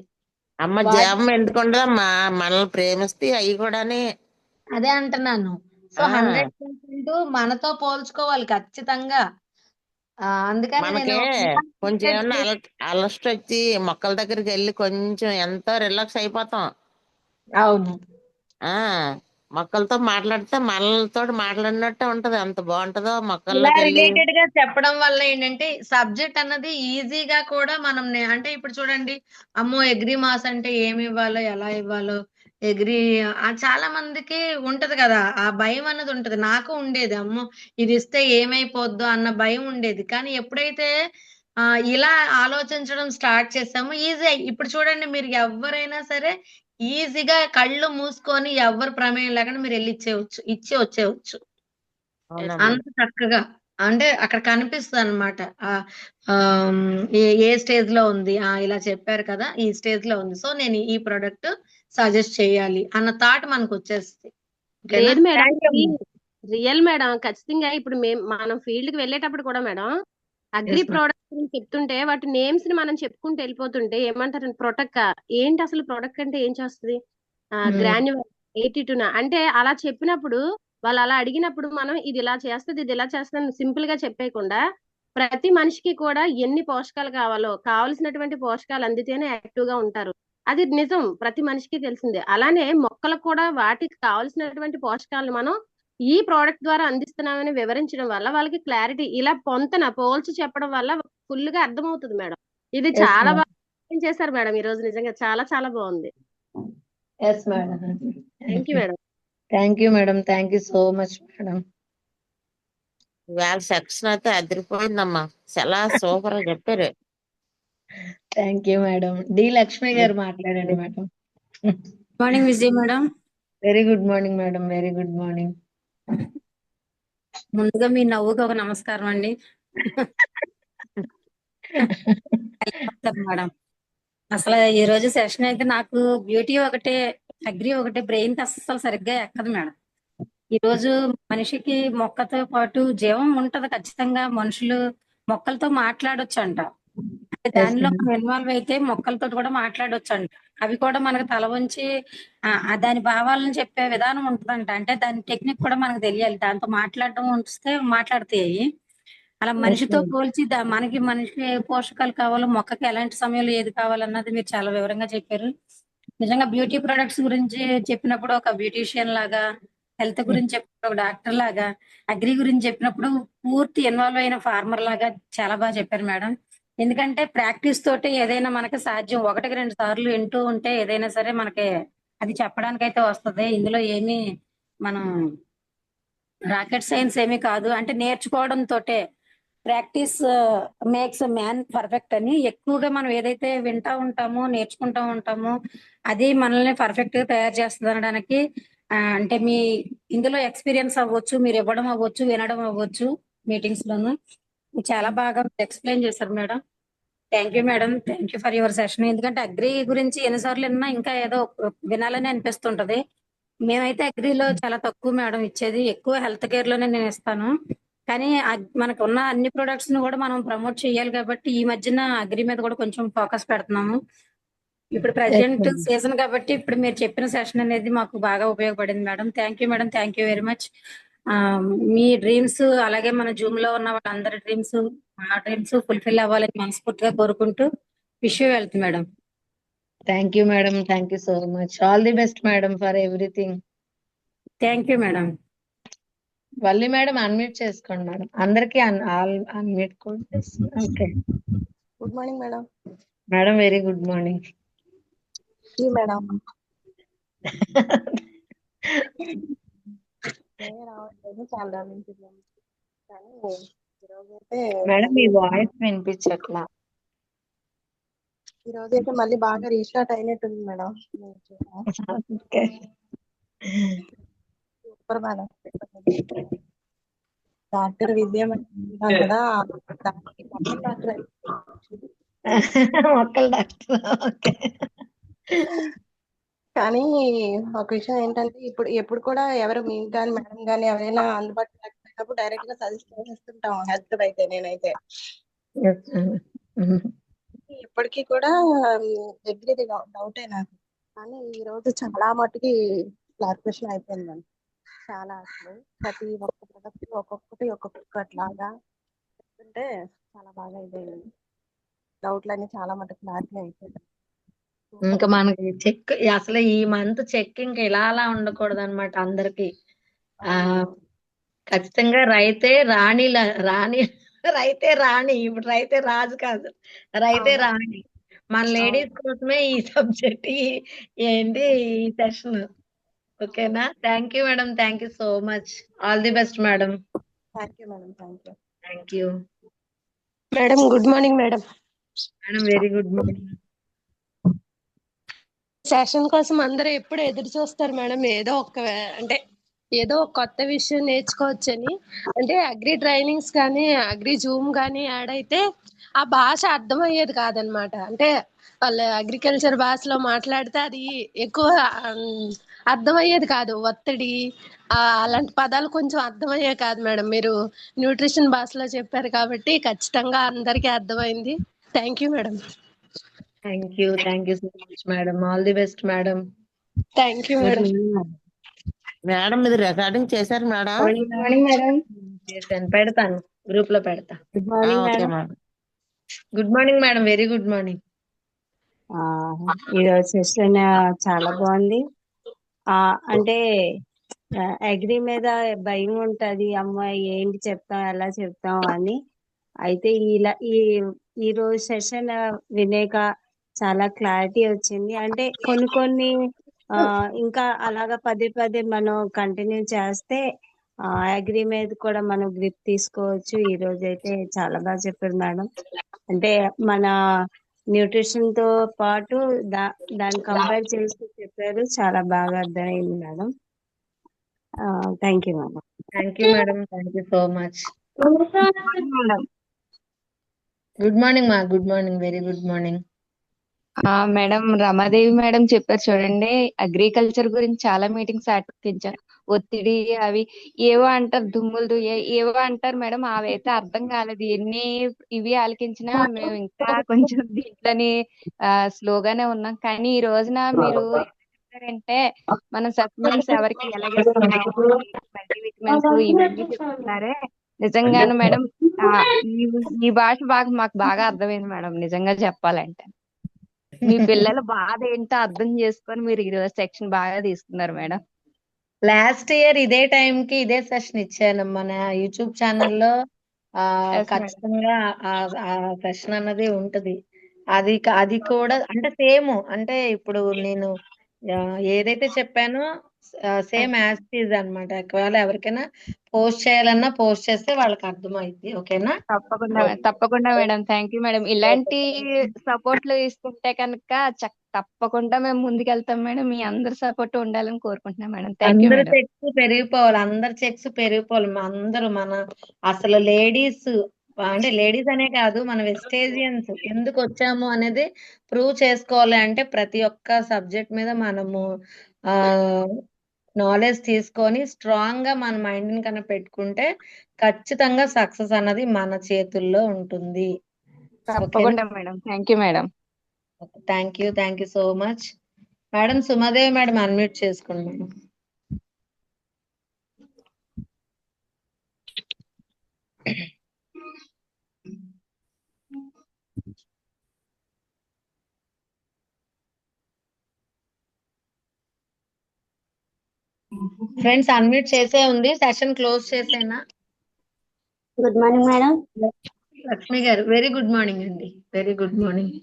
అమ్మ వాటి జీవం ఎందుకుండదమ్మా, మనల్ని ప్రేమిస్తే అవి కూడానే. అదే అంటున్నాను. సో 100% మనతో పోల్చుకోవాలి ఖచ్చితంగా. అందుకని మనకి నేను కొంచెం ఏమన్నా అలస్ట్ వచ్చి మొక్కల దగ్గరికి వెళ్ళి కొంచెం ఎంతో రిలాక్స్ అయిపోతాం. అవును, ఆ మొక్కలతో మాట్లాడితే మనలతో మాట్లాడినట్టే ఉంటది. ఎంత బాగుంటదో ఇలా మొక్కల్లోకి వెళ్ళి. రిలేటెడ్ గా చెప్పడం వల్ల ఏంటంటే సబ్జెక్ట్ అన్నది ఈజీగా కూడా మనం అంటే ఇప్పుడు చూడండి, అమ్మో ఎగ్రీ మాస్ అంటే ఏమి ఇవ్వాలో ఎలా ఇవ్వాలో ఎగ్రీ చాలా మందికి ఉంటది కదా, ఆ భయం అన్నది ఉంటది. నాకు ఉండేది, అమ్మో ఇది ఇస్తే ఏమైపోద్దో అన్న భయం ఉండేది. కానీ ఎప్పుడైతే ఇలా ఆలోచించడం స్టార్ట్ చేసామో ఈజీ. ఇప్పుడు చూడండి, మీరు ఎవరైనా సరే ఈజీగా కళ్ళు మూసుకొని ఎవరు ప్రమేయం లేకుండా మీరు వెళ్ళి ఇచ్చి వచ్చేయచ్చు అవునమ్మా. అంత చక్కగా. అంటే అక్కడ కనిపిస్తుంది అనమాట. ఏ స్టేజ్ లో ఉంది, ఇలా చెప్పారు కదా ఈ స్టేజ్ లో ఉంది, సో నేను ఈ ప్రోడక్ట్ సజెస్ట్ చేయాలి అన్న థాట్ మనకు వచ్చేస్తుంది. ఓకేనా? లేదు madam, thank you. Real madam. ఖచ్చితంగా ఇప్పుడు మనం ఫీల్డ్ కి వెళ్ళేటప్పుడు కూడా madam agri Yes, ma'am. Product గురించి చెప్తుంటే వాటి నేమ్స్ ని మనం చెప్పుకుంటూ వెళ్ళిపోతుంటే ఏమంటారు, ప్రొటెక్ట్ ఏంటి అసలు ప్రొడక్ట్ అంటే ఏం చేస్తుంది, గ్రాన్యువల్ 82 అంటే అలా చెప్పినప్పుడు వాళ్ళు అలా అడిగినప్పుడు మనం ఇది ఇలా చేస్తుంది ఇది ఇలా చేస్తుంది సింపుల్ గా చెప్పేయకుండా ప్రతి మనిషికి కూడా ఎన్ని పోషకాలు కావాలో కావలసినటువంటి పోషకాలు అందితేనే యాక్టివ్ గా ఉంటారు. అది నిజం, ప్రతి మనిషికి తెలిసిందే. అలానే మొక్కలకు కూడా వాటికి కావలసినటువంటి పోషకాలను మనం ఈ ప్రోడక్ట్ ద్వారా అందిస్తున్నామని వివరించడం వల్ల వాళ్ళకి క్లారిటీ ఇలా పోల్చి చెప్పడం వల్ల ఫుల్ గా అర్థమవుతుంది మేడం. ఇది Yes, చాలా ma'am. బాగా చేశారు మేడం ఈ రోజు, నిజంగా చాలా చాలా బాగుంది. Yes, madam. Thank you madam. Thank you, madam. Thank you so much, madam. ఇవాళ సెక్షన్ అయితే అదిరిపోయిందమ్మా. చాలా సూపర్ గా చెప్పారు. Thank you madam. D Lakshmi గారు మాట్లాడండి madam. Morning Vijay madam. Very good morning madam, very good morning. ముందుగా మీ నవ్వుకి ఒక నమస్కారం అండి మేడం. అసలు ఈ రోజు సెషన్ అయితే నాకు బ్యూటీ ఒకటే అగ్రి ఒకటే బ్రెయిన్ అస్సలు సరిగ్గా ఎక్కదు మేడం. ఈ రోజు మనిషికి మొక్కతో పాటు జీవం ఉంటది ఖచ్చితంగా. మనుషులు మొక్కలతో మాట్లాడొచ్చు అంట. దానిలో మనం ఇన్వాల్వ్ అయితే మొక్కలతో కూడా మాట్లాడొచ్చు అంట. అవి కూడా మనకు తల వంచి దాని భావాలను చెప్పే విధానం ఉంటుందంట. అంటే దాని టెక్నిక్ కూడా మనకు తెలియాలి. దాంతో మాట్లాడడం వస్తే మాట్లాడతాయి. అలా మనిషితో పోల్చి మనకి మనిషి పోషకాలు కావాలో మొక్కకి ఎలాంటి సమయంలో ఏది కావాలన్నది మీరు చాలా వివరంగా చెప్పారు. నిజంగా బ్యూటీ ప్రొడక్ట్స్ గురించి చెప్పినప్పుడు ఒక బ్యూటీషియన్ లాగా, హెల్త్ గురించి చెప్పినప్పుడు ఒక డాక్టర్ లాగా, అగ్రి గురించి చెప్పినప్పుడు పూర్తి ఇన్వాల్వ్ అయిన ఫార్మర్ లాగా చాలా బాగా చెప్పారు మేడం. ఎందుకంటే ప్రాక్టీస్ తోటి ఏదైనా మనకి సాధ్యం. ఒకటికి 2 సార్లు వింటూ ఉంటే ఏదైనా సరే మనకి అది చెప్పడానికైతే వస్తది. ఇందులో ఏమీ మనం రాకెట్ సైన్స్ ఏమీ కాదు. అంటే నేర్చుకోవడం తోటే ప్రాక్టీస్ మేక్స్ మ్యాన్ పర్ఫెక్ట్ అని ఎక్కువగా మనం ఏదైతే వింటా ఉంటామో, నేర్చుకుంటా ఉంటామో అది మనల్ని పర్ఫెక్ట్ గా తయారు చేస్తుంది అనడానికి అంటే మీ ఇందులో ఎక్స్పీరియన్స్ అవ్వచ్చు, మీరు ఇవ్వడం అవ్వచ్చు, వినడం అవ్వచ్చు మీటింగ్స్ లోను. చాలా బాగా ఎక్స్ప్లెయిన్ చేశారు madam. Thank you madam. Thank you for your session. ఎందుకంటే అగ్రి గురించి ఎన్నిసార్లు విన్నా ఇంకా ఏదో వినాలని అనిపిస్తుంటది. మేమైతే అగ్రిలో చాలా తక్కువ మేడం ఇచ్చేది. ఎక్కువ హెల్త్ కేర్ లోనే నేను ఇస్తాను. కానీ మనకు ఉన్న అన్ని ప్రొడక్ట్స్ ని కూడా మనం ప్రమోట్ చేయాలి కాబట్టి ఈ మధ్యన అగ్రి మీద కూడా కొంచెం ఫోకస్ పెడుతున్నాము. ఇప్పుడు Yes, ప్రజెంట్ madam. సీజన్ కాబట్టి ఇప్పుడు మీరు చెప్పిన సెషన్ అనేది మాకు బాగా ఉపయోగపడింది madam. Thank you madam. Thank you very much. Me dreams అలాగే మన జూమ్ లో ఉన్న వాళ్ళందరి డ్రీమ్స్ మా డ్రీమ్స్ ఫుల్ఫిల్ అవ్వాలని మనస్ఫూర్తిగా కోరుకుంటూ wish you wealth madam. Thank you, madam. Thank you so much. All the best, madam, for everything. Thank you madam. Valli madam unmute చేసుకోండి మేడం. అందరికి అన్మ్యూట్ కూడా చేస్తున్నా. Okay good morning madam. Madam, very good morning. Madam రావట్లేదు చాలా నుంచి కానీ ఈరోజైతే madam, మీ voice వినిపించట్లా. ఈరోజైతే మళ్ళీ బాగా రీస్టార్ట్ అయినట్టుంది madam. Okay super madam. Doctor Vidya అంటాం కదా, దానికి మొక్కల డాక్టర్ మొక్కల డాక్టర్. ఓకే కానీ ఒక విషయం ఏంటంటే ఎప్పుడు కూడా ఎవరు మీకు కానీ మేడం కానీ ఎవరైనా అందుబాటులో లేకపోయినప్పుడు డైరెక్ట్ గా సజెస్ట్ చేస్తుంటాం హెల్త్ అయితే. నేనైతే ఇప్పటికీ కూడా దగ్గరది డౌటే నాకు. కానీ ఈ రోజు చాలా మట్టుకి క్లారిఫికేషన్ అయిపోయిందండి. చాలా అసలు ప్రతి ఒక్క ప్రొడక్ట్ ఒక్కొక్కట్లాగా చెప్తుంటే చాలా బాగా ఇదైంది. డౌట్లన్నీ చాలా మటుకు క్లారిటీ అయిపోయింది. ఇంకా మనకి చెక్ అసలు ఈ మంత్ చెక్ ఇంకా ఇలా అలా ఉండకూడదు అనమాట అందరికి. ఖచ్చితంగా రైతే రాణి రైతే రాణి. ఇప్పుడు రైతే రాజు కాదు, రైతే రాణి. మన లేడీస్ కోసమే ఈ సబ్జెక్ట్ ఏంటి ఈ సెషన్. ఓకేనా? Thank you madam. Thank you so much. All the best madam. Thank you madam. Thank you. Thank you madam. Good morning madam. Madam, very good morning. Session కోసం అందరూ ఎప్పుడు ఎదురు చూస్తారు మేడం. ఏదో ఒక కొత్త విషయం నేర్చుకోవచ్చని. అంటే అగ్రి ట్రైనింగ్స్ కానీ అగ్రి జూమ్ కానీ యాడ్ అయితే ఆ భాష అర్థమయ్యేది కాదనమాట. అంటే వాళ్ళు అగ్రికల్చర్ భాషలో మాట్లాడితే అది ఎక్కువ అర్థమయ్యేది కాదు. ఒత్తిడి అలాంటి పదాలు కొంచెం అర్థమయ్యే కాదు మేడం. మీరు న్యూట్రిషన్ భాషలో చెప్పారు కాబట్టి ఖచ్చితంగా అందరికీ అర్థమైంది. Thank you madam. Thank you so much madam. All the best madam. Thank you madam. Madam, ఇది రికార్డింగ్ చేశారు మేడం? Good morning madam. చేశాను, పెడతాను, గ్రూప్ లో పెడతా. Good morning okay madam. Madam. Good morning madam. Very good morning. ఈరోజు session చాలా బాగుంది. అంటే అగ్రి మీద భయం ఉంటది, అమ్మాయి ఏంటి చెప్తాం ఎలా చెప్తాం అని. అయితే ఈ రోజు సెషన్ వినేక చాలా క్లారిటీ వచ్చింది. అంటే కొన్ని ఇంకా అలాగా పదే పదే మనం కంటిన్యూ చేస్తే అగ్రి మీద కూడా మనం గ్రిప్ తీసుకోవచ్చు. ఈ రోజు అయితే చాలా బాగా చెప్పారు మేడం. అంటే మన న్యూట్రిషన్ తో పాటు దాన్ని కంపేర్ చేస్తూ చెప్పారు. చాలా బాగా అర్థమైంది madam. Thank you madam. Thank you madam. Thank you so much. Madam. Good morning మా. Good morning. Very good morning. Madam, Ramadevi madam చెప్పారు చూడండి, అగ్రికల్చర్ గురించి చాలా మీటింగ్స్ అటెండ్. ఒత్తిడి అవి ఏవో అంటారు, దుమ్ములు ఏవో అంటారు మేడం. అవైతే అర్థం కాలేదు. ఎన్ని ఇవి ఆలకించినా మేము ఇంకా కొంచెం దీంట్లోని స్లోగానే ఉన్నాం. కానీ ఈ రోజున మీరు అంటే మన సప్లిమెంట్స్ ఎవరికి ఎలాగేస్తున్నాము, మల్టీవిటమిన్స్ ఇవన్నీ చెప్తున్నారే. నిజంగానే మేడం ఈ భాష మాకు బాగా అర్థమైంది మేడం. నిజంగా చెప్పాలంటే మీ పిల్లల బాధ ఏంటో అర్థం చేసుకొని మీరు ఈరోజు సెక్షన్ బాగా తీసుకున్నారు మేడం. లాస్ట్ ఇయర్ ఇదే టైం కి ఇదే సెషన్ ఇచ్చాను మన యూట్యూబ్ ఛానల్లో. Yes madam. ఖచ్చితంగా ఆ ఆ సెషన్ అన్నది ఉంటది. అది కూడా అంటే సేమ్ అంటే ఇప్పుడు నేను ఏదైతే చెప్పానో సేమ్ యాజ్ ఇట్ ఈజ్ అన్నమాట. ఒకవేళ ఎవరికైనా పోస్ట్ చేయాలన్నా పోస్ట్ చేస్తే వాళ్ళకి అర్థమైద్ది. ఓకేనా? తప్పకుండా మేడం. Thank you madam. ఇలాంటి సపోర్ట్లు ఇస్తుంటే కనుక తప్పకుండా మేము ముందుకెళ్తాం మేడం. మీ అందరి సపోర్ట్ ఉండాలని కోరుకుంటున్నాం మేడం. థ్యాంక్ యూ అందరి మేడం. చెక్స్ పెరిగిపోవాలి. అందరి చెక్స్ పెరిగిపోవాలి. అందరూ అసలు లేడీస్ అంటే లేడీస్ అనే కాదు, మన వెజిటేరియన్స్ ఎందుకు వచ్చాము అనేది ప్రూవ్ చేసుకోవాలి అంటే ప్రతి ఒక్క సబ్జెక్ట్ మీద మనము ఆ నాలెడ్జ్ తీసుకొని స్ట్రాంగ్ గా మన మైండ్ ని కనుక పెట్టుకుంటే ఖచ్చితంగా సక్సెస్ అన్నది మన చేతుల్లో ఉంటుంది. ఓకేనా? తప్పకుండా madam. Thank you madam. Thank you so much. Madam Sumadevi madam unmute చేసుకోండి మేడం. ఫ్రెండ్స్ అన్మ్యూట్ చేసే ఉంది. సెషన్ క్లోజ్ చేసేనా? Good morning madam. లక్ష్మి గారు వెరీ గుడ్ మార్నింగ్ అండి. Very good morning.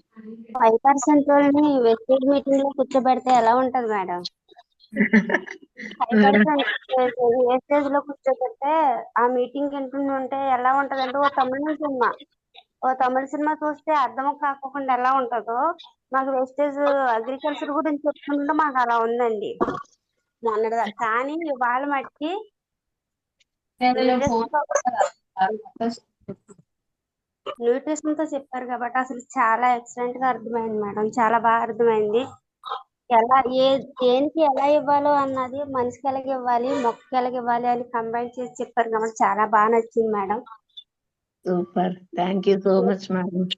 5% వాళ్ళని వెస్టేజ్ మీటింగ్ లో కూర్చోబెడితే ఎలా ఉంటది మేడం? 5% వేస్టేజ్ లో కూర్చోబెడితే ఆ మీటింగ్ వింటుంటే ఎలా ఉంటదంటే ఓ తమిళ సినిమా చూస్తే అర్థం కాకుండా ఎలా ఉంటుందో మాకు వెస్టేజ్ అగ్రికల్చర్ గురించి చెప్పుకుంటే మాకు అలా ఉందండి మొన్నటిదా. కానీ ఇవాళ మట్టికి న్యూట్రిషన్ తో చెప్పారు కాబట్టి అసలు చాలా ఎక్సలెంట్ గా అర్థమైంది మేడం. చాలా బాగా అర్థమైంది. దేనికి ఎలా ఇవ్వాలో అన్నది మనిషికి ఎలాగ ఇవ్వాలి, మొక్కకి ఎలాగ ఇవ్వాలి అని కంబైన్ చేసి చెప్పారు కాబట్టి చాలా బాగా నచ్చింది madam. Super. Thank you so much madam.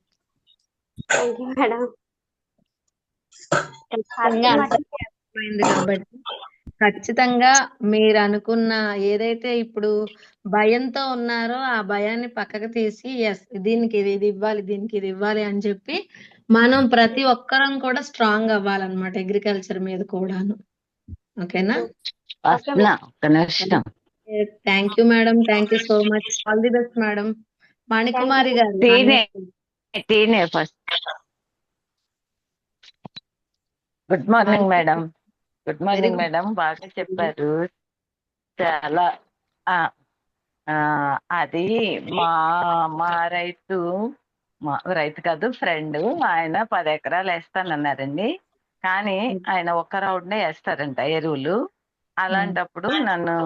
Thank you madam. ఖచ్చితంగా అందరికీ అర్థమైంది కాబట్టి ఖచ్చితంగా మీరు అనుకున్న ఏదైతే ఇప్పుడు భయంతో ఉన్నారో ఆ భయాన్ని పక్కకు తీసి ఎస్ దీనికి ఇది ఇవ్వాలి, దీనికి ఇది ఇవ్వాలి అని చెప్పి మనం ప్రతి ఒక్కరం కూడా స్ట్రాంగ్ అవ్వాలన్నమాట అగ్రికల్చర్ మీద కూడాను. ఓకేనా? Thank you madam. Thank you so much. All the best madam. Manikumari గారు first. Good morning madam. Good morning madam. బాగా చెప్పారు. చాలా అది మా రైతు కాదు, ఫ్రెండ్. ఆయన 10 ఎకరాలు వేస్తానన్నారండి. కానీ ఆయన ఒక్క రౌండ్ వేస్తారంట ఎరువులు. అలాంటప్పుడు నన్ను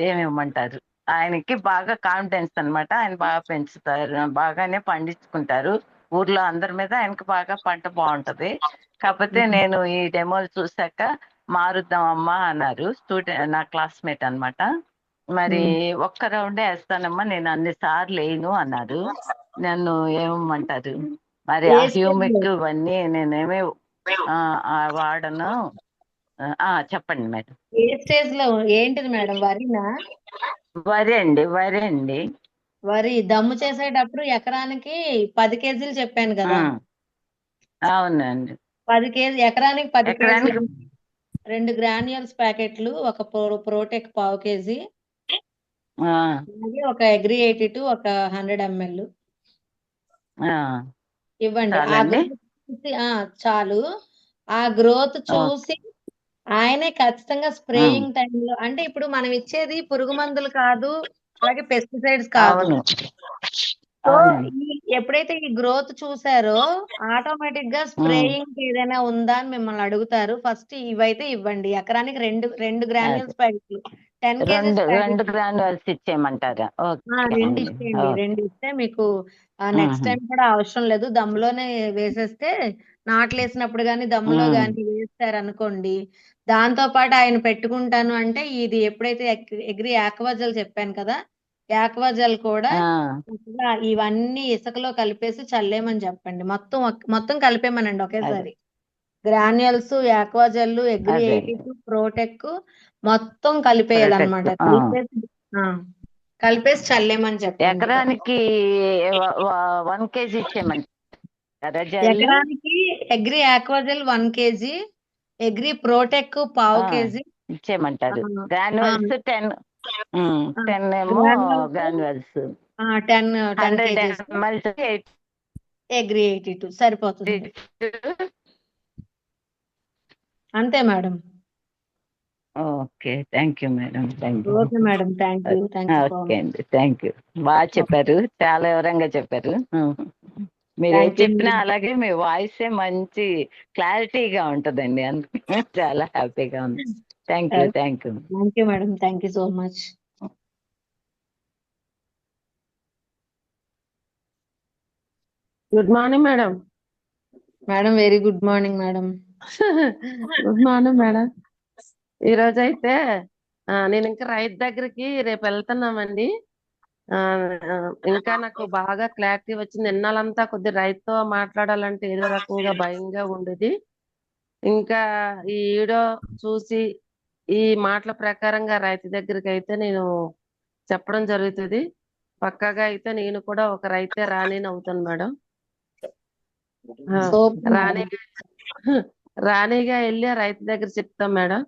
ఏమివ్వమంటారు? ఆయనకి బాగా కాన్ఫిడెన్స్ అన్నమాట. ఆయన బాగా పెంచుతారు, బాగానే పండించుకుంటారు. ఊర్లో అందరి మీద ఆయనకి బాగా పంట బాగుంటది. కాకపోతే నేను ఈ డెమోలు చూసాక మారుద్దాం అమ్మా అన్నారు. నా క్లాస్మేట్ అన్నమాట. మరి ఒక్క రౌండే వేస్తానమ్మా, నేను అన్ని సార్లు వేయను అన్నారు. నన్ను ఏమంటారు? మరి ఆ హ్యూమిక్ ఇవన్నీ నేనేమి వాడను. చెప్పండి మేడం. ఏ స్టేజ్ లో ఏంటిది మేడం? వరినా? వరి అండి. వరి దమ్ము చేసేటప్పుడు ఎకరానికి 10 కేజీలు చెప్పాను కదా. అవునండి. 10 కేజీ ఎకరానికి 10 కేజీలు. 2 గ్రాన్యూల్స్ ప్యాకెట్లు, ఒక ప్రోటెక్ 1/2 కేజీ, అలాగే ఒక అగ్రి 82 ఒక 100 ml ఇవ్వండి. ఆ గ్రోత్ చూసి చాలు. ఆ గ్రోత్ చూసి ఆయనే ఖచ్చితంగా స్ప్రేయింగ్ టైంలో అంటే ఇప్పుడు మనం ఇచ్చేది పురుగు మందులు కాదు, అలాగే పెస్టిసైడ్స్ కాదు. సో ఎప్పుడైతే ఈ గ్రోత్ చూసారో ఆటోమేటిక్ గా స్ప్రేయింగ్ ఏదైనా ఉందా అని మిమ్మల్ని అడుగుతారు. ఫస్ట్ ఇవైతే ఇవ్వండి. ఎకరానికి 2 గ్రాన్యూల్స్ ప్యాకెట్లు 10 కేజీస్ 2 గ్రాన్యూల్స్ ఇచ్చేయమంటారా? 2 ఇచ్చేయండి. 2 ఇస్తే మీకు నెక్స్ట్ టైం కూడా అవసరం లేదు. దమ్ములోనే వేసేస్తే నాట్లు వేసినప్పుడు గానీ దమ్ములో గానీ వేస్తారనుకోండి. దాంతో పాటు ఆయన పెట్టుకుంటాను అంటే ఇది ఎప్పుడైతే అగ్రి ఆక్వాజల్ చెప్పాను కదా, ఆక్వాజల్ కూడా ఇవన్నీ ఇసుకలో కలిపేసి చల్లేమని చెప్పండి. మొత్తం కలిపేమనండి ఒకేసారి. గ్రాన్యూల్స్, ఆక్వాజెల్, అగ్రి 82, ప్రోటెక్ మొత్తం కలిపేయాలన్నమాట. కలిపేసి చల్లేమని చెప్పండి. ఎకరానికి 1 కేజీ ఇచ్చేయమంటారు. ఎకరానికి Agri Aquagel 1 KG, Agri Protek 1/2 KG ఇచ్చేయమంటారు. గ్రాన్యూల్స్ 10 ఏమో గ్రాన్యూల్స్ 10 100 kgs ml అగ్రి 82 సరిపోతుంది. అంతే madam. Okay, thank you madam, thank you. Okay madam, thank you so okay much. అండి, థ్యాంక్ యూ. బాగా చెప్పారు, చాలా వివరంగా చెప్పారు. మీరు ఏది థ్యాంక్ యూ చెప్పినా అలాగే మీ వాయిసే మంచి క్లారిటీగా ఉంటుందండి, అందుకే చాలా హ్యాపీగా ఉంది. Thank you, thank you. Thank you madam, thank you so much. Good morning madam. Madam very good morning madam. Good morning madam. ఈ రోజు అయితే నేను ఇంకా రైతు దగ్గరికి రేపు వెళ్తున్నామండి. ఇంకా నాకు బాగా క్లారిటీ వచ్చింది. ఎన్నాళ్ళంతా కొద్ది రైతుతో మాట్లాడాలంటే ఏదో రకంగా భయంగా ఉండేది. ఇంకా ఈ వీడియో చూసి ఈ మాటల ప్రకారంగా రైతు దగ్గరికి అయితే నేను చెప్పడం జరుగుతుంది. పక్కాగా అయితే నేను కూడా ఒక రైతే రాణిని అవుతాను మేడం. రాణిగా వెళ్ళి రైతు దగ్గర చెప్తాం మేడం.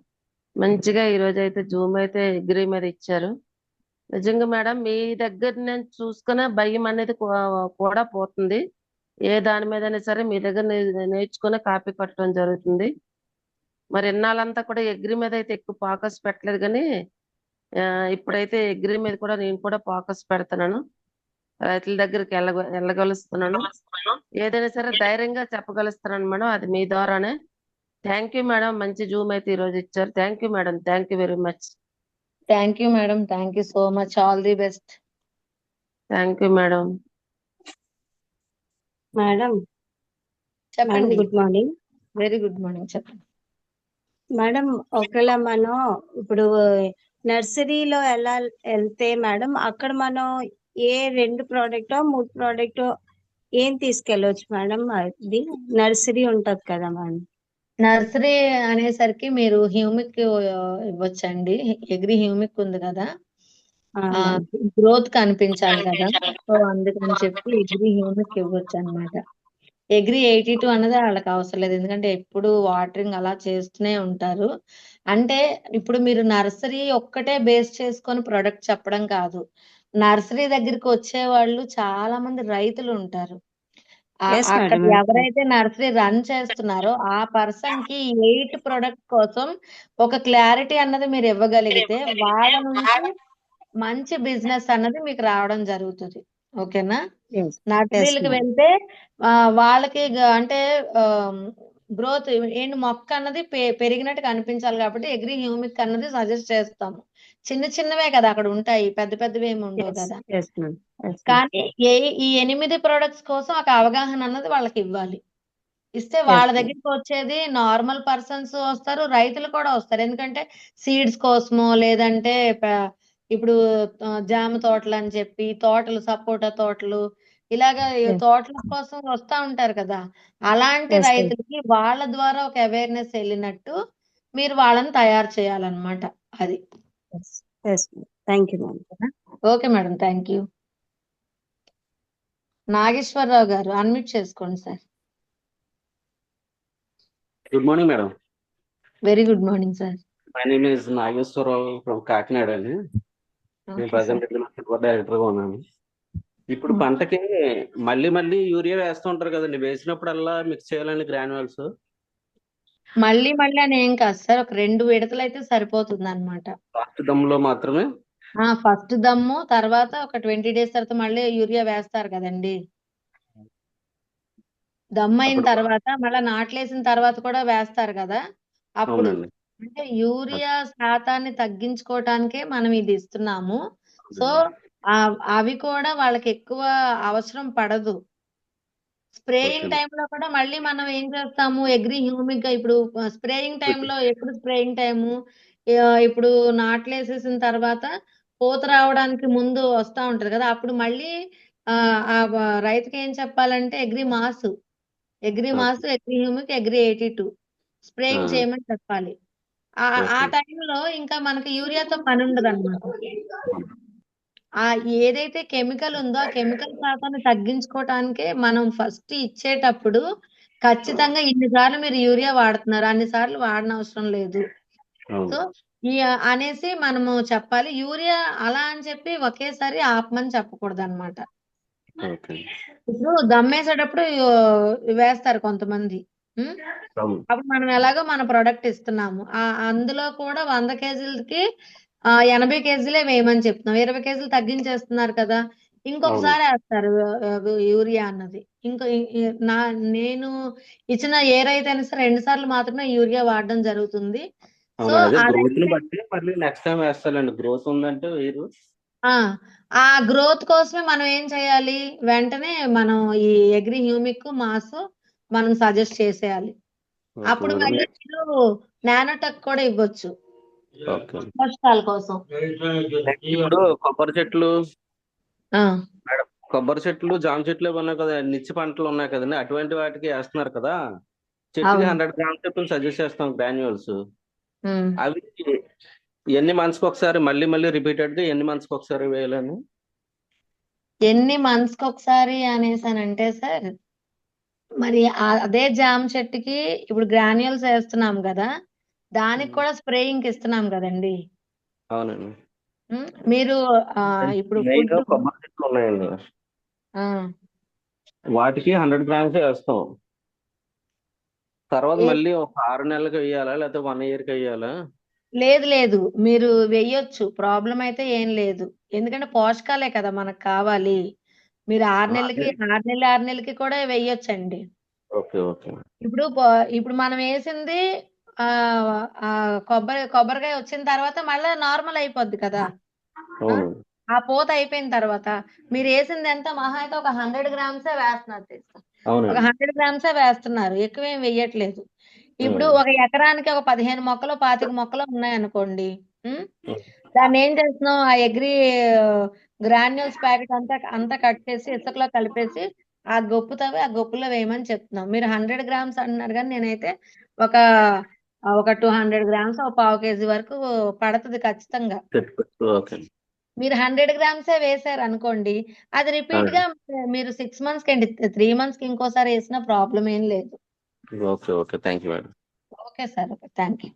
మంచిగా ఈ రోజు అయితే జూమ్ అయితే అగ్రి మీద ఇచ్చారు. నిజంగా మేడం మీ దగ్గర నేను చూసుకునే భయం అనేది కూడా పోతుంది. ఏ దాని మీదైనా సరే మీ దగ్గర నేర్చుకునే కాపీ కట్టడం జరుగుతుంది. మరి ఎన్నాళ్ళంతా కూడా అగ్రి మీద అయితే ఎక్కువ ఫోకస్ పెట్టలేదు, కానీ ఇప్పుడైతే అగ్రి మీద కూడా నేను కూడా ఫోకస్ పెడుతున్నాను. రైతుల దగ్గరికి వెళ్ళగలుస్తున్నాను. ఏదైనా సరే ధైర్యంగా చెప్పగలుస్తున్నాను మేడం, అది మీ ద్వారానే. థ్యాంక్ యూ మేడం, మంచి జూమ్ అయితే ఈ రోజు ఇచ్చారు. Thank you madam, thank you very much. Thank you madam, thank you so much. All the best. Thank you madam. Madam చెప్పండి. Good morning. Very good morning, చెప్పండి మేడం. ఒకవేళ మనం ఇప్పుడు నర్సరీలో ఎలా వెళ్తే మేడం అక్కడ మనం ఏ 2 ప్రోడక్ట్ 3 ప్రోడక్ట్ ఏం తీసుకెళ్ళవచ్చు మేడం? అది నర్సరీ ఉంటది కదా మేడం. నర్సరీ అనేసరికి మీరు హ్యూమిక్ ఇవ్వచ్చండి. అగ్రి హ్యూమిక్ ఉంది కదా, గ్రోత్ కనిపించాలి కదా, సో అందుకని చెప్పి అగ్రి హ్యూమిక్ ఇవ్వచ్చు అనమాట. అగ్రి 82 అన్నది వాళ్ళకి అవసరం లేదు, ఎందుకంటే ఎప్పుడు వాటరింగ్ అలా చేస్తూనే ఉంటారు. అంటే ఇప్పుడు మీరు నర్సరీ ఒక్కటే బేస్ చేసుకొని ప్రొడక్ట్ చెప్పడం కాదు, నర్సరీ దగ్గరికి వచ్చే వాళ్ళు చాలా మంది రైతులు ఉంటారు. అక్కడ ఎవరైతే నర్సరీ రన్ చేస్తున్నారో ఆ పర్సన్ కి 8 ప్రొడక్ట్ కోసం ఒక క్లారిటీ అన్నది మీరు ఇవ్వగలిగితే వాళ్ళ నుంచి మంచి బిజినెస్ అన్నది మీకు రావడం జరుగుతుంది. ఓకేనా? నర్సరీలకు వెళ్తే వాళ్ళకి అంటే గ్రోత్ ఏంటి మొక్క అన్నది పెరిగినట్టు కనిపించాలి కాబట్టి అగ్రి హ్యూమిక్ అన్నది సజెస్ట్ చేస్తాము. చిన్న చిన్నవే కదా అక్కడ ఉంటాయి, పెద్ద పెద్దవి ఏమి ఉండవు కదా. కానీ ఈ 8 ప్రొడక్ట్స్ కోసం ఒక అవగాహన అన్నది వాళ్ళకి ఇవ్వాలి. ఇస్తే వాళ్ళ దగ్గరికి వచ్చేది నార్మల్ పర్సన్స్ వస్తారు, రైతులు కూడా వస్తారు. ఎందుకంటే సీడ్స్ కోసమో లేదంటే ఇప్పుడు జామ తోటలు అని చెప్పి తోటలు, సపోటా తోటలు, ఇలాగా తోటల కోసం వస్తా ఉంటారు కదా. అలాంటి రైతులకి వాళ్ళ ద్వారా ఒక అవేర్నెస్ వెళ్ళినట్టు మీరు వాళ్ళని తయారు చేయాలన్నమాట. అది. Thank you madam. Okay madam, thank you. Nageswara Rao గారు అన్మ్యూట్ చేసుకోండి sir. Good morning madam. Very good morning sir. My name is Nageswara Rao from Kakinada అండి. నేను ప్రజెంట్ డైరెక్టర్ గా ఉన్నాను. ఇప్పుడు పంటకి మళ్ళీ మళ్ళీ యూరియా వేస్తూ ఉంటారు కదండి, వేసినప్పుడల్లా మిక్స్ చేయాలండి గ్రాన్యువల్స్? మళ్ళీ మళ్ళీ అని ఏం కాదు సార్, ఒక 2 విడతలు అయితే సరిపోతుంది అనమాట. ఫస్ట్ దమ్ములో మాత్రమే? ఫస్ట్ దమ్ము తర్వాత ఒక 20 days తర్వాత మళ్ళీ యూరియా వేస్తారు కదండి. దమ్ అయిన తర్వాత మళ్ళీ నాట్లేసిన తర్వాత కూడా వేస్తారు కదా, అప్పుడు అంటే యూరియా శాతాన్ని తగ్గించుకోవటానికే మనం ఇది ఇస్తున్నాము. సో అవి కూడా వాళ్ళకి ఎక్కువ అవసరం పడదు. స్ప్రేయింగ్ టైంలో కూడా మళ్ళీ మనం ఏం చేస్తాము, అగ్రి హ్యూమిక్ గా ఇప్పుడు స్ప్రేయింగ్ టైంలో ఎప్పుడు స్ప్రేయింగ్ టైము ఇప్పుడు నాట్లేసేసిన తర్వాత పూత రావడానికి ముందు వస్తా ఉంటది కదా, అప్పుడు మళ్ళీ రైతుకి ఏం చెప్పాలంటే agri mass, agri humic, agri 82 spraying చేయమని చెప్పాలి. ఆ టైంలో ఇంకా మనకి యూరియాతో పని ఉండదు అనమాట. ఏదైతే కెమికల్ ఉందో ఆ కెమికల్ శాతాన్ని తగ్గించుకోవటానికే మనం ఫస్ట్ ఇచ్చేటప్పుడు ఖచ్చితంగా ఇన్నిసార్లు మీరు యూరియా వాడుతున్నారు, అన్నిసార్లు వాడనవసరం లేదు. సో అనేసి మనము చెప్పాలి. యూరియా అలా అని చెప్పి ఒకేసారి ఆపమని చెప్పకూడదన్నమాట. ఓకే. ఇప్పుడు దమ్మేసేటప్పుడు వేస్తారు కొంతమంది. అవును. అప్పుడు మనం ఎలాగో మన ప్రొడక్ట్ ఇస్తున్నాము. అందులో కూడా 100 కేజీలకి 80 కేజీలే వేయమని చెప్తున్నాం. 20 కేజీలు తగ్గించేస్తున్నారు కదా! అవును. ఇంకొకసారి ఏస్తారు యూరియా అన్నది. ఇంకో ఇ ఇ నా నేను ఇచ్చిన ఏ రైతైనా సరే 2 సార్లు మాత్రమే యూరియా వాడడం జరుగుతుంది. సో, అవునండి. అదే గ్రోత్‌ని అదైతే బట్టి మళ్ళీ నెక్స్ట్ టైమ్ వేస్తాలండి. గ్రోత్ ఉందంటే వేయరు. ఆ! ఆ గ్రోత్ కోసమే మనం ఏం చేయాలి? వెంటనే మనం ఈ అగ్రి హ్యూమిక్, మాస్ మనం సజెస్ట్ చేసేయాలి. ఓకే అప్పుడు మేడం. మళ్ళీ మీరు నానోటెక్ కూడా ఇవ్వచ్చు. ఓకే. పోషకాల కోసం. నెక్స్ట్ ఇప్పుడు కొబ్బరి చెట్లు ఆ! మేడం, కొబ్బరి చెట్లు, జామ చెట్లు ఇవి ఉన్నాయి కదా, నిత్య పంటలు ఉన్నాయి కదండి, అటువంటి వాటికి వేస్తున్నారు కదా. చెట్టుకి అవును. 100 గ్రామ్స్ చొప్పున సజెస్ట్ చేస్తాం గ్రాన్యూల్స్. హ్మ్. అవి ఎన్ని మంత్స్కి ఒకసారి మళ్ళీ మళ్ళీ రిపీటెడ్ గా ఎన్ని మంత్స్కి ఒకసారి వేయాలని? ఎన్ని మంత్స్‌కి ఒకసారి అనేసనంటే సార్, మరి అదే జామ చెట్టుకి ఇప్పుడు గ్రాన్యూల్స్ ఏస్తున్నాం గదా! దానికి కూడా స్ప్రేయింగ్‌కి ఇస్తున్నాం గదండీ! అవునండి. మీరు ఇప్పుడు మెయిన్ ఫుడ్ కొబ్బరి చెట్లు ఉన్నాయండి, ఆ! వాటికి 100 గ్రామ్స్ వేస్తాం. తర్వాత ఏ మళ్ళీ ఒక 6 నెలలకు వేయాలా లేకపోతే 1 ఇయర్కి వేయాలా? లేదు. లేదు. మీరు వెయ్యొచ్చు. ప్రాబ్లమ్ అయితే ఏం లేదు. ఎందుకంటే పోషకాలే కదా మనకు కావాలి. మీరు 6 అదే. నెలలకి 6 నెలలు, 6 నెలలకి కూడా వెయ్యొచ్చండి. ఓకే. ఓకే. ఇప్పుడు ఇప్పుడు మనం ఏసింది కొబ్బరికాయ వచ్చిన తర్వాత మళ్ళా నార్మల్ అయిపోద్ది కదా! ఆ! అవును. ఆ పూత అయిపోయిన తర్వాత మీరేసింది ఎంత మహా అయితే ఒక 100 గ్రామ్సే వేస్తున్నారు తెలుసా? ఒక అవునండి. 100 గ్రామ్సే వేస్తున్నారు. ఎక్కువేం వెయ్యట్లేదు. ఇప్పుడు ఉమ్. ఒక ఎకరానికి ఒక 15 మొక్కలో, 25 మొక్కలో ఉన్నాయనుకోండి. హ్మ్. ఉమ్. దాన్నేం చేస్తున్నాం, ఆ అగ్రి గ్రాన్యూల్స్ ప్యాకెట్ అంతా కట్ చేసి ఇసుకలో కలిపేసి ఆ గొప్పు తవ్వి ఆ గొప్పులో వేయమని చెప్తున్నాం. మీరు 100 గ్రామ్స్ అంటున్నారు గానీ నేనైతే ఒక ఒక 200 గ్రామ్స్, ఒక పావు కేజీ వరకు పడతది ఖచ్చితంగా. ఓకే. మీరు 100 గ్రామ్సే వేశారనుకోండి, అది రిపీట్‌గా మీరు 6 మంత్స్‌కేంటి 3 మంత్స్‌కి ఇంకోసారి ఏసినా ప్రాబ్లమ్ ఏం లేదు. Okay. Okay. Thank you madam. Okay sir. Okay. Thank you.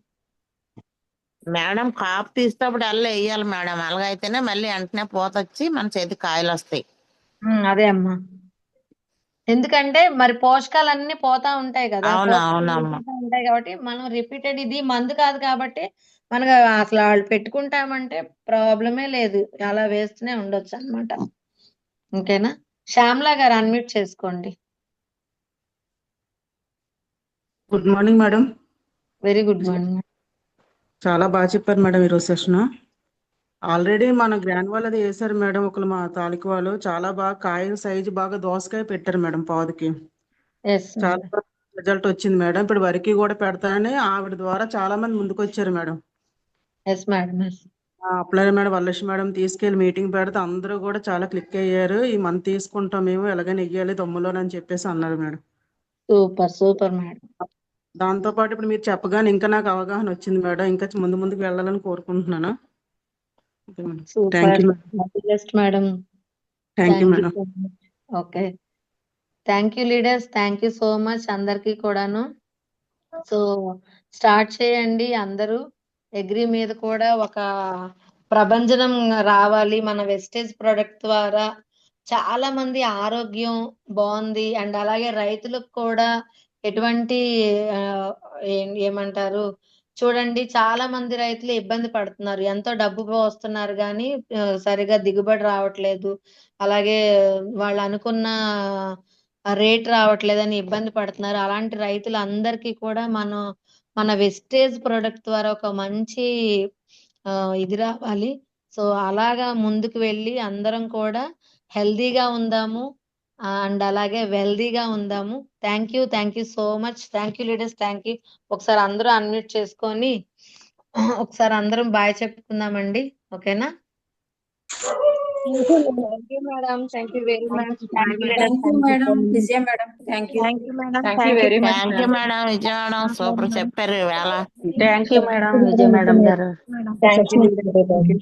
Madam కాపు తీసేటప్పుడు వేయాలి మేడం, అలాగైతేనే మళ్ళీ వెంటనే పూత వచ్చి మన చేతికి కాయలు వస్తాయి. అదే అమ్మా. ఎందుకంటే మరి పోషకాలన్నీ పోతా ఉంటాయి గదా! అవును, పోషకాలు అవునమ్మా. వెళ్ళిపోతా ఉంటాయి కాబట్టి మనం రిపీటెడ్ ఇది మందు కాదు కాబట్టి మనకు అసలు ఆళ్ళు పెట్టుకుంటామంటే ప్రాబ్లమే లేదు. అలా వేస్తూనే ఉండొచ్చనమాట. ఓకేనా? శ్యామల గారు అన్‌మ్యూట్ చేసుకోండి. Good morning madam. Very good morning. చాలా బాగా చెప్పారు మేడం ఈరోజు సెషన్. ఆల్రెడీ మన గ్రాండ్ వాళ్ళు అది వేసారు మేడం, ఒకరు మా తాలూకు వాళ్ళు చాలా బాగా కాయ సైజు బాగా దోసకాయ పెట్టారు మేడం పాదుకి. యెస్ చాలా మేడం. రిజల్ట్ వచ్చింది మేడం. ఇప్పుడు వరికి కూడా పెడతానని ఆవిడ ద్వారా చాలా మంది ముందుకు వచ్చారు madam. Yes madam. Yes. Apply madam Varalakshmi madam తీసుకెళ్లి మీటింగ్ పెడితే అందరూ కూడా చాలా క్లిక్ అయ్యారు. ఈ మంత్ తీసుకుంటాం మేము, ఎలాగైనా ఇయ్యాలి దమ్ములోనని చెప్పేసి అన్నారు మేడం. సూపర్. Super madam. దాంతో పాటు ఇప్పుడు మీరు చెప్పగానే ఇంకా నాకు అవగాహన వచ్చింది మేడం. ఇంకా ముందుకు వెళ్ళాలని కోరుకుంటున్నాను. Thank super. You. All the best madam. Thank you thank you madam. So much. Okay. Thank you leaders. Thank you so much అందరికీ కూడాను. సో, స్టార్ట్ చేయండి అందరూ. అగ్రి మీద కూడా ఒక ప్రభంజనం రావాలి. మన వెస్టేజ్ ప్రొడక్ట్ ద్వారా చాలా మంది ఆరోగ్యం బావుంది. అండ్ అలాగే రైతులకు కూడా ఎటువంటి ఆహ్, ఏమంటారు చూడండి, చాలా మంది రైతులు ఇబ్బంది పడుతున్నారు. ఎంతో డబ్బు పోస్తున్నారు గానీ సరిగ్గా దిగుబడి రావట్లేదు. అలాగే వాళ్ళు అనుకున్న రేట్ రావట్లేదని ఇబ్బంది పడుతున్నారు. అలాంటి రైతులందరికీ కూడా మన వెస్టేజ్ ప్రొడక్ట్ ద్వారా ఒక మంచి ఇది రావాలి. సో, అలాగా ముందుకు వెళ్ళి అందరం కూడా హెల్తీగా ఉందాము. అండ్ అలాగే వెల్తీగా ఉందాము. Thank you. Thank you so much. Thank you leaders. Thank you. ఒకసారి అందరూ అన్‌మ్యూట్ చేసుకొని ఒకసారి అందరం బాయ్ చెప్పుకుందామండి. ఓకేనా? Thank you madam. Thank you very much. Bye madam. Thank you thank you madam so much. Vijaya madam. Thank you. Thank you madam. Thank you thank you very much thank you madam. Madam, Vijaya madam super చెప్పారు ఇవాళ. Thank you madam Vijay madam గారు. Thank you.